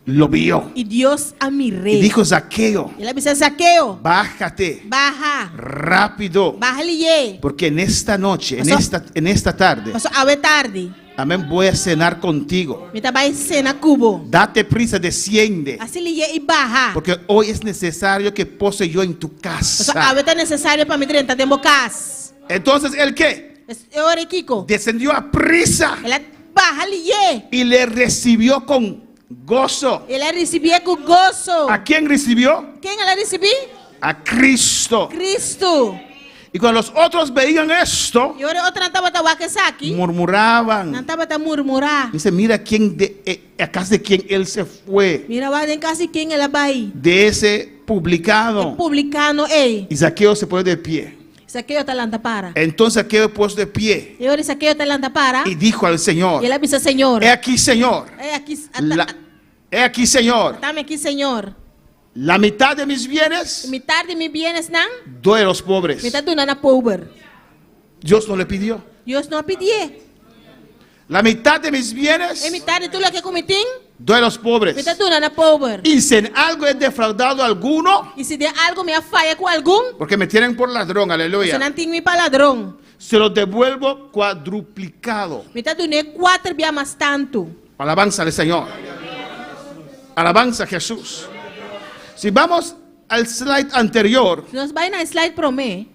Speaker 9: lo vio
Speaker 4: E Deus a
Speaker 9: y
Speaker 4: mirei.
Speaker 9: dijo, Zaqueo,
Speaker 4: Ele avisa Zaqueu.
Speaker 9: bájate
Speaker 4: Barra.
Speaker 9: rápido,
Speaker 4: Barra lié.
Speaker 9: porque en esta noche,
Speaker 4: Pasó.
Speaker 9: en esta tarde,
Speaker 4: Passou a tarde.
Speaker 9: amén, voy a cenar contigo.
Speaker 4: Me trabalha cena cubo.
Speaker 9: Date prisa, desciende,
Speaker 4: Assim lié e barra.
Speaker 9: porque hoy es necesario que pose yo en tu
Speaker 4: Passou
Speaker 9: casa.
Speaker 4: a tá necessário para me treinar dentro casa.
Speaker 9: Entonces, ¿el qué?
Speaker 4: É hora Kiko.
Speaker 9: Descendió a prisa
Speaker 4: Ela barra lié.
Speaker 9: y le recibió con gozo.
Speaker 4: Ele recebia com gozo.
Speaker 9: ¿A quién recibió?
Speaker 4: Quem ela recebia?
Speaker 9: A Cristo.
Speaker 4: Cristo.
Speaker 9: Y cuando los otros veían esto,
Speaker 4: E ora outra não estava tawa que aqui. Não
Speaker 9: murmuraban.
Speaker 4: estava a murmurar.
Speaker 9: Dice, mira quién a casa de quién él se fue.
Speaker 4: Mira, vai em casa quem ela vai.
Speaker 9: De ese publicado.
Speaker 4: Publicano, ei.
Speaker 9: Y Zaqueo se pone de pie.
Speaker 4: Saqueo talanta para.
Speaker 9: Entonces Zaqueo puso de pie
Speaker 4: E ora Saqueo talanta para.
Speaker 9: y dijo al Señor,
Speaker 4: E ele avisa Senhor.
Speaker 9: he aquí, Señor, he aquí, Señor,
Speaker 4: Dame aqui, Senhor.
Speaker 9: la mitad de mis bienes
Speaker 4: Metade de meus bienes não.
Speaker 9: doy a los pobres.
Speaker 4: Metade do nana pobre.
Speaker 9: Dios no le pidió.
Speaker 4: Deus não pediu.
Speaker 9: La mitad de mis bienes
Speaker 4: E metade de tudo que cometi.
Speaker 9: doy a los pobres.
Speaker 4: Metade do nana pobre.
Speaker 9: Y si en algo he defraudado a alguno,
Speaker 4: E se der algo me falha com algum,
Speaker 9: porque me tienen por ladrón,
Speaker 4: se
Speaker 9: aleluya,
Speaker 4: não tem me para ladrão.
Speaker 9: se lo devuelvo cuadruplicado.
Speaker 4: Metade do ne 4 bia mais tanto.
Speaker 9: Alabanza al Señor. Alabanza a Jesús. Si vamos al slide anterior,
Speaker 4: Se nós vai na slide pro me,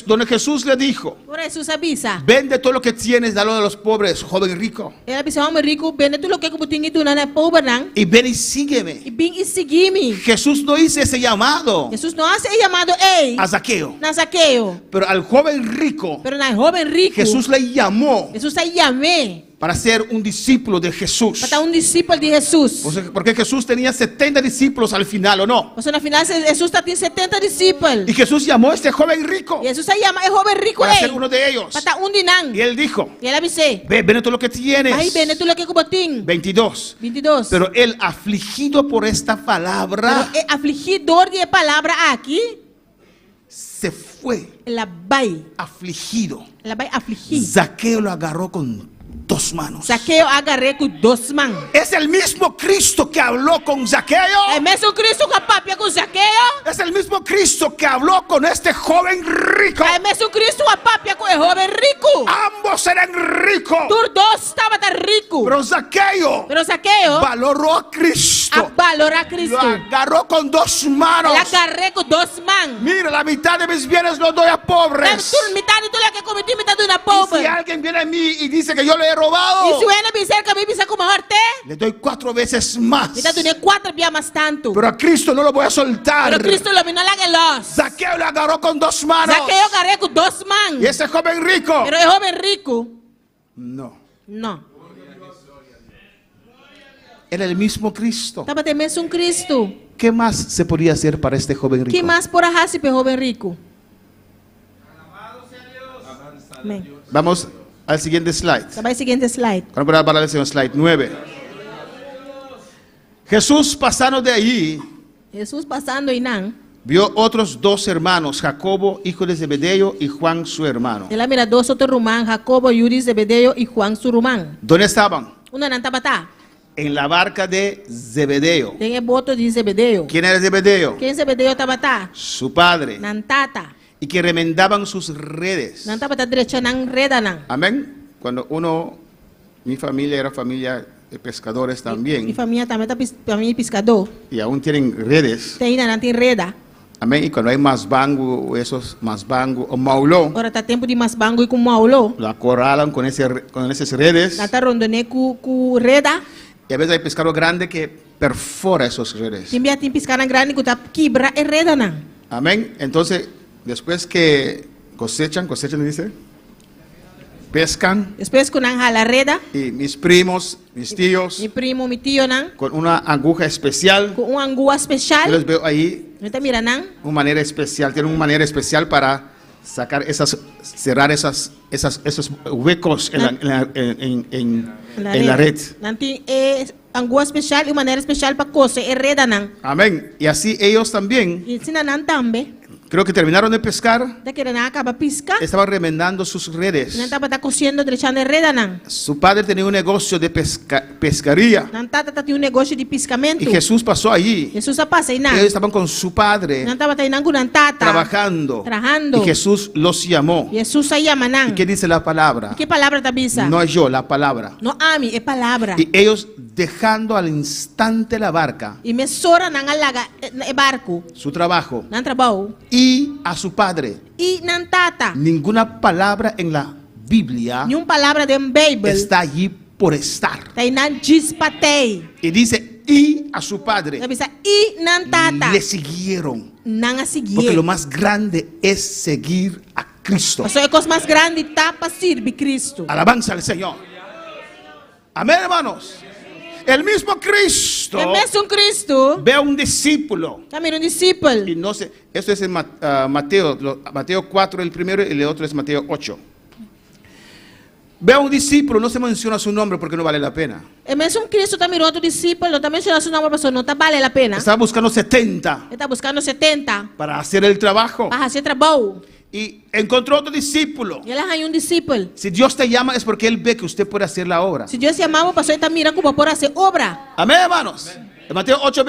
Speaker 9: donde Jesús le dijo,
Speaker 4: ora Jesus avisa.
Speaker 9: vende todo lo que tienes, dalo a los pobres, joven rico,
Speaker 4: Ele avisa homem rico, vende tudo que cometi do nana pobre não.
Speaker 9: y ven y sígueme.
Speaker 4: E vem e seguir-me.
Speaker 9: Jesús no hizo ese llamado
Speaker 4: Jesus não hace chamado ei.
Speaker 9: a Zaqueo,
Speaker 4: Na Saqueo.
Speaker 9: pero al joven rico,
Speaker 4: Pero na joven rico.
Speaker 9: Jesús le llamó
Speaker 4: Jesus aí chamei
Speaker 9: para ser un discípulo de Jesús.
Speaker 4: para estar discípulo de Jesus.
Speaker 9: Porque Jesús tenía 70 discípulos al final, ¿o no?
Speaker 4: Você na final Jesus tem 70 discípulos.
Speaker 9: Y Jesús llamó a este joven rico
Speaker 4: E Jesus aí chama joven rico
Speaker 9: para
Speaker 4: ei.
Speaker 9: ser uno de ellos.
Speaker 4: Para estar de nang.
Speaker 9: Y él dijo,
Speaker 4: E ele avisei.
Speaker 9: vende todo lo que tienes.
Speaker 4: Aí vende tudo que cometi.
Speaker 9: 22.
Speaker 4: 22.
Speaker 9: Pero él, afligido por esta palabra,
Speaker 4: Pero afligidor de palavra aqui,
Speaker 9: se fue
Speaker 4: ela vai.
Speaker 9: afligido.
Speaker 4: Ela vai afligir.
Speaker 9: Zaqueo lo agarró con 2 manos.
Speaker 4: Saqueo agarrei com 2 mãos.
Speaker 9: Es el mismo Cristo que habló con Zaqueo.
Speaker 4: É mesmo Cristo com a papia com Saqueo?
Speaker 9: Es el mismo Cristo que habló con este joven rico.
Speaker 4: É mesmo Cristo com a papia com o joven rico?
Speaker 9: Ambos eran ricos.
Speaker 4: Tur dois estava tan rico.
Speaker 9: Pero Zaqueo
Speaker 4: Pero Saqueo
Speaker 9: valoró a Cristo.
Speaker 4: valora a
Speaker 9: Lo
Speaker 4: Cristo.
Speaker 9: agarró con 2 manos.
Speaker 4: Ele agarrei com 2 mãos.
Speaker 9: Mira, la mitad de mis bienes los doy a
Speaker 4: Deve
Speaker 9: pobres.
Speaker 4: tudo metade de tudo que cometi, metade na
Speaker 9: Y si
Speaker 4: pobre.
Speaker 9: alguien viene a mí y dice que yo le he he robado,
Speaker 4: E se o ene dizer que a mim bisa como horte,
Speaker 9: le doy 4 veces más.
Speaker 4: me dá tu 4 via mais tanto.
Speaker 9: Pero a Cristo no lo voy a soltar.
Speaker 4: Pero Cristo lo vino lá que los.
Speaker 9: Zaqueo le agarró con 2 manos.
Speaker 4: Zaqueu agarrei com 2
Speaker 9: Y
Speaker 4: mãos.
Speaker 9: ese joven rico,
Speaker 4: Pero é jovem rico.
Speaker 9: no.
Speaker 4: Não.
Speaker 9: Era el mismo Cristo.
Speaker 4: Estava até mesmo Cristo.
Speaker 9: ¿Qué más se podía hacer para este joven rico?
Speaker 4: Que mais por a raça para jovem rico? Amém.
Speaker 9: Vamos al siguiente slide.
Speaker 4: Tá bem, seguinte slide.
Speaker 9: Vamos para el slide 9. Jesús pasando de allí,
Speaker 4: Jesus passando em Nan.
Speaker 9: vio otros 2 hermanos, Jacobo, hijo de Zebedeo, y Juan, su hermano.
Speaker 4: Ela mira 2 outros romãs, Jacobo, Yuri, Zebedeo e Juan, su romão.
Speaker 9: ¿Dónde estaban?
Speaker 4: Uma não estava tá.
Speaker 9: En la barca de Zebedeo.
Speaker 4: Tem o boto de Zebedeo.
Speaker 9: ¿Quién era Zebedeo?
Speaker 4: Quem Zebedeo estava tá?
Speaker 9: Su padre.
Speaker 4: Nan tata.
Speaker 9: Y que remendaban sus redes.
Speaker 4: Nan estava tá direita nan reda nan.
Speaker 9: Amén. Cuando mi familia era familia de pescadores
Speaker 4: Minha
Speaker 9: también.
Speaker 4: família também tá família pescador.
Speaker 9: Y aún tienen redes.
Speaker 4: Tem ainda não tem reda.
Speaker 9: Amén. Y cuando hay más bango, esos más bango o mauló,
Speaker 4: Ora tá tempo de mais bango e com maulo.
Speaker 9: la acorralan con esas redes.
Speaker 4: Lá tá rondone com reda.
Speaker 9: Y a veces hay pescado grande que perfora esos redes.
Speaker 4: Tem bia tem pescar grande que tá quebra e reda nan.
Speaker 9: Amén. Entonces, después que cosechan, dice, pescan,
Speaker 4: Depois que nan hala reda,
Speaker 9: y mis primos, mis tíos,
Speaker 4: mi primo, mi tio nan,
Speaker 9: con una aguja especial,
Speaker 4: com uma angua
Speaker 9: yo
Speaker 4: especial.
Speaker 9: les veo ahí
Speaker 4: Não tá mira nan?
Speaker 9: una manera especial, tienen una manera especial para sacar cerrar esos huecos en la red.
Speaker 4: Nan tem angua especial e maneira especial para coser e reda nan.
Speaker 9: Amén. Y así ellos también,
Speaker 4: E se nan também,
Speaker 9: creo que terminaron de pescar,
Speaker 4: da que nan acaba pisca,
Speaker 9: estaban remendando sus redes.
Speaker 4: nan tava tá cosendo deixando e reda nan.
Speaker 9: Su padre tenía un negocio de pescaría.
Speaker 4: Nan tata tá tem negócio de piscamento.
Speaker 9: Y Jesús pasó allí.
Speaker 4: Jesus a passa e nan.
Speaker 9: Ellos estaban con su padre
Speaker 4: Nan tava tá nan com nan tata.
Speaker 9: trabajando.
Speaker 4: Trabajando.
Speaker 9: Y Jesús los llamó.
Speaker 4: Jesus aí ama
Speaker 9: ¿Y
Speaker 4: nan.
Speaker 9: qué dice la palabra?
Speaker 4: Que palavra tá bisa?
Speaker 9: No es yo, la palabra.
Speaker 4: No ami é palavra.
Speaker 9: Y ellos dejando al instante la barca,
Speaker 4: E me sora nan alaga e barco.
Speaker 9: su trabajo,
Speaker 4: Nan trabalho.
Speaker 9: y a su padre.
Speaker 4: E nan tata.
Speaker 9: Ninguna palabra en la Biblia
Speaker 4: Nenhuma palavra de Bible.
Speaker 9: está allí por estar.
Speaker 4: Tá nan dispatei.
Speaker 9: Y dice, y a su padre
Speaker 4: Tá bisa e nan tata.
Speaker 9: le siguieron.
Speaker 4: Nan a
Speaker 9: Porque
Speaker 4: seguir.
Speaker 9: lo más grande es seguir a Cristo.
Speaker 4: Mas a coisa mais grande tá para servir Cristo.
Speaker 9: Alabanza al Señor. Amén, hermanos. El mismo Cristo
Speaker 4: É mesmo Cristo.
Speaker 9: ve a un discípulo.
Speaker 4: Também um discípulo.
Speaker 9: Y no sé, esto es en Mateo, Mateo 4 el primero y el otro es Mateo 8. Ve a un discípulo, no se menciona su nombre porque no vale la pena.
Speaker 4: É mesmo Cristo também outro discípulo. Também chama seu nome para pessoa. Não tá vale a pena.
Speaker 9: Estaba buscando 70
Speaker 4: Ele tá buscando 70
Speaker 9: para hacer el trabajo.
Speaker 4: para fazer trabalho.
Speaker 9: Y encontró otro discípulo.
Speaker 4: E ele arranjou um discípulo.
Speaker 9: Si Dios te llama es porque Él ve que usted puede hacer la obra.
Speaker 4: Se Deus se amava, a pessoa está mirando como pode fazer obra.
Speaker 9: Amén, hermanos. En Mateo 8,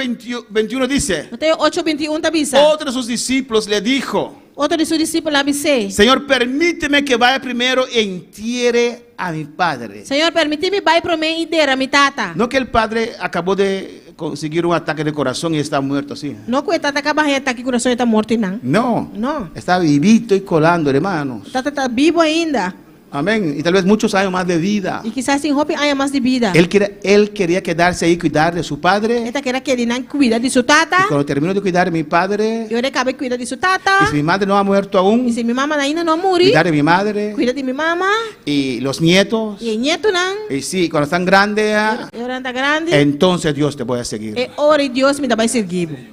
Speaker 9: 21 dice,
Speaker 4: Mateo 8:21 tá bisa.
Speaker 9: otro de sus discípulos le dijo,
Speaker 4: Outro de seus discípulos avisei.
Speaker 9: Señor, permíteme que vaya primero e entierre a mi padre.
Speaker 4: Senhor, permite-me vai para mim ideira, mi tata.
Speaker 9: No que el padre acabó de conseguir un ataque de corazón y está muerto así.
Speaker 4: Não que o tata acaba de ataque, o coração está morto não.
Speaker 9: No,
Speaker 4: No.
Speaker 9: está vivito y colando, hermanos.
Speaker 4: O tata está vivo ainda.
Speaker 9: Amén. Y tal vez muchos años más de vida.
Speaker 4: E quizás em roupa há mais de vida.
Speaker 9: Él quería quedarse ahí y cuidar de su padre.
Speaker 4: Ele quer que ele não cuida de seu tata.
Speaker 9: Y cuando terminó de cuidar de mi padre,
Speaker 4: Eu acabei cuida de seu tata.
Speaker 9: y si mi madre no ha muerto aún,
Speaker 4: E se minha mama ainda não morre,
Speaker 9: cuidar de mi madre
Speaker 4: cuida de minha mama.
Speaker 9: y los nietos.
Speaker 4: E neto não.
Speaker 9: Y sí, cuando están grandes,
Speaker 4: Eu anda grande.
Speaker 9: entonces Dios te voy a seguir.
Speaker 4: E ora e Deus me dá vai seguir.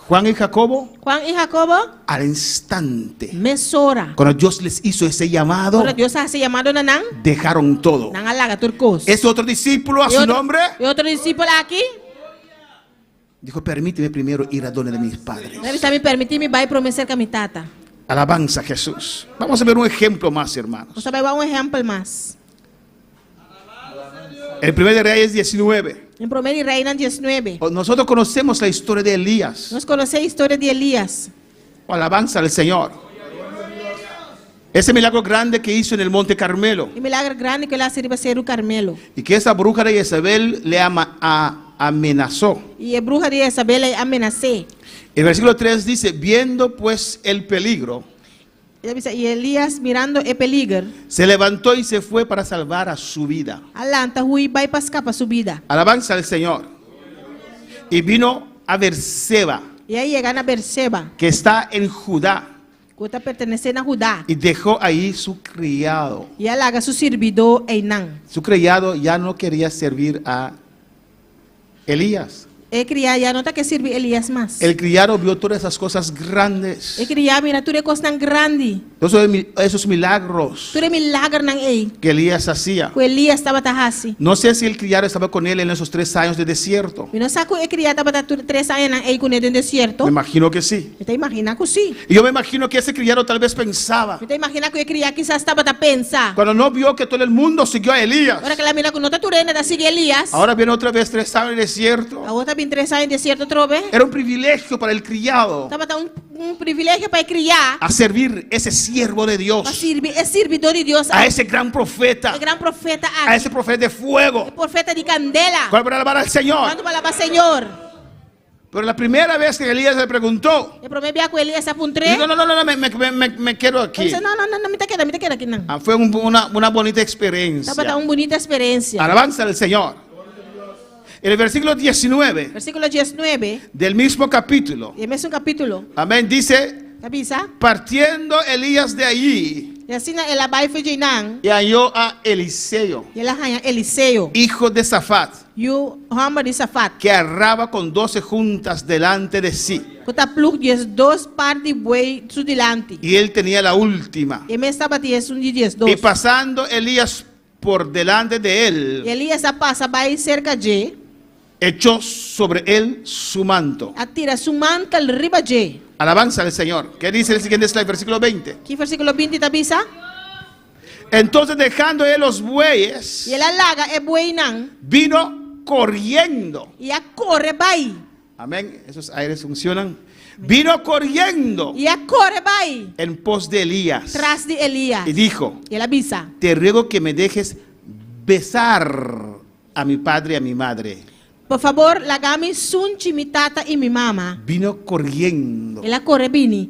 Speaker 9: Juan y Jacobo,
Speaker 4: Juan e Jacobo,
Speaker 9: al instante,
Speaker 4: mesora.
Speaker 9: cuando Dios les hizo ese llamado,
Speaker 4: Ora Deus se chamado nanang.
Speaker 9: dejaron todo.
Speaker 4: Nang alaga turcos.
Speaker 9: Ese otro discípulo a su nombre
Speaker 4: E outro discípulo aqui.
Speaker 9: dijo, permíteme primero ir a donde de mis padres.
Speaker 4: Ele está me permitir me vai prometer com a minha tata.
Speaker 9: Alabanza a Jesús. Vamos a ver un ejemplo más, hermanos.
Speaker 4: Você vai dar um exemplo mais.
Speaker 9: El primer de Reyes 19.
Speaker 4: Em 1 Reina 19.
Speaker 9: Nosotros conocemos la historia de Elías.
Speaker 4: Nós conhecemos a história de Elias.
Speaker 9: Alabanza al Señor. Ese milagro grande que hizo en el Monte Carmelo.
Speaker 4: E milagre grande que ele serviu a ser o Carmelo.
Speaker 9: Y que esa bruja de Jezabel le amenazó.
Speaker 4: E a bruxa de Isabel ameaçou.
Speaker 9: El versículo 3 dice, viendo pues el peligro,
Speaker 4: Ella dice, y Elías mirando el peligro,
Speaker 9: se levantó y se fue para salvar a su vida.
Speaker 4: alanta hui vai para escapar su vida.
Speaker 9: Alabanza al Señor. Y vino a Berseba,
Speaker 4: Y ahí llegan a Berseba,
Speaker 9: que está en Judá,
Speaker 4: que está perteneciendo a Judá.
Speaker 9: y dejó ahí su criado.
Speaker 4: Y él haga su servidor Einan.
Speaker 9: Su criado ya no quería servir a Elías.
Speaker 4: Él cría ya no está que sirve Elías más.
Speaker 9: El criado vio todas esas cosas grandes,
Speaker 4: Él cría mira tú de cosas tan grandes.
Speaker 9: todos esos milagros
Speaker 4: Tú de milagro nan ei.
Speaker 9: que Elías hacía.
Speaker 4: Que Elías estaba tajasi.
Speaker 9: No sé si el criado estaba con él en esos 3 años de desierto.
Speaker 4: Y no saco él cría estaba 3 años nan ei con él en desierto.
Speaker 9: Me imagino que sí.
Speaker 4: ¿Me te imaginas que sí?
Speaker 9: Y yo me imagino que ese criado tal vez pensaba,
Speaker 4: ¿Me te imaginas que él cría quizás estaba a pensar?
Speaker 9: cuando no vio que todo el mundo siguió a Elías,
Speaker 4: Ahora que la mira que no está turena da sigue Elías.
Speaker 9: ahora viene otra vez 3 años de desierto.
Speaker 4: Ahora también 3 años en desierto otra vez.
Speaker 9: Era un privilegio para el criado
Speaker 4: Estaba un privilegio para criar.
Speaker 9: a servir ese siervo de
Speaker 4: Para
Speaker 9: Dios,
Speaker 4: servir, es servidor de Dios.
Speaker 9: a ese gran profeta,
Speaker 4: El gran profeta
Speaker 9: a ese profeta de fuego.
Speaker 4: el profeta de candela.
Speaker 9: ¿Cuál para alabar al Señor?
Speaker 4: ¿Cuánto palabra Señor?
Speaker 9: Pero la primera vez que Elías le preguntó,
Speaker 4: El promedio que Elías apuntré.
Speaker 9: dijo, no, me quedo aquí.
Speaker 4: Dice, no, me te queda aquí. No.
Speaker 9: Fue una bonita experiencia.
Speaker 4: Estaba una bonita experiencia.
Speaker 9: Alabanza al Señor. En el versículo 19
Speaker 4: Versículo 19,
Speaker 9: del mismo capítulo,
Speaker 4: y es un capítulo.
Speaker 9: amén, dice,
Speaker 4: ¿Avisa?
Speaker 9: partiendo Elías de allí,
Speaker 4: Y así el abai fue Jinan,
Speaker 9: y halló a Eliseo,
Speaker 4: y la haya Eliseo,
Speaker 9: hijo de Safat,
Speaker 4: you hombre de Safat.
Speaker 9: que arraba con 12 juntas delante de sí,
Speaker 4: Kota plug diez dos par de buey su delante.
Speaker 9: y él tenía la última.
Speaker 4: Y me estaba diez un diez dos.
Speaker 9: Y pasando Elías por delante de
Speaker 4: Y
Speaker 9: él,
Speaker 4: Elías pasa vai cerca de,
Speaker 9: echó sobre él su manto.
Speaker 4: atira su mantel riba de.
Speaker 9: Alabanza al Señor. ¿Qué dice el siguiente slide? Versículo 20.
Speaker 4: ¿Qué versículo 20 avisa?
Speaker 9: Entonces, dejando él los bueyes,
Speaker 4: Y él alaga el buey nan,
Speaker 9: vino corriendo.
Speaker 4: y a corre vai.
Speaker 9: Amén. Esos aires funcionan. Vino corriendo
Speaker 4: Y a corre vai.
Speaker 9: en pos de Elías
Speaker 4: Tras de Elías.
Speaker 9: y dijo,
Speaker 4: Y él avisa.
Speaker 9: te ruego que me dejes besar a mi padre y a mi madre.
Speaker 4: Por favor, lagami sunchi mi tata y mi mamá.
Speaker 9: Vino corriendo.
Speaker 4: Él a corre vini.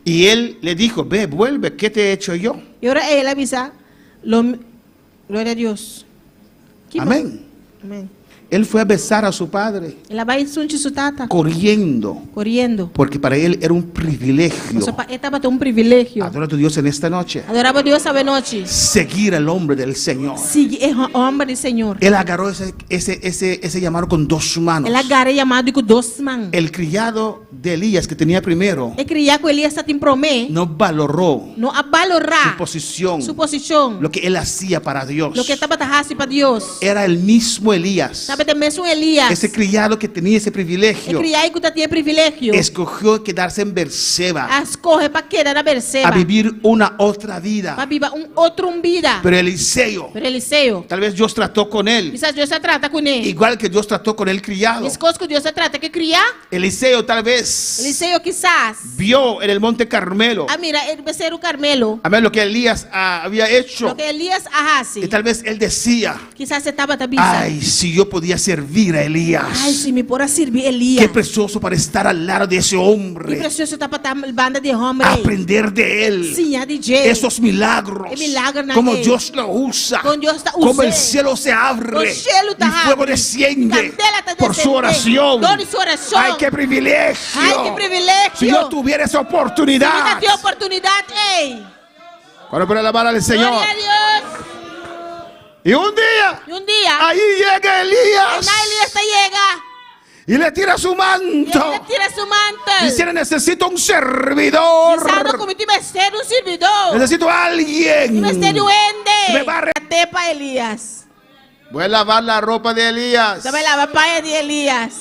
Speaker 9: Y él le dijo, ve, vuelve, ¿qué te he hecho yo?
Speaker 4: Y ahora él avisa. Gloria a Dios. ¿Qué
Speaker 9: Amén.
Speaker 4: más? Amén.
Speaker 9: Él fue a besar a su padre
Speaker 4: Él va a sunchi su tata.
Speaker 9: corriendo,
Speaker 4: Corriendo.
Speaker 9: porque para él era un privilegio.
Speaker 4: O sea, estaba un privilegio.
Speaker 9: Adora a tu Dios en esta noche.
Speaker 4: Adoraba a Dios esa noche.
Speaker 9: Seguir al hombre del Señor.
Speaker 4: Sigue el hombre del Señor.
Speaker 9: Él agarró ese llamado con 2 manos.
Speaker 4: Él agarra llamado con 2 manos.
Speaker 9: El criado de Elías que tenía primero
Speaker 4: Él creía que Elías está en promé.
Speaker 9: no valoró
Speaker 4: No a valorar
Speaker 9: su posición,
Speaker 4: su posición.
Speaker 9: lo que él hacía para Dios.
Speaker 4: Lo que estaba tajando para Dios.
Speaker 9: Era el mismo Elías,
Speaker 4: Sabe también su Elías.
Speaker 9: ese criado que tenía ese
Speaker 4: Él
Speaker 9: privilegio.
Speaker 4: creía que usted tiene privilegio.
Speaker 9: Escogió quedarse en Berseba
Speaker 4: Escoge para quedar a Berseba.
Speaker 9: a vivir una otra
Speaker 4: Para
Speaker 9: vida.
Speaker 4: vivir un vida.
Speaker 9: Pero Eliseo,
Speaker 4: Pero Eliseo.
Speaker 9: tal vez Dios trató con él,
Speaker 4: Quizás Dios se trata con él.
Speaker 9: igual que Dios trató con el criado.
Speaker 4: Mis cosas que Dios se trata que cría.
Speaker 9: Eliseo tal vez
Speaker 4: Eliseo quizás.
Speaker 9: vio en el monte Carmelo,
Speaker 4: Ah, mira, el becerro Carmelo.
Speaker 9: a ver lo que Elías había hecho.
Speaker 4: Lo que Elías hace.
Speaker 9: Y tal vez él decía,
Speaker 4: Quizás estaba también.
Speaker 9: ay, si yo podía servir a Elías.
Speaker 4: Ay, si me pudiera servir Elías.
Speaker 9: Qué precioso para estar al lado de ese
Speaker 4: Qué
Speaker 9: hombre.
Speaker 4: precioso está para estar banda de hombre.
Speaker 9: Aprender de él.
Speaker 4: Sim, a DJ.
Speaker 9: Esos milagros.
Speaker 4: El milagro na
Speaker 9: Como
Speaker 4: él.
Speaker 9: Dios lo usa.
Speaker 4: Como Dios está
Speaker 9: Como
Speaker 4: usando.
Speaker 9: el cielo se abre.
Speaker 4: El cielo está
Speaker 9: Y fuego
Speaker 4: abre.
Speaker 9: desciende.
Speaker 4: Candela está
Speaker 9: Por su
Speaker 4: descendendo.
Speaker 9: oración.
Speaker 4: Por su oración.
Speaker 9: Ay, qué privilegio.
Speaker 4: Ay, qué privilegio.
Speaker 9: Si yo tuviera esa
Speaker 4: Si
Speaker 9: oportunidad.
Speaker 4: tiene oportunidad, ey.
Speaker 9: Cuando para alabar al Señor.
Speaker 4: Gloria a Dios.
Speaker 9: Y un día.
Speaker 4: Y un día,
Speaker 9: Ahí llega
Speaker 4: el
Speaker 9: Elías.
Speaker 4: Elías te llega.
Speaker 9: Y le tira su
Speaker 4: Y él
Speaker 9: manto.
Speaker 4: le tira su manto.
Speaker 9: Dice, necesito un servidor.
Speaker 4: Sabe como tú me ser un servidor.
Speaker 9: Necesito a alguien.
Speaker 4: Y me ser duende.
Speaker 9: Me va a re-
Speaker 4: Tepa Elías.
Speaker 9: Voy a lavar la ropa de Elías.
Speaker 4: Dame la papaya de Elías.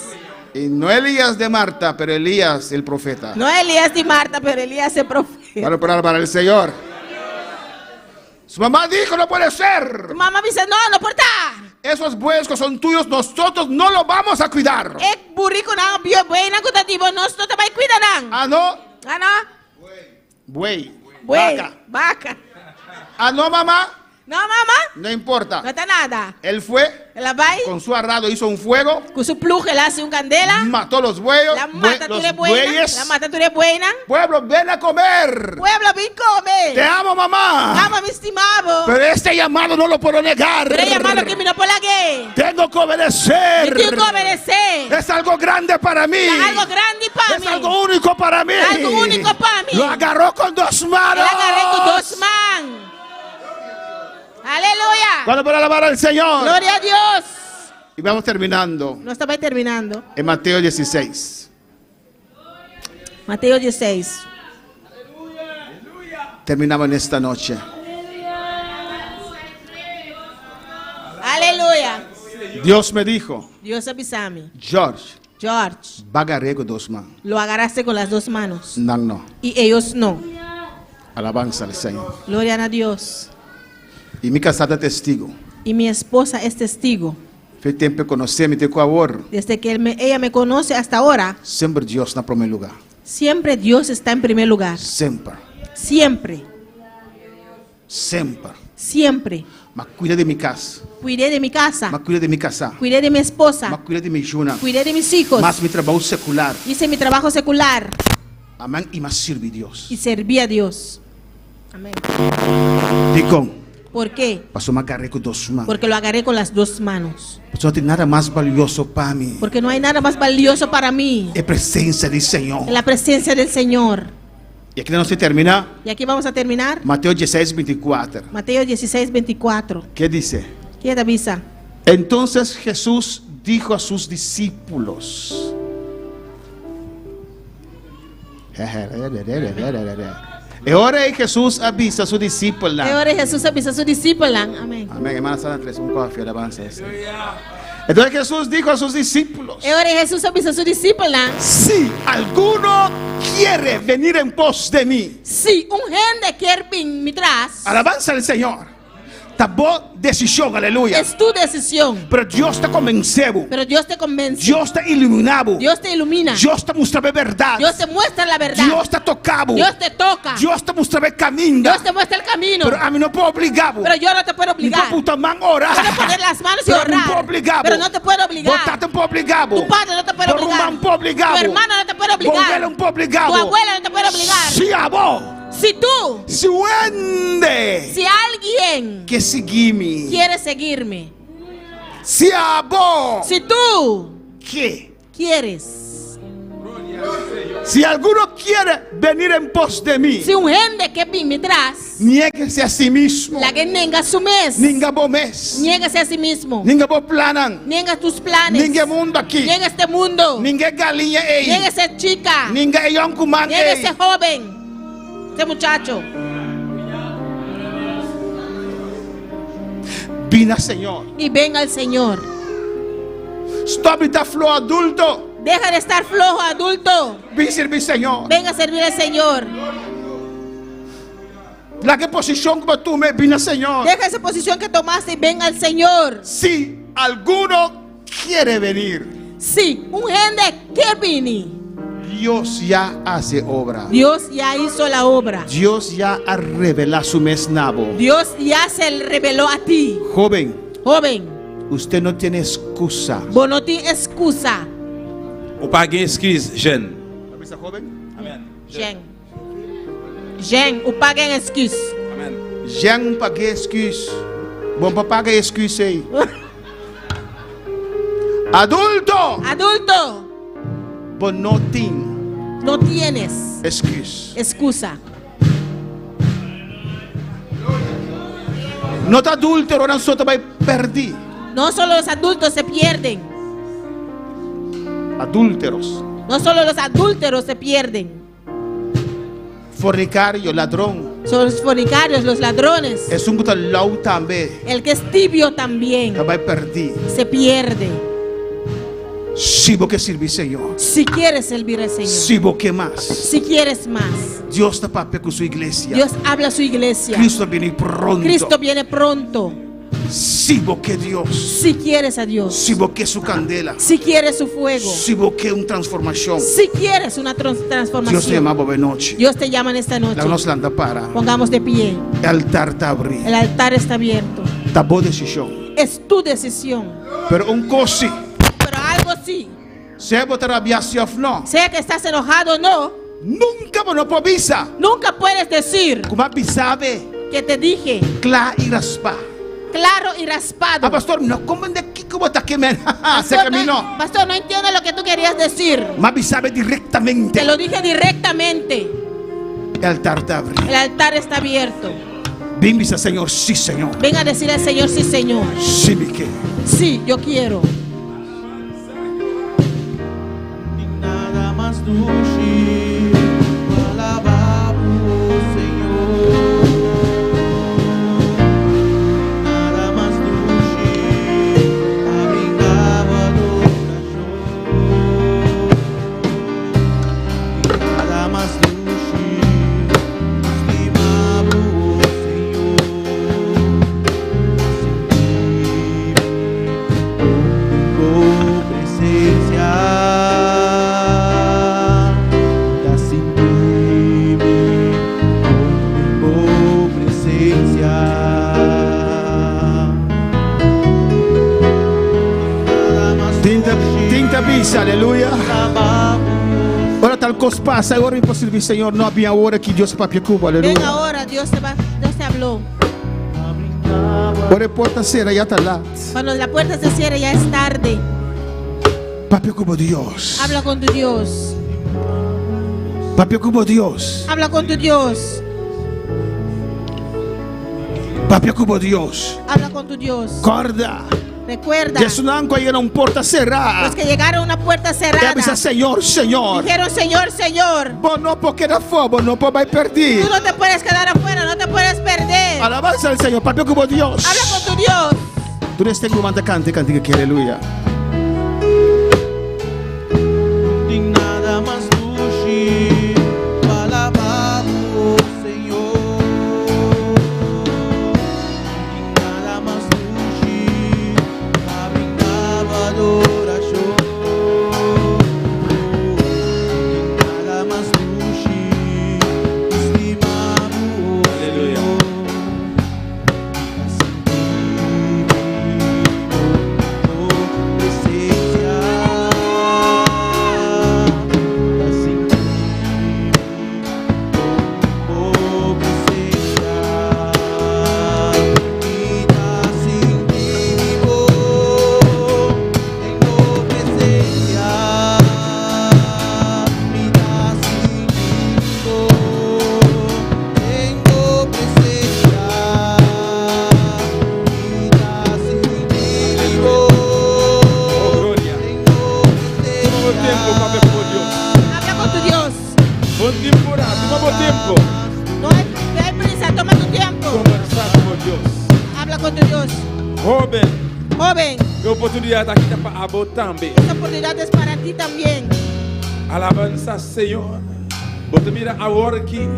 Speaker 9: Y no Elías de Marta, pero Elías el profeta.
Speaker 4: No Elías de Marta, pero Elías el profeta.
Speaker 9: Para el Señor. Su mamá dijo, no puede ser.
Speaker 4: Tu mamá me dice, no importa.
Speaker 9: Esos bueyes que son tuyos, nosotros no los vamos a cuidar.
Speaker 4: Burrico na bio buena kutatibo nosotros te vai cuidar.
Speaker 9: Ah, no.
Speaker 4: Ah, no.
Speaker 9: Buey.
Speaker 4: Buey,
Speaker 9: Vaca.
Speaker 4: vaca.
Speaker 9: Ah, no, mamá.
Speaker 4: No, mamá.
Speaker 9: No importa.
Speaker 4: No está nada.
Speaker 9: Él fue
Speaker 4: La vai.
Speaker 9: con su arado, hizo un fuego,
Speaker 4: Con su pluje le hace un candela.
Speaker 9: mató los bueyes.
Speaker 4: La mata tú
Speaker 9: los
Speaker 4: eres buena.
Speaker 9: bueyes.
Speaker 4: La mata tú eres buena.
Speaker 9: Pueblo, ven a comer.
Speaker 4: Pueblo, ven come.
Speaker 9: Te amo, mamá.
Speaker 4: Vamos, mi estimado.
Speaker 9: Pero este llamado no lo puedo negar.
Speaker 4: Pero llamado que me no por la que.
Speaker 9: Tengo que obedecer.
Speaker 4: Yo tengo que obedecer.
Speaker 9: Es algo grande para mí.
Speaker 4: Es algo grande para mí.
Speaker 9: Es algo único para mí.
Speaker 4: Es algo único para mí.
Speaker 9: Lo agarró con 2 manos.
Speaker 4: Lo agarré con 2 manos. Aleluya.
Speaker 9: ¿Cuándo para alabar al Señor?
Speaker 4: Gloria a Dios.
Speaker 9: Y vamos terminando
Speaker 4: No estaba terminando.
Speaker 9: en Mateo 16.
Speaker 4: Mateo 16.
Speaker 9: Terminamos en esta noche.
Speaker 4: Aleluya.
Speaker 9: Dios me dijo,
Speaker 4: Dios avisame.
Speaker 9: George,
Speaker 4: George,
Speaker 9: va a agarrar con 2 manos.
Speaker 4: lo agarraste con las 2 manos.
Speaker 9: No, no.
Speaker 4: Y ellos no.
Speaker 9: Alabanza al Señor.
Speaker 4: Gloria a Dios.
Speaker 9: Y mi casada testigo.
Speaker 4: Y mi esposa es testigo.
Speaker 9: Fue tiempo de conocerme, te favor.
Speaker 4: Desde que ella me conoce hasta ahora,
Speaker 9: Siempre Dios en primer lugar.
Speaker 4: siempre Dios está en primer lugar.
Speaker 9: Siempre.
Speaker 4: Siempre.
Speaker 9: Siempre.
Speaker 4: Siempre.
Speaker 9: Mas cuida de mi casa.
Speaker 4: Cuidé de mi casa.
Speaker 9: Mas cuida de mi casa.
Speaker 4: Cuidé de mi esposa.
Speaker 9: Mas cuida de mi juna.
Speaker 4: Cuidé de mis hijos.
Speaker 9: Mas mi trabajo secular.
Speaker 4: Hice mi trabajo secular.
Speaker 9: Amén. Y más sirve Dios.
Speaker 4: Y serví a Dios. Amén.
Speaker 9: Digo,
Speaker 4: ¿Por qué?
Speaker 9: pasó me agarré con 2 manos.
Speaker 4: Porque lo agarré con las 2 manos.
Speaker 9: No tiene nada más valioso para mí.
Speaker 4: Porque no hay nada más valioso para mí
Speaker 9: Es presencia del Señor.
Speaker 4: que la presencia del Señor.
Speaker 9: Y aquí no se termina.
Speaker 4: Y aquí vamos a terminar.
Speaker 9: Mateo 16, 24.
Speaker 4: Mateo 16, 24.
Speaker 9: ¿Qué dice?
Speaker 4: ¿Quién te avisa?
Speaker 9: Entonces Jesús dijo a sus discípulos. Y ahora Jesús avisa a sus discípulos.
Speaker 4: Ahora Jesús avisa a sus discípulos. Amén.
Speaker 9: Amén, hermana Sara, tres un café, alabanza. Entonces Jesús dijo a sus discípulos.
Speaker 4: Ahora Jesús avisa a sus discípulos.
Speaker 9: Si alguno quiere venir en pos de mí.
Speaker 4: Si un gente quiere venir detrás,
Speaker 9: Alabanza al Señor. Tabó decisión, aleluya.
Speaker 4: es tu decisión.
Speaker 9: Pero Dios te convenceu.
Speaker 4: Pero Dios te convence.
Speaker 9: Dios te iluminado.
Speaker 4: Dios te ilumina.
Speaker 9: Dios te muestra a verdade.
Speaker 4: Dios te muestra la verdad.
Speaker 9: Dios te tocado.
Speaker 4: Dios te toca.
Speaker 9: Dios te muestra el camino.
Speaker 4: Dios te muestra el camino.
Speaker 9: Pero a mí no puedo obligar.
Speaker 4: Pero yo no te puedo obligar.
Speaker 9: No puedo orar.
Speaker 4: Puedo poner las manos y
Speaker 9: Pero no puedo
Speaker 4: orar.
Speaker 9: obligar.
Speaker 4: Pero no te puedo obligar.
Speaker 9: Botar te puedo obligar.
Speaker 4: Tu padre no te puede
Speaker 9: Tu
Speaker 4: obligar.
Speaker 9: hermano no puede obligar.
Speaker 4: Tu hermano no te puede
Speaker 9: Tu
Speaker 4: obligar.
Speaker 9: abuela no puede obligar.
Speaker 4: Tu abuela no te puede obligar.
Speaker 9: Si abo.
Speaker 4: Si tú,
Speaker 9: Si wende.
Speaker 4: si alguien
Speaker 9: Que seguime.
Speaker 4: quiere seguirme,
Speaker 9: Si abo.
Speaker 4: si tú
Speaker 9: Que.
Speaker 4: quieres,
Speaker 9: Si alguno quiere venir en pos de mí.
Speaker 4: si un gente que viene detrás,
Speaker 9: Niéguese a sí mismo.
Speaker 4: la que niega su mes,
Speaker 9: Ninga bo mes.
Speaker 4: niégase a sí mismo,
Speaker 9: Ninga bo planan.
Speaker 4: niega tus planes,
Speaker 9: Ninguém mundo aqui.
Speaker 4: niega este mundo,
Speaker 9: Ninguém galinha ei.
Speaker 4: niega esa chica,
Speaker 9: Ninguém yonkuman
Speaker 4: niega
Speaker 9: ei.
Speaker 4: ese joven, ese muchacho.
Speaker 9: Vina Señor.
Speaker 4: Y venga el Señor.
Speaker 9: Stop esta flor adulto.
Speaker 4: Deja de estar flojo, adulto.
Speaker 9: Vem servir Señor.
Speaker 4: Venga a servir al Señor.
Speaker 9: La que posición como tú me vina Señor.
Speaker 4: Deja esa posición que tomaste y venga al Señor.
Speaker 9: Si alguno quiere venir,
Speaker 4: Sí, un gente que viene.
Speaker 9: Dios ya hace obra.
Speaker 4: Dios ya hizo la obra.
Speaker 9: Dios ya ha revelado su mesnabo.
Speaker 4: Dios ya se reveló a ti.
Speaker 9: Joven,
Speaker 4: Joven,
Speaker 9: usted no tiene excusa.
Speaker 4: vos no tienes excusa.
Speaker 3: Ou pas gen excuse, jeune.
Speaker 9: Joven,
Speaker 4: Jen. Jen, o paga en excuse.
Speaker 9: já não paguei excuse. Bom para pagar excuse aí. Adulto,
Speaker 4: Adulto,
Speaker 9: bom não tem
Speaker 4: no tienes
Speaker 9: excuse.
Speaker 4: excusa.
Speaker 9: Não tá adúltero, não só vai perder.
Speaker 4: No solo los adultos se pierden.
Speaker 9: Adúlteros,
Speaker 4: No solo los adúlteros se pierden.
Speaker 9: fornicário, ladrão.
Speaker 4: Son los fornicarios, los ladrones.
Speaker 9: É um que lau também.
Speaker 4: El que es tibio también
Speaker 9: Vai perder.
Speaker 4: se pierde.
Speaker 9: Se você servir Senhor.
Speaker 4: Si quieres servir al Señor.
Speaker 9: Se você mais.
Speaker 4: Si quieres más.
Speaker 9: Deus está para com sua igreja.
Speaker 4: Dios habla a su iglesia.
Speaker 9: Cristo viene pronto.
Speaker 4: Cristo viene pronto.
Speaker 9: Si busqué Dios,
Speaker 4: Si quieres a Dios.
Speaker 9: si busqué su candela,
Speaker 4: Si quieres su fuego.
Speaker 9: si busqué una transformación,
Speaker 4: Si quieres una
Speaker 9: Dios te
Speaker 4: transformación.
Speaker 9: llama de noche.
Speaker 4: Dios te llama en esta noche.
Speaker 9: La nos landa para.
Speaker 4: Pongamos de pie.
Speaker 9: El altar está abrido.
Speaker 4: El altar está abierto.
Speaker 9: Está boa decisión.
Speaker 4: Es tu decisión.
Speaker 9: Pero un cosi,
Speaker 4: Pero algo sí.
Speaker 9: se botar a biasia no.
Speaker 4: Sea que estás enojado o no,
Speaker 9: Nunca no puedo avisar.
Speaker 4: nunca puedes decir
Speaker 9: Como avisabe,
Speaker 4: que te dije
Speaker 9: cla y raspa.
Speaker 4: claro y raspado.
Speaker 9: Ah, pastor, no como de aquí como está que me. Se
Speaker 4: Pastor,
Speaker 9: caminó.
Speaker 4: Pastor, no entiendo lo que tú querías decir.
Speaker 9: Me avisabe directamente.
Speaker 4: Te lo dije directamente.
Speaker 9: El altar está abrido.
Speaker 4: El altar está abierto.
Speaker 9: Bimbisa, Señor, sí, Señor.
Speaker 4: Ven a decirle al Señor, sí, Señor.
Speaker 9: Sí, mi que.
Speaker 4: Sí, yo quiero.
Speaker 5: Nada más dulce, alabamos, Señor. Nada más dulce, abrigaba adoración. Nada más dulce, estimamos, Señor. Tu presencia da sentir tu presencia. Nada más
Speaker 9: Tinta avisa, aleluia.
Speaker 5: alabamos.
Speaker 9: Ora tal cosa passa, agora é impossível, Senhor. Não havia hora que Deus para Cuba,
Speaker 4: Ven
Speaker 9: aleluia.
Speaker 4: ahora, Dios te habló.
Speaker 9: Ora porta será já está lá.
Speaker 4: Cuando la puerta se cierre ya es tarde.
Speaker 9: Papi como Deus.
Speaker 4: Habla con tu Dios.
Speaker 9: Papi como Deus.
Speaker 4: Habla con tu Dios.
Speaker 9: Papi como Deus.
Speaker 4: Habla con tu Dios.
Speaker 9: Acorda.
Speaker 4: Recuerda,
Speaker 9: Jesus não ainda não porta será.
Speaker 4: los que llegaron a una puerta
Speaker 9: E
Speaker 4: cerrada
Speaker 9: avisa, Senhor, Senhor.
Speaker 4: dijeron, Señor, Señor,
Speaker 9: Bom, não porque na fome, não pode perder.
Speaker 4: tú no te puedes quedar afuera, no te puedes perder.
Speaker 9: Alabanza al Senhor, papi como Deus.
Speaker 4: Habla con tu Dios.
Speaker 9: Tu neste momento cante que aleluia.
Speaker 5: Tem nada más dulce, alabamos, Señor. Tem nada más dulce, abrigaba adoración. Tem nada más dulce, estimamos,
Speaker 3: Aleluya. Gloria. Toma tiempo, papi como Dios.
Speaker 4: Habla con tu Dios.
Speaker 3: Bom temporada, toma tempo.
Speaker 4: No hay prisa, toma tu tiempo.
Speaker 3: Conversar com Deus.
Speaker 4: Habla con tu Dios.
Speaker 3: Joven,
Speaker 4: Joven,
Speaker 3: que oportunidade aqui para abo também.
Speaker 4: esta oportunidad es para ti también.
Speaker 3: Alabança, Senhor. Você mira agora aqui,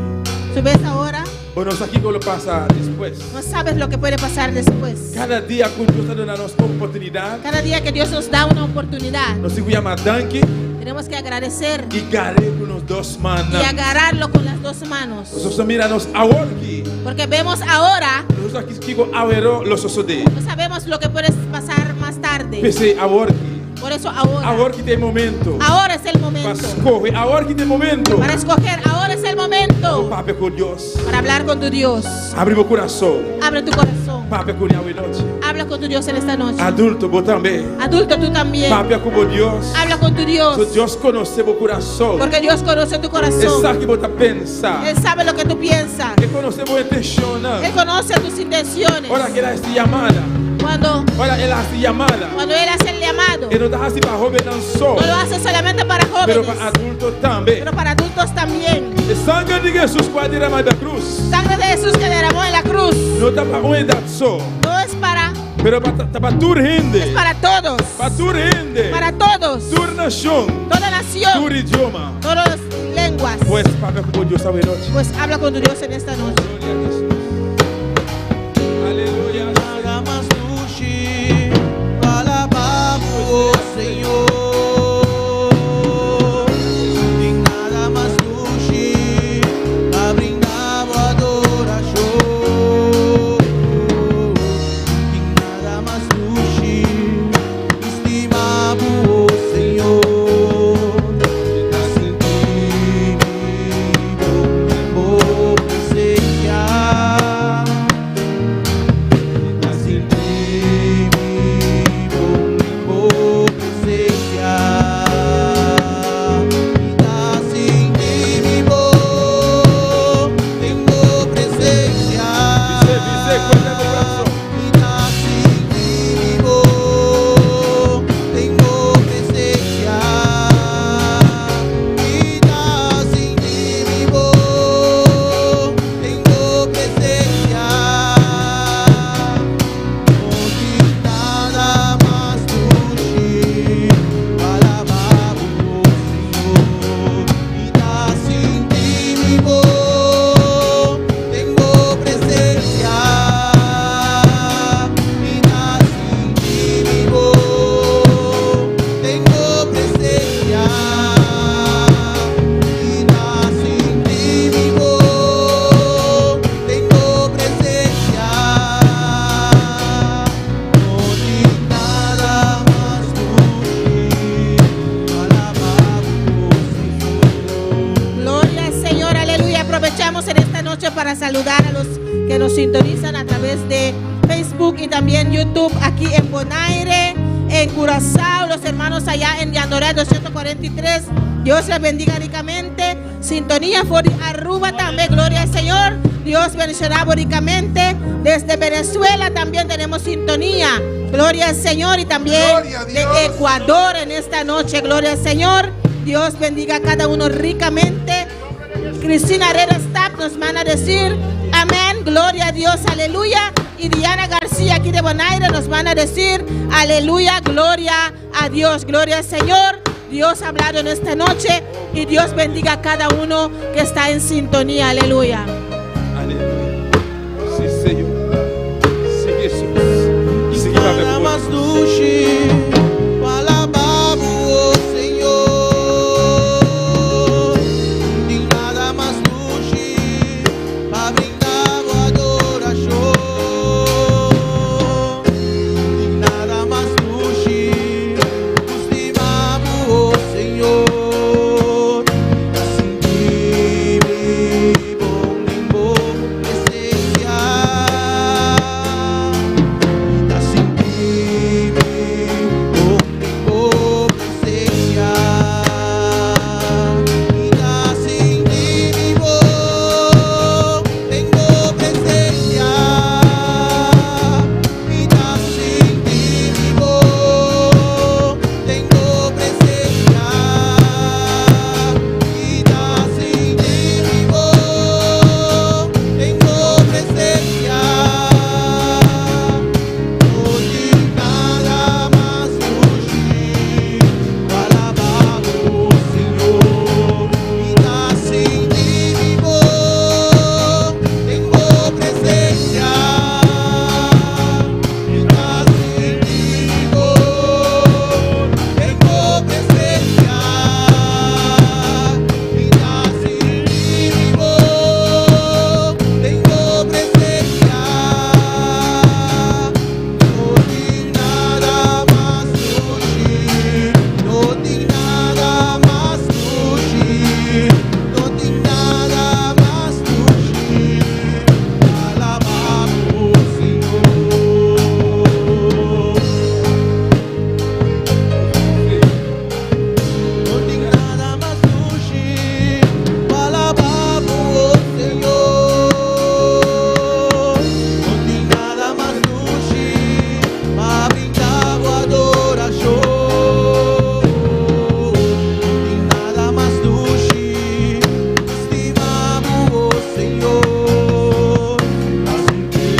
Speaker 4: ¿Tú ves ahora?
Speaker 3: ou não sabe o que passa depois.
Speaker 4: No sabes lo que puede pasar después.
Speaker 3: Cada dia que Deus está dando a nossa oportunidade,
Speaker 4: Cada día que Dios nos da una oportunidad,
Speaker 3: nós temos que chamar danke
Speaker 4: tenemos que agradecer
Speaker 3: e garei com nos dois manos.
Speaker 4: y agarrarlo con las dos manos.
Speaker 3: Nós só mira nós agora aqui,
Speaker 4: Porque vemos ahora,
Speaker 3: nós aqui que averou los osode.
Speaker 4: no sabemos lo que puede pasar más tarde.
Speaker 3: Pensei agora aqui,
Speaker 4: Por eso ahora,
Speaker 3: agora que tem momento.
Speaker 4: ahora es el
Speaker 3: Para
Speaker 4: momento.
Speaker 3: escorrer, agora que tem momento.
Speaker 4: Para escoger, ahora es el momento.
Speaker 3: Papi com Deus.
Speaker 4: Para hablar con tu Dios.
Speaker 3: Abre meu coração.
Speaker 4: Abre tu corazón.
Speaker 3: Papi com Yahweh noite.
Speaker 4: Habla con tu Dios en esta noche.
Speaker 3: Adulto, vou também.
Speaker 4: Adulto, tú también.
Speaker 3: Papi como Deus.
Speaker 4: Habla con tu Dios.
Speaker 3: Se Deus conhece meu coração.
Speaker 4: Porque Dios conoce tu
Speaker 3: Ele
Speaker 4: corazón.
Speaker 3: sabe que vou pensar.
Speaker 4: Él sabe lo que tú piensas.
Speaker 3: Ele conhece meu intenção.
Speaker 4: Él conoce tus intenciones.
Speaker 3: Olha que ela esta chamada.
Speaker 4: Cuando
Speaker 3: Olha ela esta chamada.
Speaker 4: Él hace el llamado,
Speaker 3: Ele não está assim para jovem não só.
Speaker 4: no lo hace solamente para
Speaker 3: Pero
Speaker 4: jóvenes,
Speaker 3: para adulto também.
Speaker 4: pero para adultos también.
Speaker 3: O sangue de Jesus pode derramar da cruz.
Speaker 4: Sangre de Jesús que derramó en la cruz
Speaker 3: Não está para uma idade só.
Speaker 4: no es para,
Speaker 3: Pero para tu
Speaker 4: es
Speaker 3: gente.
Speaker 4: para todos.
Speaker 3: Para tu gente.
Speaker 4: Para todos.
Speaker 3: Tu nação.
Speaker 4: Toda
Speaker 3: Tu
Speaker 4: nación.
Speaker 3: idioma.
Speaker 4: Todas las lenguas.
Speaker 3: Pues papi como Deus sabe noite.
Speaker 4: Pues habla con tu Dios en esta noche.
Speaker 3: Aleluya.
Speaker 5: Nada más dulce.
Speaker 4: noche para saludar a los que nos sintonizan a través de Facebook y también YouTube aquí en Bonaire, en Curazao, los hermanos allá en Yandoré 243. Dios les bendiga ricamente. Sintonía por Aruba también, gloria al Señor. Dios bendecirá ricamente. Desde Venezuela también tenemos sintonía. Gloria al Señor. Y también de Ecuador en esta noche. Gloria al Señor. Dios bendiga a cada uno ricamente. Cristina Herrera Stapp nos van a decir amén, gloria a Dios, aleluya. Y Diana García aquí de Bonaire nos van a decir aleluya, gloria a Dios, gloria al Señor. Dios ha hablado en esta noche y Dios bendiga a cada uno que está en sintonía, aleluya.
Speaker 3: Aleluia. Sí, Senhor. Sí, Jesus. Seguimos a
Speaker 5: Nada más
Speaker 3: ver.
Speaker 5: dushi, palababo, oh Senhor. Tem nada mais dushi, pra brindar a adoração. Tem nada mais dushi, estimamos, oh Senhor. Assim que me bom presencia. Assim que me bom presencia. Assim que me bom tenho presencia. Assim que me bom tenho presencia. Assim que me bom tenho presencia. Hoje nada mais surge para alabar o Senhor. E assim de bom tenho presença. E assim de bom tenho presença. E assim de bom tenho presença. Hoje nada mais surge, não tem nada mais surge, não tem nada mais surge, alabar o Senhor. Não tem nada mais surge, alabar o Senhor. Não tem nada mais surge, pra brindar a adoração. Não tem nada mais surge, estimamos o Senhor. Assim que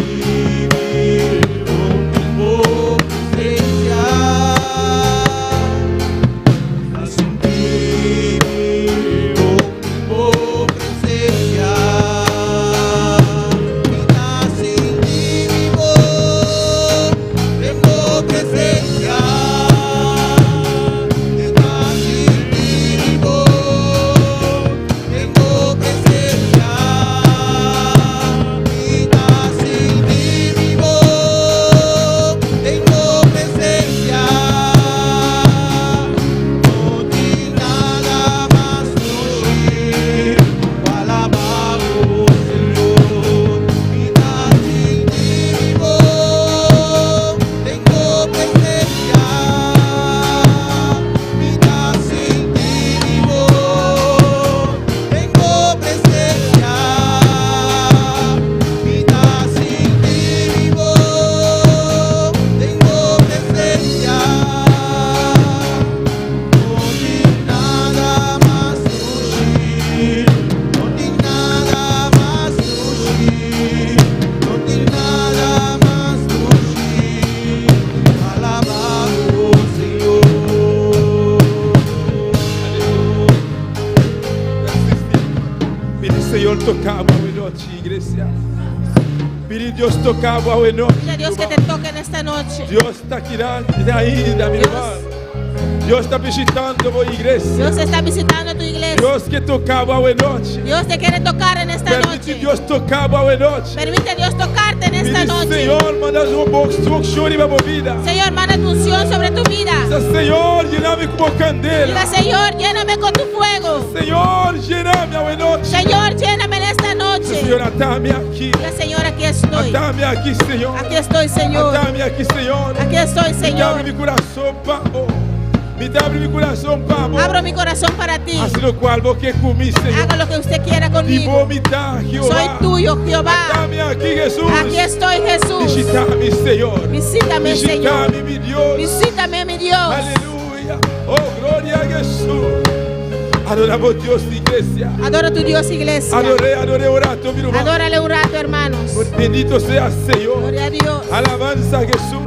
Speaker 5: me bom presencia. Assim que me bom presencia. Assim que me bom tenho presencia. Assim que me bom tenho presencia. Assim que me bom tenho presencia. Não tem nada mais surge para alabar o Senhor. E assim que me bom tenho presencia. E assim que me bom tenho presencia. E assim que me bom tenho presencia. Não tem nada mais surge, não tem nada mais surge, não tem nada mais surge, alabar o Senhor.
Speaker 3: Pedi Senhor tocar a noite, igreja. Pedi Deus tocar a noite.
Speaker 4: Pide a Dios que te toque en esta noche.
Speaker 3: Deus está aqui ainda, meu irmão. Deus está visitando a igreja.
Speaker 4: Dios está visitando tu iglesia.
Speaker 3: Deus quer tocar a noite.
Speaker 4: Dios te quiere tocar en esta
Speaker 3: Permite
Speaker 4: noche.
Speaker 3: Deus tocar a noite.
Speaker 4: Permite a Dios tocarte en esta
Speaker 3: Pedi
Speaker 4: noche.
Speaker 3: Senhor, manda um bom chore para a vida.
Speaker 4: Señor, manda tu unción sobre tu vida.
Speaker 3: Senhor, llena-me com candela.
Speaker 4: Diga, Señor, lléname con tu fuego.
Speaker 3: Senhor, llena-me a noite.
Speaker 4: Señor, lléname en esta noche.
Speaker 3: Señor, atame aquí.
Speaker 4: Dile, Señor, aquí estoy.
Speaker 3: Atame aquí, Señor.
Speaker 4: Aquí estoy, Señor.
Speaker 3: Atame aquí, Señor.
Speaker 4: Aquí estoy,
Speaker 3: Me
Speaker 4: Señor.
Speaker 3: abre mi corazón, Pablo. Me abre mi corazón, Pablo.
Speaker 4: Abro mi corazón para ti.
Speaker 3: Así lo cual vos que conmigo, Señor.
Speaker 4: Haga lo que usted quiera
Speaker 3: Y
Speaker 4: conmigo.
Speaker 3: vomita, Jehová.
Speaker 4: Soy tuyo, Jehová.
Speaker 3: Atame aquí, Jesús.
Speaker 4: Aquí estoy, Jesús.
Speaker 3: Visítame, Señor.
Speaker 4: Visítame, Señor.
Speaker 3: Visítame, mi Dios.
Speaker 4: Visítame, mi Dios.
Speaker 3: Aleluya. Oh, gloria a Jesús. Adoramos Dios, iglesia.
Speaker 4: Adora a tu Dios, iglesia.
Speaker 3: Adoré orato, mi hermano.
Speaker 4: Adórale un rato, hermanos.
Speaker 3: Bendito sea Señor.
Speaker 4: Gloria a Dios.
Speaker 3: Alabanza a Jesús.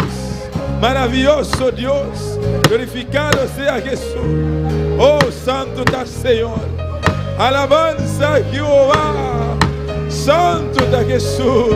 Speaker 3: Maravilloso Dios. Glorificado sea Jesús. Oh, santo está Señor. Alabanza a Jehová. Santo está Jesús.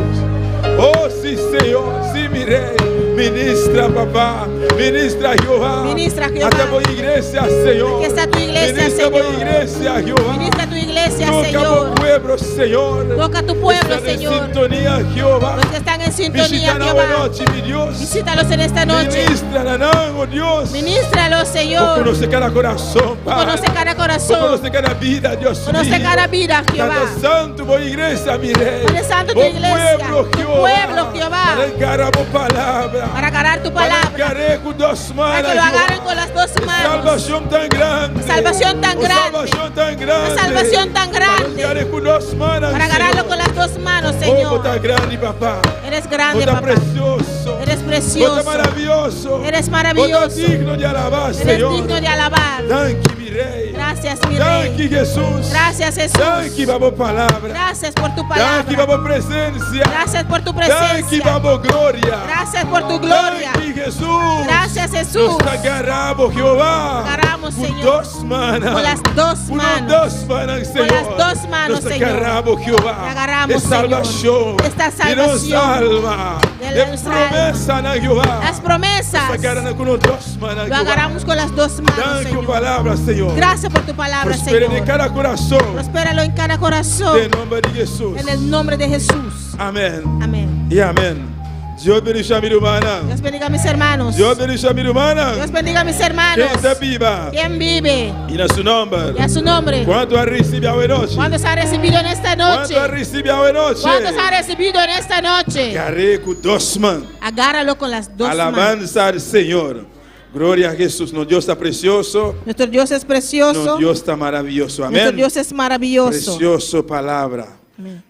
Speaker 3: Oh, sí, Señor. Sí, mi rey. Ministra, papá. Ministra, Jehová.
Speaker 4: Ministra, Jehová.
Speaker 3: Hasta por iglesia, Señor.
Speaker 4: Aquí está tu iglesia,
Speaker 3: Ministra
Speaker 4: Señor.
Speaker 3: por iglesia, Jehová.
Speaker 4: Ministra tu iglesia,
Speaker 3: Toca
Speaker 4: Señor.
Speaker 3: por pueblo, Señor.
Speaker 4: Toca tu pueblo,
Speaker 3: Están
Speaker 4: Señor.
Speaker 3: en sintonía, Jehová.
Speaker 4: Los que están en sintonía,
Speaker 3: Visítanos
Speaker 4: Jehová.
Speaker 3: noche, mi Dios.
Speaker 4: Visítalos en esta noche.
Speaker 3: Ministra, oh Dios.
Speaker 4: Ministralos,
Speaker 3: Tú
Speaker 4: Señor.
Speaker 3: conoces cada corazón,
Speaker 4: Tú
Speaker 3: Padre.
Speaker 4: conoces cada
Speaker 3: Tú
Speaker 4: corazón.
Speaker 3: conoces cada vida, Dios
Speaker 4: Conoce
Speaker 3: mío.
Speaker 4: cada vida, Jehová.
Speaker 3: Tanto santo, por iglesia, mi rey.
Speaker 4: Padre Santo, tu
Speaker 3: Oh,
Speaker 4: iglesia.
Speaker 3: pueblo,
Speaker 4: Tu
Speaker 3: Jehová.
Speaker 4: pueblo, Jehová.
Speaker 3: Para encarar tu palabra.
Speaker 4: Para agarrar tu
Speaker 3: Para
Speaker 4: palabra.
Speaker 3: encarar con dos
Speaker 4: Para
Speaker 3: manos,
Speaker 4: que lo agarren
Speaker 3: Jehová.
Speaker 4: con las dos manos.
Speaker 3: Salvación tan grande.
Speaker 4: Salvación tan
Speaker 3: Oh,
Speaker 4: grande.
Speaker 3: salvación tan grande.
Speaker 4: Una salvación tan
Speaker 3: Para
Speaker 4: grande.
Speaker 3: encarar con dos manos,
Speaker 4: Para agarrarlo
Speaker 3: Señor.
Speaker 4: con las dos manos,
Speaker 3: Oh,
Speaker 4: Señor.
Speaker 3: vos tan grande, papá.
Speaker 4: Eres
Speaker 3: Vos
Speaker 4: grande,
Speaker 3: tan
Speaker 4: papá.
Speaker 3: precioso.
Speaker 4: Eres
Speaker 3: Vos
Speaker 4: precioso.
Speaker 3: tan maravilloso.
Speaker 4: Eres maravilloso.
Speaker 3: Vos tan digno de alabar,
Speaker 4: Eres
Speaker 3: Señor.
Speaker 4: digno de alabar.
Speaker 3: Thank you, mi rey.
Speaker 4: Gracias, mi
Speaker 3: Thank
Speaker 4: rey.
Speaker 3: you, Jesús.
Speaker 4: Gracias, Jesús.
Speaker 3: Thank you, por palabra.
Speaker 4: Gracias por tu
Speaker 3: Thank you,
Speaker 4: palabra.
Speaker 3: por presencia.
Speaker 4: Gracias por tu
Speaker 3: Thank you,
Speaker 4: presencia.
Speaker 3: por gloria.
Speaker 4: Gracias por tu gloria.
Speaker 3: Thank you, Jesús.
Speaker 4: Gracias, Jesús.
Speaker 3: Nos agarramos, Jehová.
Speaker 4: Agarramos,
Speaker 3: Con
Speaker 4: Señor.
Speaker 3: dos manos.
Speaker 4: Con las dos
Speaker 3: Con
Speaker 4: manos.
Speaker 3: dos manos, Señor.
Speaker 4: las dos manos,
Speaker 3: Nos
Speaker 4: Señor.
Speaker 3: agarramos, Jehová.
Speaker 4: Te agarramos,
Speaker 3: de salvación.
Speaker 4: Señor. Esta
Speaker 3: Y nos
Speaker 4: salvación.
Speaker 3: salva.
Speaker 4: De
Speaker 3: De
Speaker 4: nuestra
Speaker 3: promesa, na Jehová.
Speaker 4: Las promesas.
Speaker 3: Nos agarramos con las dos manos,
Speaker 4: Lo
Speaker 3: Jehová.
Speaker 4: agarramos con las dos manos,
Speaker 3: Thank you,
Speaker 4: Señor.
Speaker 3: palabra, Señor.
Speaker 4: Gracias por tu palabra,
Speaker 3: Prospere en
Speaker 4: Señor.
Speaker 3: cada corazón.
Speaker 4: Prospéralo en cada corazón.
Speaker 3: En nombre de Jesús.
Speaker 4: En el nombre de Jesús.
Speaker 3: Amén.
Speaker 4: Amén.
Speaker 3: Y amén. Dios bendiga a mi hermana.
Speaker 4: Dios bendiga a mis hermanos.
Speaker 3: Dios bendiga a mi hermana.
Speaker 4: Dios bendiga a mis hermanos.
Speaker 3: Que está viva.
Speaker 4: ¿Quién vive?
Speaker 3: Y en su nombre.
Speaker 4: Y a su nombre.
Speaker 3: ¿Cuánto ha recibido hoy noche?
Speaker 4: ¿Cuántos ha recibido en esta noche?
Speaker 3: ¿Cuánto ha recibido hoy noche?
Speaker 4: ¿Cuántos ha recibido en esta noche?
Speaker 3: Agarré con dos manos.
Speaker 4: Agárralo con las dos manos.
Speaker 3: Alabanza al Señor. Gloria a Jesús. Nuestro Dios está precioso.
Speaker 4: Nuestro Dios es precioso.
Speaker 3: Nuestro Dios está maravilloso.
Speaker 4: Nuestro
Speaker 3: Amén.
Speaker 4: Dios es maravilloso.
Speaker 3: Precioso palabra.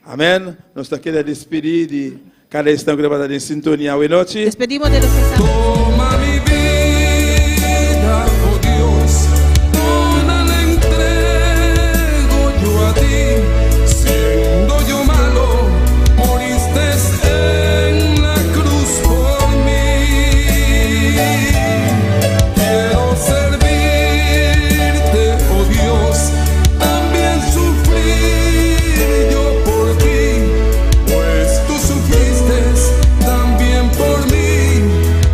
Speaker 3: Amén. Nos queda despedir de cada instante grabada en sintonía hoy noche.
Speaker 4: Despedimos de los que están.
Speaker 1: Toma mi vida, oh Dios, toda la entrego yo a ti. Siendo yo malo, moriste en la cruz por mí. Quiero servirte, oh Dios, también sufrir yo por ti, pues tú sufriste también por mí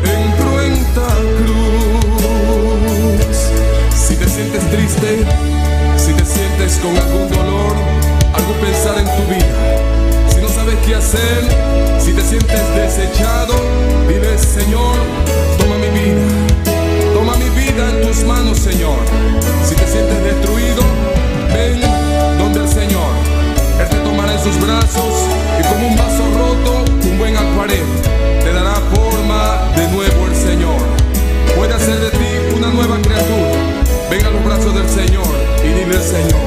Speaker 1: en cruenta cruz. Si te sientes triste, si te sientes con algún dolor, algún pensar en tu vida, si no sabes qué hacer, si te sientes desechado, dile: Señor, toma mi vida en tus manos, Señor. Si te sientes destruido, ven donde el Señor. Él te tomará en sus brazos y como un vaso roto, un buen acuarel, te dará forma de nuevo el Señor. Puede hacer de ti una nueva criatura. Ven a los brazos del Señor y dile al Señor: